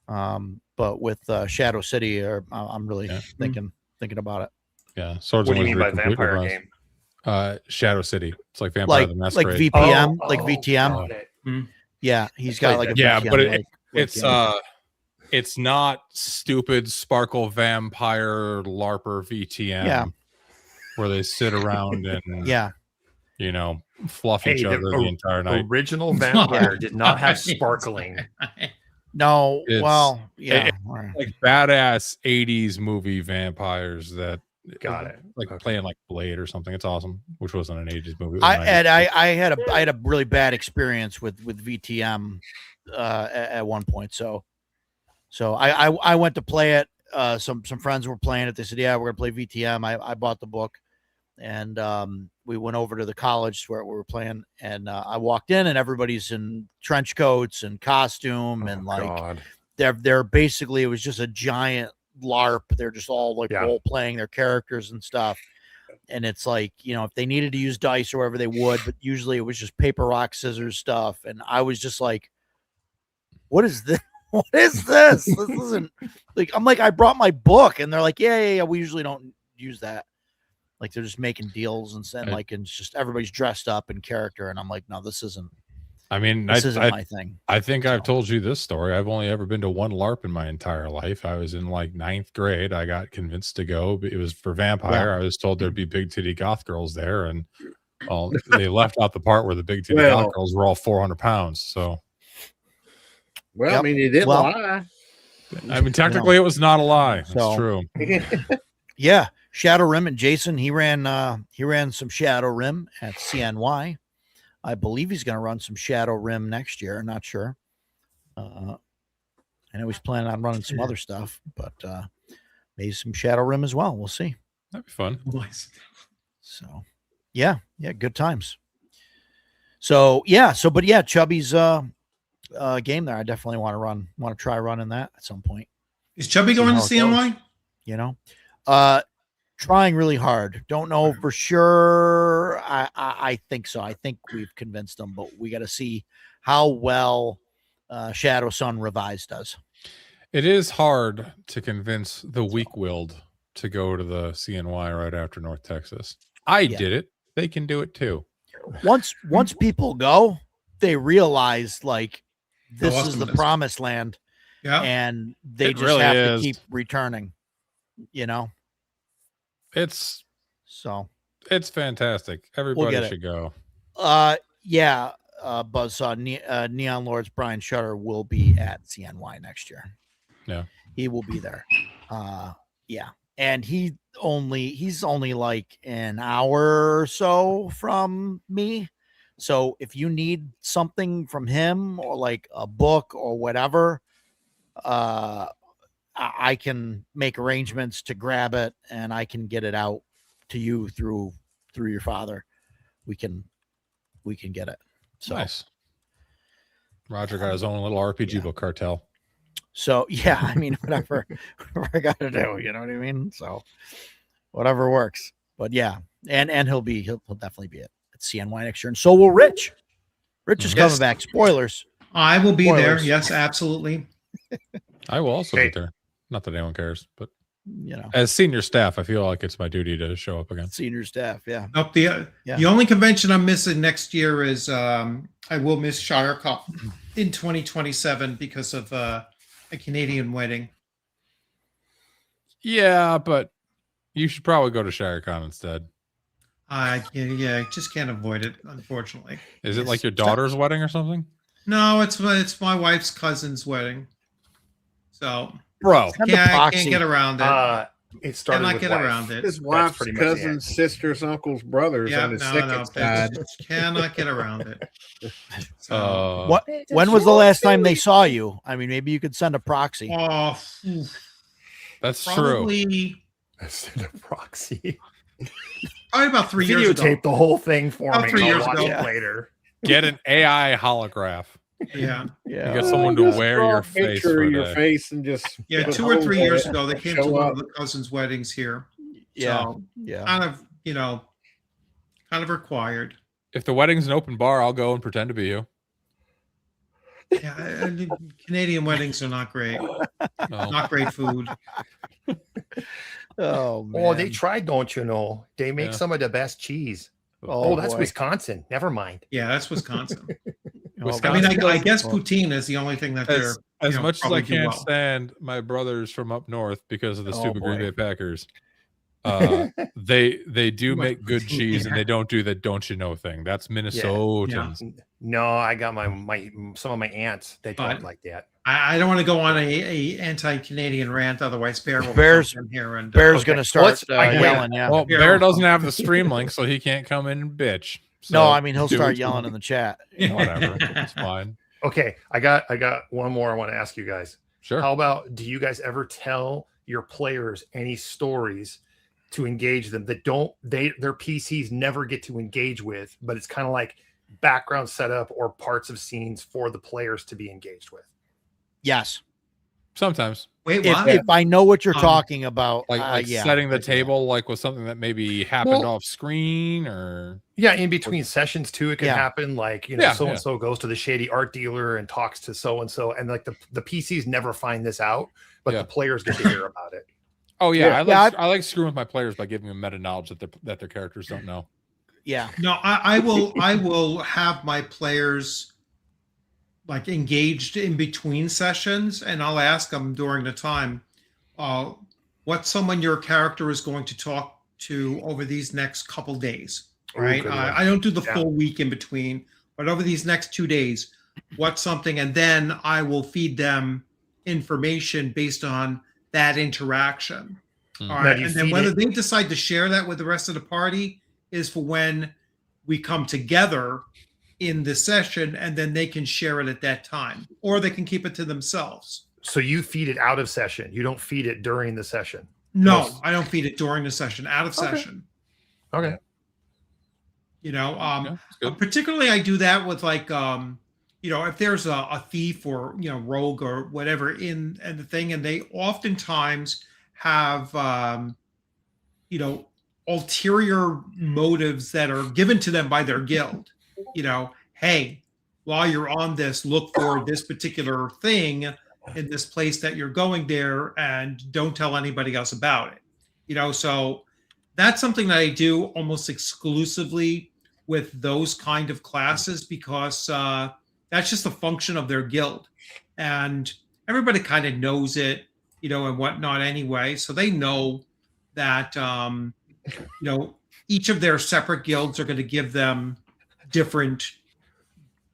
But with Shadow City, I'm really thinking about it. Yeah. Swords what do and you mean by Wizardry Complete vampire Revised. game? Shadow City. It's like Vampire the Like Masquerade. VPM, like VTM. got it. Yeah, he's got like a Yeah, VTM, but like game. it's not stupid sparkle vampire LARPer VTM. Yeah. Where they sit around and yeah. Fluff each Hey, other the entire night. Original vampire did not have sparkling. No, It's- well, yeah. Like badass 80s movie vampires that Got it. like Okay. playing like Blade or something. It's awesome, which wasn't an 80s movie. It was I 90s. had a really bad experience with VTM at one point. So I went to play it. Some friends were playing it. They said, "Yeah, we're gonna play VTM." I bought the book, and we went over to the college where we were playing. And I walked in, and everybody's in trench coats and costume, and God. they're basically, it was just a giant LARP. They're just all like role playing their characters and stuff. And it's like, if they needed to use dice or whatever, they would, but usually it was just paper, rock, scissors stuff. And I was just like, what is this? What is this? This isn't like, I'm like, I brought my book, and they're like, yeah. We usually don't use that. Like, they're just making deals and it's just everybody's dressed up in character. And I'm like, no, this isn't. I mean, This isn't my thing. I think I've told you this story. I've only ever been to one LARP in my entire life. I was in like 9th grade. I got convinced to go. It was for vampire. Yeah. I was told there'd be big titty goth girls there, and they left out the part where the big titty goth girls were all 400 pounds. So, well, I mean, he didn't lie. I mean, technically, it was not a lie. It's true. Yeah, Shadow Rim and Jason, he ran some Shadow Rim at CNY. I believe he's going to run some Shadow Rim next year. I'm not sure. I know he's planning on running some other stuff, but maybe some Shadow Rim as well. We'll see. That'd be fun. Nice. So, yeah, good times. So, but Chubby's game there, I definitely want to try running that at some point. Is Chubby going to CNY? Trying really hard. Don't know for sure. I think so. I think we've convinced them, but we got to see how well Shadow Sun Revised does. It is hard to convince the weak-willed to go to the CNY right after North Texas. I did it. They can do it too. Once people go, they realize like this is the awesome promised land. Yeah. And they It just really have is. to keep returning, It's So fantastic. Everybody should go. Buzzsaw, Neon Lords Brian Shutter will be at CNY next year. Yeah. He will be there. and he's only like an hour or so from me. So if you need something from him or like a book or whatever, I can make arrangements to grab it and I can get it out to you through your father. We can get it. So Nice. Roger got his own little RPG book cartel. So yeah, I mean, whatever I got to do, you know what I mean? So whatever works. But yeah, and he'll definitely be at CNY next year, and so will Rich. Rich is coming back. Spoilers. I will be there. Spoilers. Yes, absolutely. I will also be there. Not that anyone cares, but You know, as senior staff, I feel like it's my duty to show up again. senior staff, yeah. Nope, the only convention I'm missing next year is I will miss Shire Cup in 2027 because of a Canadian wedding. Yeah, but you should probably go to ShireCon instead. Yeah, just can't avoid it, unfortunately. Is it like your daughter's wedding or something? No, it's my wife's cousin's wedding. So, bro, I can't get around it. It started Cannot with get wife. around it. His wife's pretty much the cousins, sisters, uncles, brothers on his sickest side. Cannot get around it. So, When was the last time they saw you? I mean, maybe you could send a proxy. That's probably, true. Send a proxy. Probably about 3 years ago. Videotape the whole thing for About me. 3 years I'll watch ago. it later. Get an AI holograph. Yeah. You get someone to Just wear draw your a face. picture For of a your day. face and just 2 or 3 years ago, they came to show one up. of the cousins' weddings here. Yeah. So, Yeah. kind of required. If the wedding's an open bar, I'll go and pretend to be you. Yeah, Canadian weddings are not great. No. Not great food. Oh man. Oh, they tried, don't you know? They make Yeah. some of the best cheese. Oh, Oh, that's boy. Wisconsin. Never mind. Yeah, that's Wisconsin. Wisconsin I mean, I does- guess poutine is the only thing that they're As much as I probably do can't well. stand my brothers from up north because of the Oh, stupid Green boy. Bay Packers, they do Much make good poutine cheese, and there. they don't do the don't you know thing. That's Minnesotans. No, I got my some of my aunts. They But- talk like that. I don't want to go on a anti-Canadian rant, otherwise Bear will Bear's- come in here and Bear's Okay. gonna start Let's- I- yelling. Yeah. Well, Yeah. Bear doesn't have the stream link, so he can't come in and bitch. So No, I mean he'll do start what- yelling in the chat. Whatever, it's fine. Okay, I got one more I want to ask you guys. Sure. How about, do you guys ever tell your players any stories to engage them that their PCs never get to engage with, but it's kind of like background setup or parts of scenes for the players to be engaged with? Yes. Sometimes, Wait, If, what? if I know what you're Um, talking about, like yeah. setting the table, like with something that maybe happened Well- off screen, or Yeah, in between sessions too, it can Yeah. happen. Like, Yeah, so and so goes to the shady art dealer and talks to so and so, and like the PCs never find this out, but Yeah. the players get to hear about it. oh yeah, Yeah. I like screwing with my players by giving them meta knowledge that their characters don't know. Yeah. No, I will have my players like engaged in between sessions, and I'll ask them during the time, what someone your character is going to talk to over these next couple days. Right? good one. I don't do the Yeah. full week in between, but over these next 2 days, what's something, and then I will feed them information based on that interaction. Mm. All Now, right, do you and then feed whether it- they decide to share that with the rest of the party is for when we come together in the session, and then they can share it at that time, or they can keep it to themselves. So you feed it out of session. You don't feed it during the session. No, Most- I don't feed it during the session, out of Okay. session. Okay. Yeah, it's good. Particularly I do that with like if there's a thief or rogue or whatever in the thing, and they oftentimes have ulterior motives that are given to them by their guild. Hey, while you're on this, look for this particular thing in this place that you're going there, and don't tell anybody else about it. So that's something that I do almost exclusively with those kind of classes, because that's just a function of their guild, and everybody kind of knows it, and whatnot anyway. So they know that each of their separate guilds are going to give them different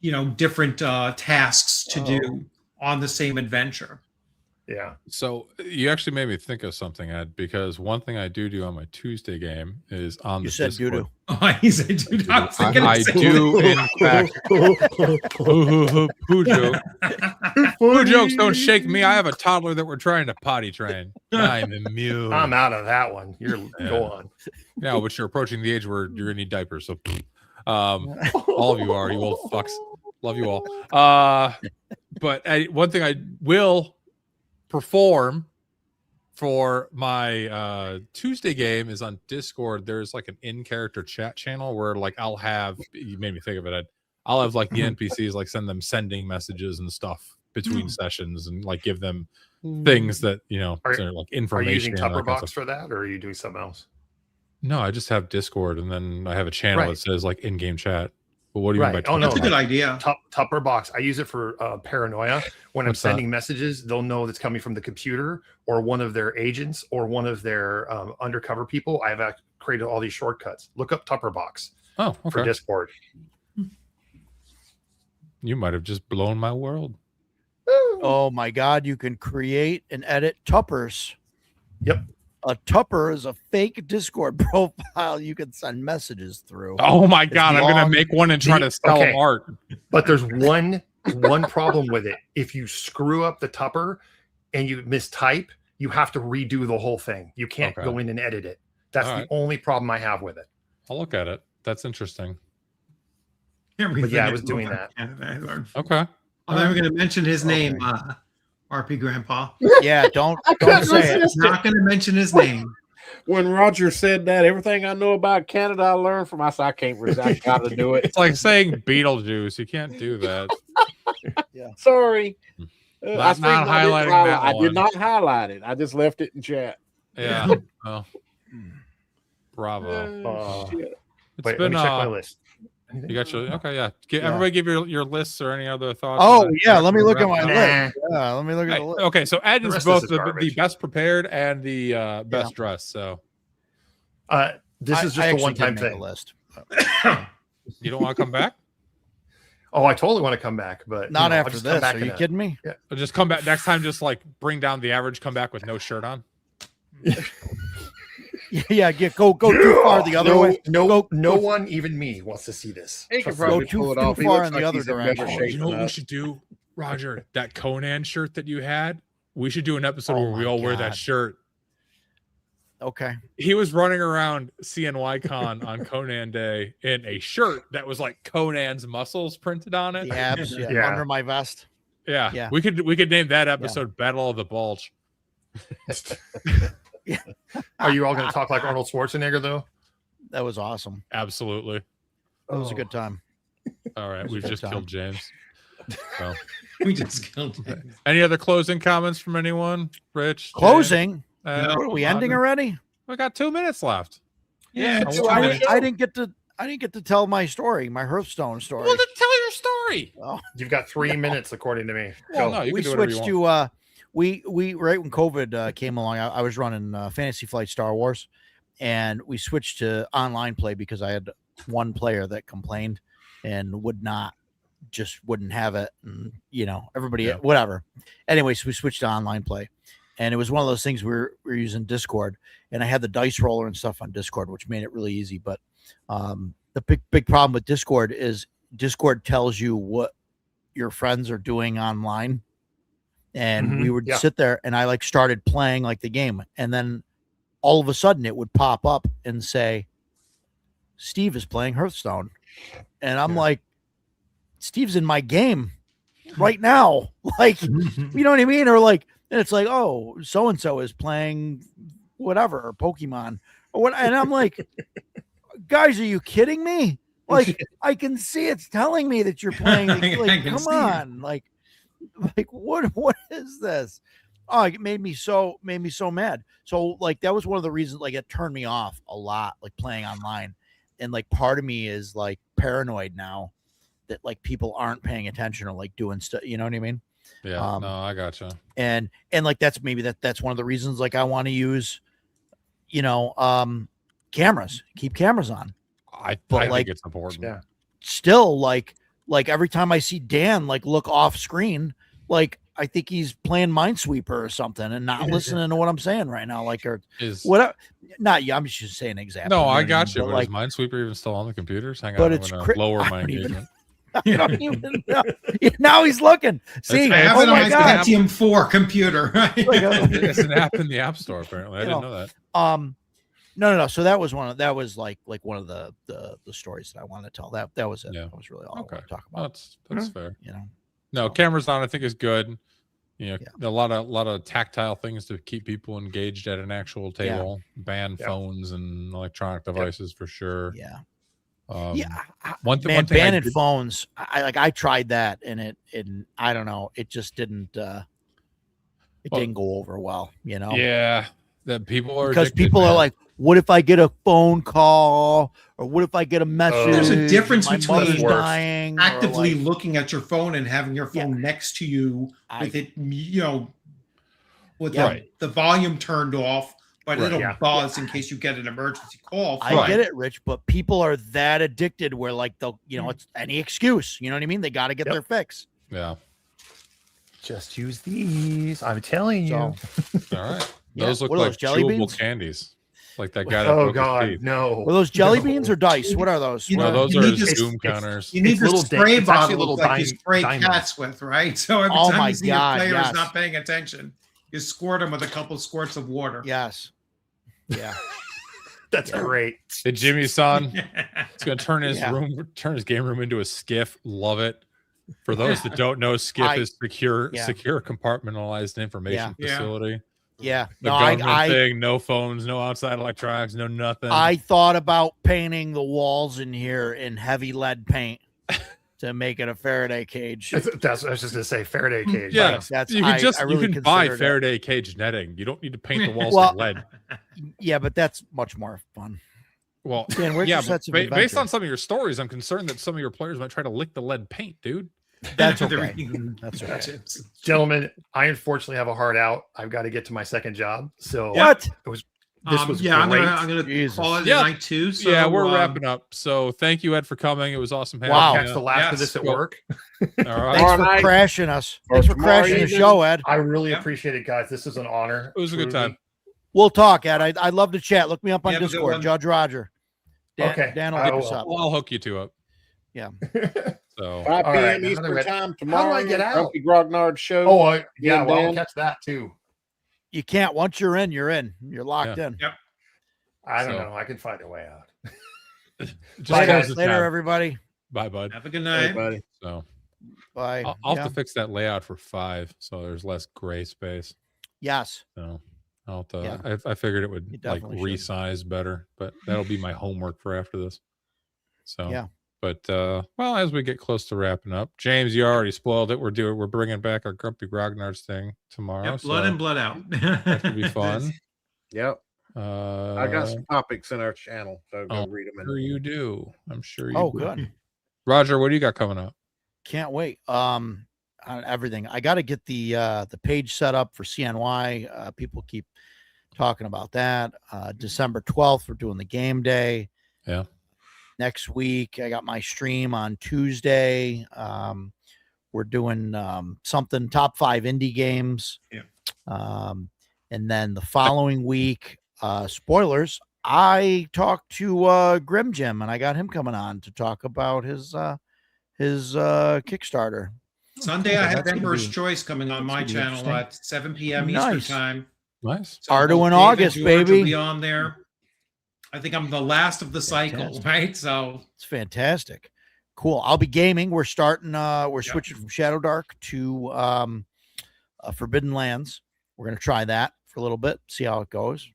tasks to do on the same adventure. Yeah. So you actually made me think of something, Ed, because one thing I do on my Tuesday game is on You the said Discord. doo-doo. Oh, he said, dude, I was thinking I the same do, thing. in fact. Poo joke. Poo jokes don't shake me. I have a toddler that we're trying to potty train. I'm immune. I'm out of that one. Go on. Yeah, but you're approaching the age where you're gonna need diapers. So, all of you are, you old fucks. Love you all. But one thing I will perform for my Tuesday game is on Discord. There's like an in-character chat channel where like I'll have, you made me think of it, I'll have like the NPCs like sending messages and stuff between sessions and like give them things that like information. Are you using and that kind of Tupperbox stuff. for that, or are you doing something else? No, I just have Discord, and then I have a channel that says like in-game chat. But what do you mean by Oh, no. That's a good idea. Tupperbox. I use it for paranoia. When I'm sending messages, they'll know that's coming from the computer or one of their agents or one of their undercover people. I've created all these shortcuts. Look up Tupperbox for Discord. You might have just blown my world. Oh my God! You can create and edit tuppers. Yep. A tupper is a fake Discord profile you can send messages through. Oh my God! I'm gonna make one and try to sell them art. But there's one problem with it. If you screw up the tupper and you mistype, you have to redo the whole thing. You can't go in and edit it. That's the only problem I have with it. I'll look at it. That's interesting. But yeah, I was doing that. Okay. I'm never going to mention his name, RPGrandPa. Yeah, don't say it. Not going to mention his name. When Roger said that, everything I know about Canada, I learned from. I said, I can't resist. I got to do it. It's like saying Beetlejuice. You can't do that. Yeah. Sorry. Not highlighting that I one. did not highlight it. I just left it in chat. Yeah. Oh. Bravo. It's Wait, been let me check my list. You got your everybody give your lists or any other thoughts. Oh yeah, let me look at my list. Nah. Yeah, let me look at the list. Okay, so Ed The is rest both is the garbage. best prepared and the best dressed. So this is just a one-time thing. List. You don't want to come back? Oh, I totally want to come back, but Not I'll after just come this. back Are in you a- kidding me? Yeah. Just come back next time. Just like bring down the average. Come back with no shirt on. Yeah, go too far the other way. No one, even me, wants to see this. He can Trust me. probably too- pull it too off. He far looks in the like other he's in better direction. shape You know what than we us. should do, Roger? That Conan shirt that you had. We should do an episode Oh where we my all wear that God. shirt. Okay. He was running around CNYCon on Conan Day in a shirt that was like Conan's muscles printed on it. The abs, Yeah. under my vest. Yeah. Yeah. We could name that episode Battle of the Bulge. Are you all going to talk like Arnold Schwarzenegger, though? That was awesome. Absolutely. That was a good time. All right. It was a We've good just time. killed James. So, We just killed him. any other closing comments from anyone? Rich? James? Closing. Uh, What are we ending already? We got 2 minutes left. Yeah, I it's want- a I didn't get to tell my story, my Hearthstone story. Well, then tell your story. Well, You've got 3 minutes, according to me. Well, Go. no, you we can do whatever you switched want. to we right when COVID came along, I was running Fantasy Flight Star Wars, and we switched to online play because I had one player that complained and wouldn't have it, and everybody whatever. Anyways, we switched to online play, and it was one of those things we were using Discord, and I had the dice roller and stuff on Discord, which made it really easy. But the big problem with Discord is Discord tells you what your friends are doing online. And we would sit there and I started playing the game. And then all of a sudden it would pop up and say, Steve is playing Hearthstone. And I'm like, Steve's in my game right now. You know what I mean? Or and it's like, oh, so-and-so is playing whatever, or Pokemon or what. And I'm like, guys, are you kidding me? I can see it's telling me that you're playing. Come on. What is this? Oh, it made me so mad. So that was one of the reasons it turned me off a lot, playing online. And part of me is paranoid now that people aren't paying attention or doing stuff. You know what I mean? Yeah. No, I gotcha. And that's maybe that's one of the reasons I want to use, cameras, keep cameras on. I think it's important. Yeah. Still every time I see Dan look off screen, I think he's playing Minesweeper or something and not listening to what I'm saying right now. Like, or Is what? Not you. I'm just saying an example. no, you know I what got mean? you. But But like, is Minesweeper even still on the computers? Hang but on, I'm it's gonna lower I my don't even- engagement. I don't even know. Now he's looking. See, I have oh it on my my God. Pentium 4 computer. Right? It's an app in the App Store. Apparently, I didn't know that. No. So that was like one of the stories that I wanted to tell. That was it. Yeah. That was really all I Okay, wanted to talk well, about. that's fair. You know, No, So- cameras on. I think is good. You know, Yeah. a lot of tactile things to keep people engaged at an actual table. Ban phones and electronic devices for sure. yeah. One Man, thing I banning did- phones. I tried that and I don't know. It just didn't. Didn't go over well. You know. Yeah, that people are Because addicted, people are man. like, what if I get a phone call or what if I get a message? There's a difference my between mother's worse. dying, or Actively like, looking at your phone and having your phone next to you with it, with the volume turned off, but it'll buzz in case you get an emergency call. I get it, Rich, but people are that addicted where like they'll, it's any excuse. You know what I mean? They got to get their fix. Yeah. Just use these. I'm telling you. All right. Yeah. Those look What are like those, jelly chewable beans? candies. Like that guy that Oh broke his God, teeth. no. Were those jelly No. beans or dice? What are those? No, those you are need to- Zoom it's- counters. You need It's the little spray it's actually bottle little like you spray diamonds. cats with, right? So every Oh time my you see God, a player yes. is not paying attention, you squirt them with a couple squirts of water. Yes. Yeah. That's great. Hey, Jimmy son, it's gonna turn his Yeah. turn his game room into a skiff. Love it. For those that don't know, skiff is secure compartmentalized information Yeah. facility. Yeah. The No, government thing, no phones, no outside electronics, no nothing. I thought about painting the walls in here in heavy lead paint to make it a Faraday cage. That's what I was just gonna say. Faraday cage. Yeah, Yes. That's you can I really you can buy considered it. Faraday cage netting. You don't need to paint the walls Well, with lead. Yeah, but that's much more fun. Well, Dan, where's yeah, your but sense of based adventure? on some of your stories, I'm concerned that some of your players might try to lick the lead paint, dude. That's There okay. we go. That's okay. Gentlemen, I unfortunately have a hard out. I've got to get to my second job. So What? this was I'm great. gonna Jesus. call it Yeah. a night too. So, Yeah, we're wrapping up. So thank you, Ed, for coming. It was awesome having Wow. you. Catch the last of Yes. this at Well, work. All right. Thanks Tomorrow for night. crashing us. Or Thanks for tomorrow crashing the evening. show, Ed. I really Yep. appreciate it, guys. This is an honor. It was a good truly. time. We'll talk, Ed. I'd love to chat. Look me up on You have a good Discord. one. Judge Roger. Dan, Okay, Dan will I get us will. up. Well, I'll hook you two up. Yeah. So 5 All p.m. right, now Eastern that- time How tomorrow. do I get out? Grumpy Grognards show. Oh, Yeah, yeah. Well, I'll Dan. catch that too. You can't. Once you're in, you're in. You're locked in. I don't So- know. I can find a way out. just Bye, close guys. the Later, tab. everybody. Bye, bud. Have a good night. Everybody. So Bye. I'll Yeah. have to fix that layout for 5, so there's less gray space. Yes. So I'll have to, Yeah. I figured it You would like definitely should. resize better, but that'll be my homework for after this. So Yeah. But well, as we get close to wrapping up, James, you already spoiled it. We're bringing back our Grumpy Grognards thing tomorrow. Yep, blood so in, blood out. that should be fun. Yep. I got some topics in our channel, so go read them. I'm sure you do. I'm sure you Oh, do. good. Roger, what do you got coming up? Can't wait. On everything. I got to get the page set up for CNY. People keep talking about that. December 12th, we're doing the game day. Yeah. Next week, I got my stream on Tuesday. We're doing something top 5 indie games. Yeah. And then the following week, spoilers, I talked to Grim Jim, and I got him coming on to talk about his Kickstarter. Sunday, I have That's gonna Emperor's be- Choice coming on my gonna be channel interesting. at 7 p.m. Nice. Eastern time. Nice. So Ardo both in Dave and August, George baby. will be on there. I think I'm the last of the cycle, Fantastic. right? So It's fantastic. Cool. I'll be gaming. We're starting we're switching from Shadow Dark to Forbidden Lands. We're gonna try that for a little bit, see how it goes.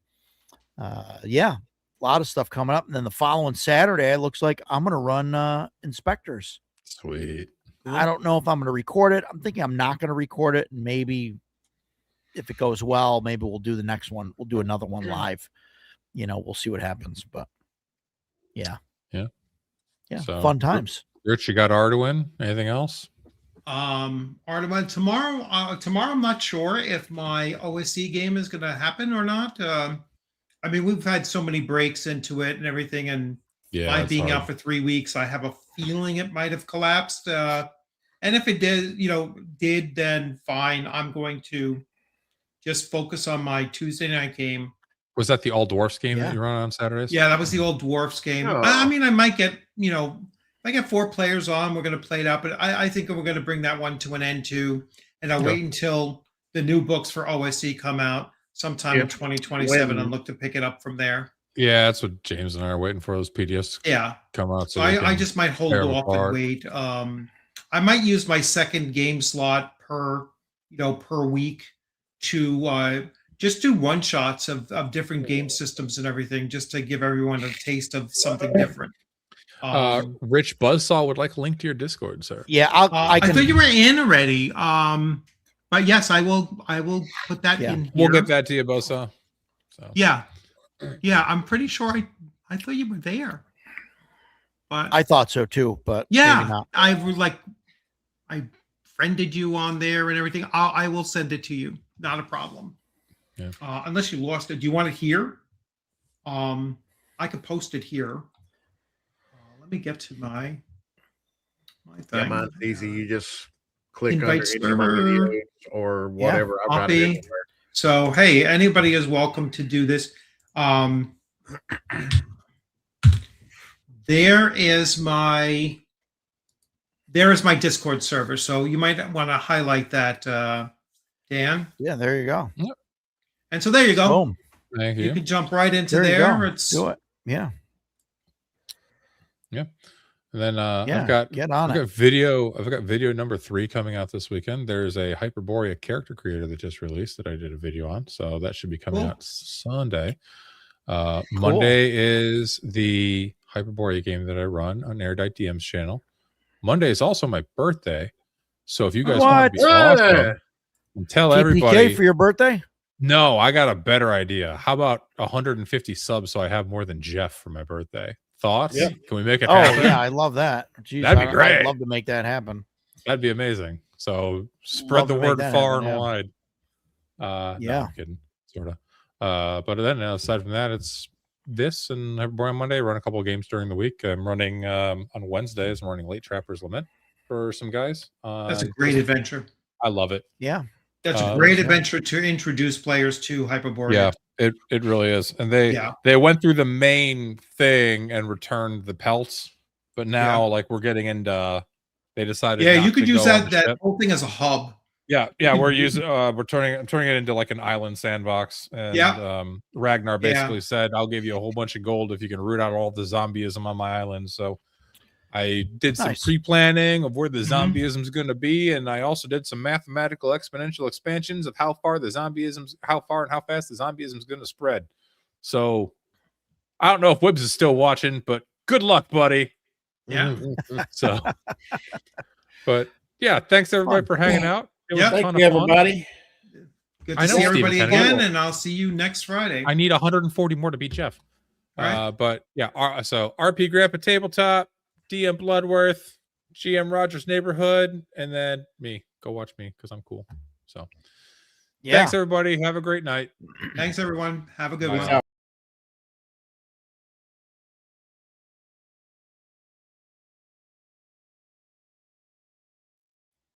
Yeah, a lot of stuff coming up. And then the following Saturday, it looks like I'm gonna run Inspectors. Sweet. I don't know if I'm gonna record it. I'm thinking I'm not gonna record it, and maybe if it goes well, maybe we'll do the next one. We'll do another one live. You know, we'll see what happens. But yeah. So, Fun times. Rich, you got Arduin? Anything else? Artemis, tomorrow I'm not sure if my OSC game is going to happen or not. I mean, we've had so many breaks into it and everything, and Yeah. by it's being hard. out for 3 weeks, I have a feeling it might have collapsed. And if it did, then fine. I'm going to just focus on my Tuesday night game. Was that the All Dwarfs game Yeah. that you run on Saturdays? Yeah, that was the Old Dwarfs game. Oh. I mean, I might get, if I get 4 players on, we're going to play it out. But I think we're going to bring that one to an end too. And I'll Okay. wait until the new books for OSC come out sometime in 2027 and look to pick it up from there. Yeah, that's what James and I are waiting for, those PDFs to Yeah. come out. So we I can just might hold tear them off apart. and wait. I might use my second game slot per week to just do one shots of different game systems and everything, just to give everyone a taste of something different. Rich Buzzsaw would like a link to your Discord, sir. Yeah, I thought you were in already. But yes, I will put that in here. We'll get that to you, Buzzsaw. So Yeah. I'm pretty sure I thought you were there. But I thought so too, but maybe yeah, not. I friended you on there and everything. I will send it to you. Not a problem. Yeah. Unless you lost it. Do you want it here? I could post it here. Let me get to my thing. Yeah, mine's easy. You just click Invite under any of my server. videos or whatever. I've got it Copy. anywhere. So hey, anybody is welcome to do this. There is my Discord server. So you might want to highlight that, Dan. Yeah, there you go. And so there you go. Boom. thank You you. can jump right into There you there. go. It's Do it. Yeah. And then Yeah. I've got Get on I've it. got video number 3 coming out this weekend. There's a Hyperborea character creator that just released that I did a video on, so that should be coming Cool. out Sunday. Monday is the Hyperborea game that I run on Erudite DM's channel. Monday is also my birthday, so if you guys want to be awesome and tell TPK everybody for your birthday? no, I got a better idea. How about 150 subs so I have more than Jeff for my birthday? Thoughts? Yep. Can we make it Oh happen? yeah, I love that. Jeez, That'd be great. I'd love to make that happen. That'd be amazing. So spread Love the to make word that far happen, and yeah. wide. No, Yeah. I'm kidding, sort of. But then aside from that, it's this and Hyperborea on Monday. Run a couple of games during the week. I'm running on Wednesdays. I'm running Late Trapper's Lament for some guys. That's a great adventure. I love it. Yeah. That's a great yeah. adventure to introduce players to Hyperborea. Yeah, it really is. And they went through the main thing and returned the pelts, but now like we're getting into. They decided. Yeah, not you could to use go on that the ship. whole thing as a hub. Yeah, we're using I'm turning it into like an island sandbox. And Ragnar basically said, I'll give you a whole bunch of gold if you can root out all the zombieism on my island. So I did some pre-planning of where the zombieism is going to be, and I also did some mathematical exponential expansions of how far and how fast the zombieism is going to spread. So I don't know if Wibbs is still watching, but good luck, buddy. Yeah. So, but yeah, thanks everybody for hanging out. It was a Thank ton you, of fun. everybody. Good I to know, see everybody Steven, again, kinda. and I'll see you next Friday. I need 140 more to beat Jeff. All right. But yeah, so RP Grandpa Tabletop, DM Bloodworth, GM Rogers Neighborhood, and then me. Go watch me because I'm cool. So Yeah. thanks everybody. Have a great night. Thanks, everyone. Have a good Bye. one. Out.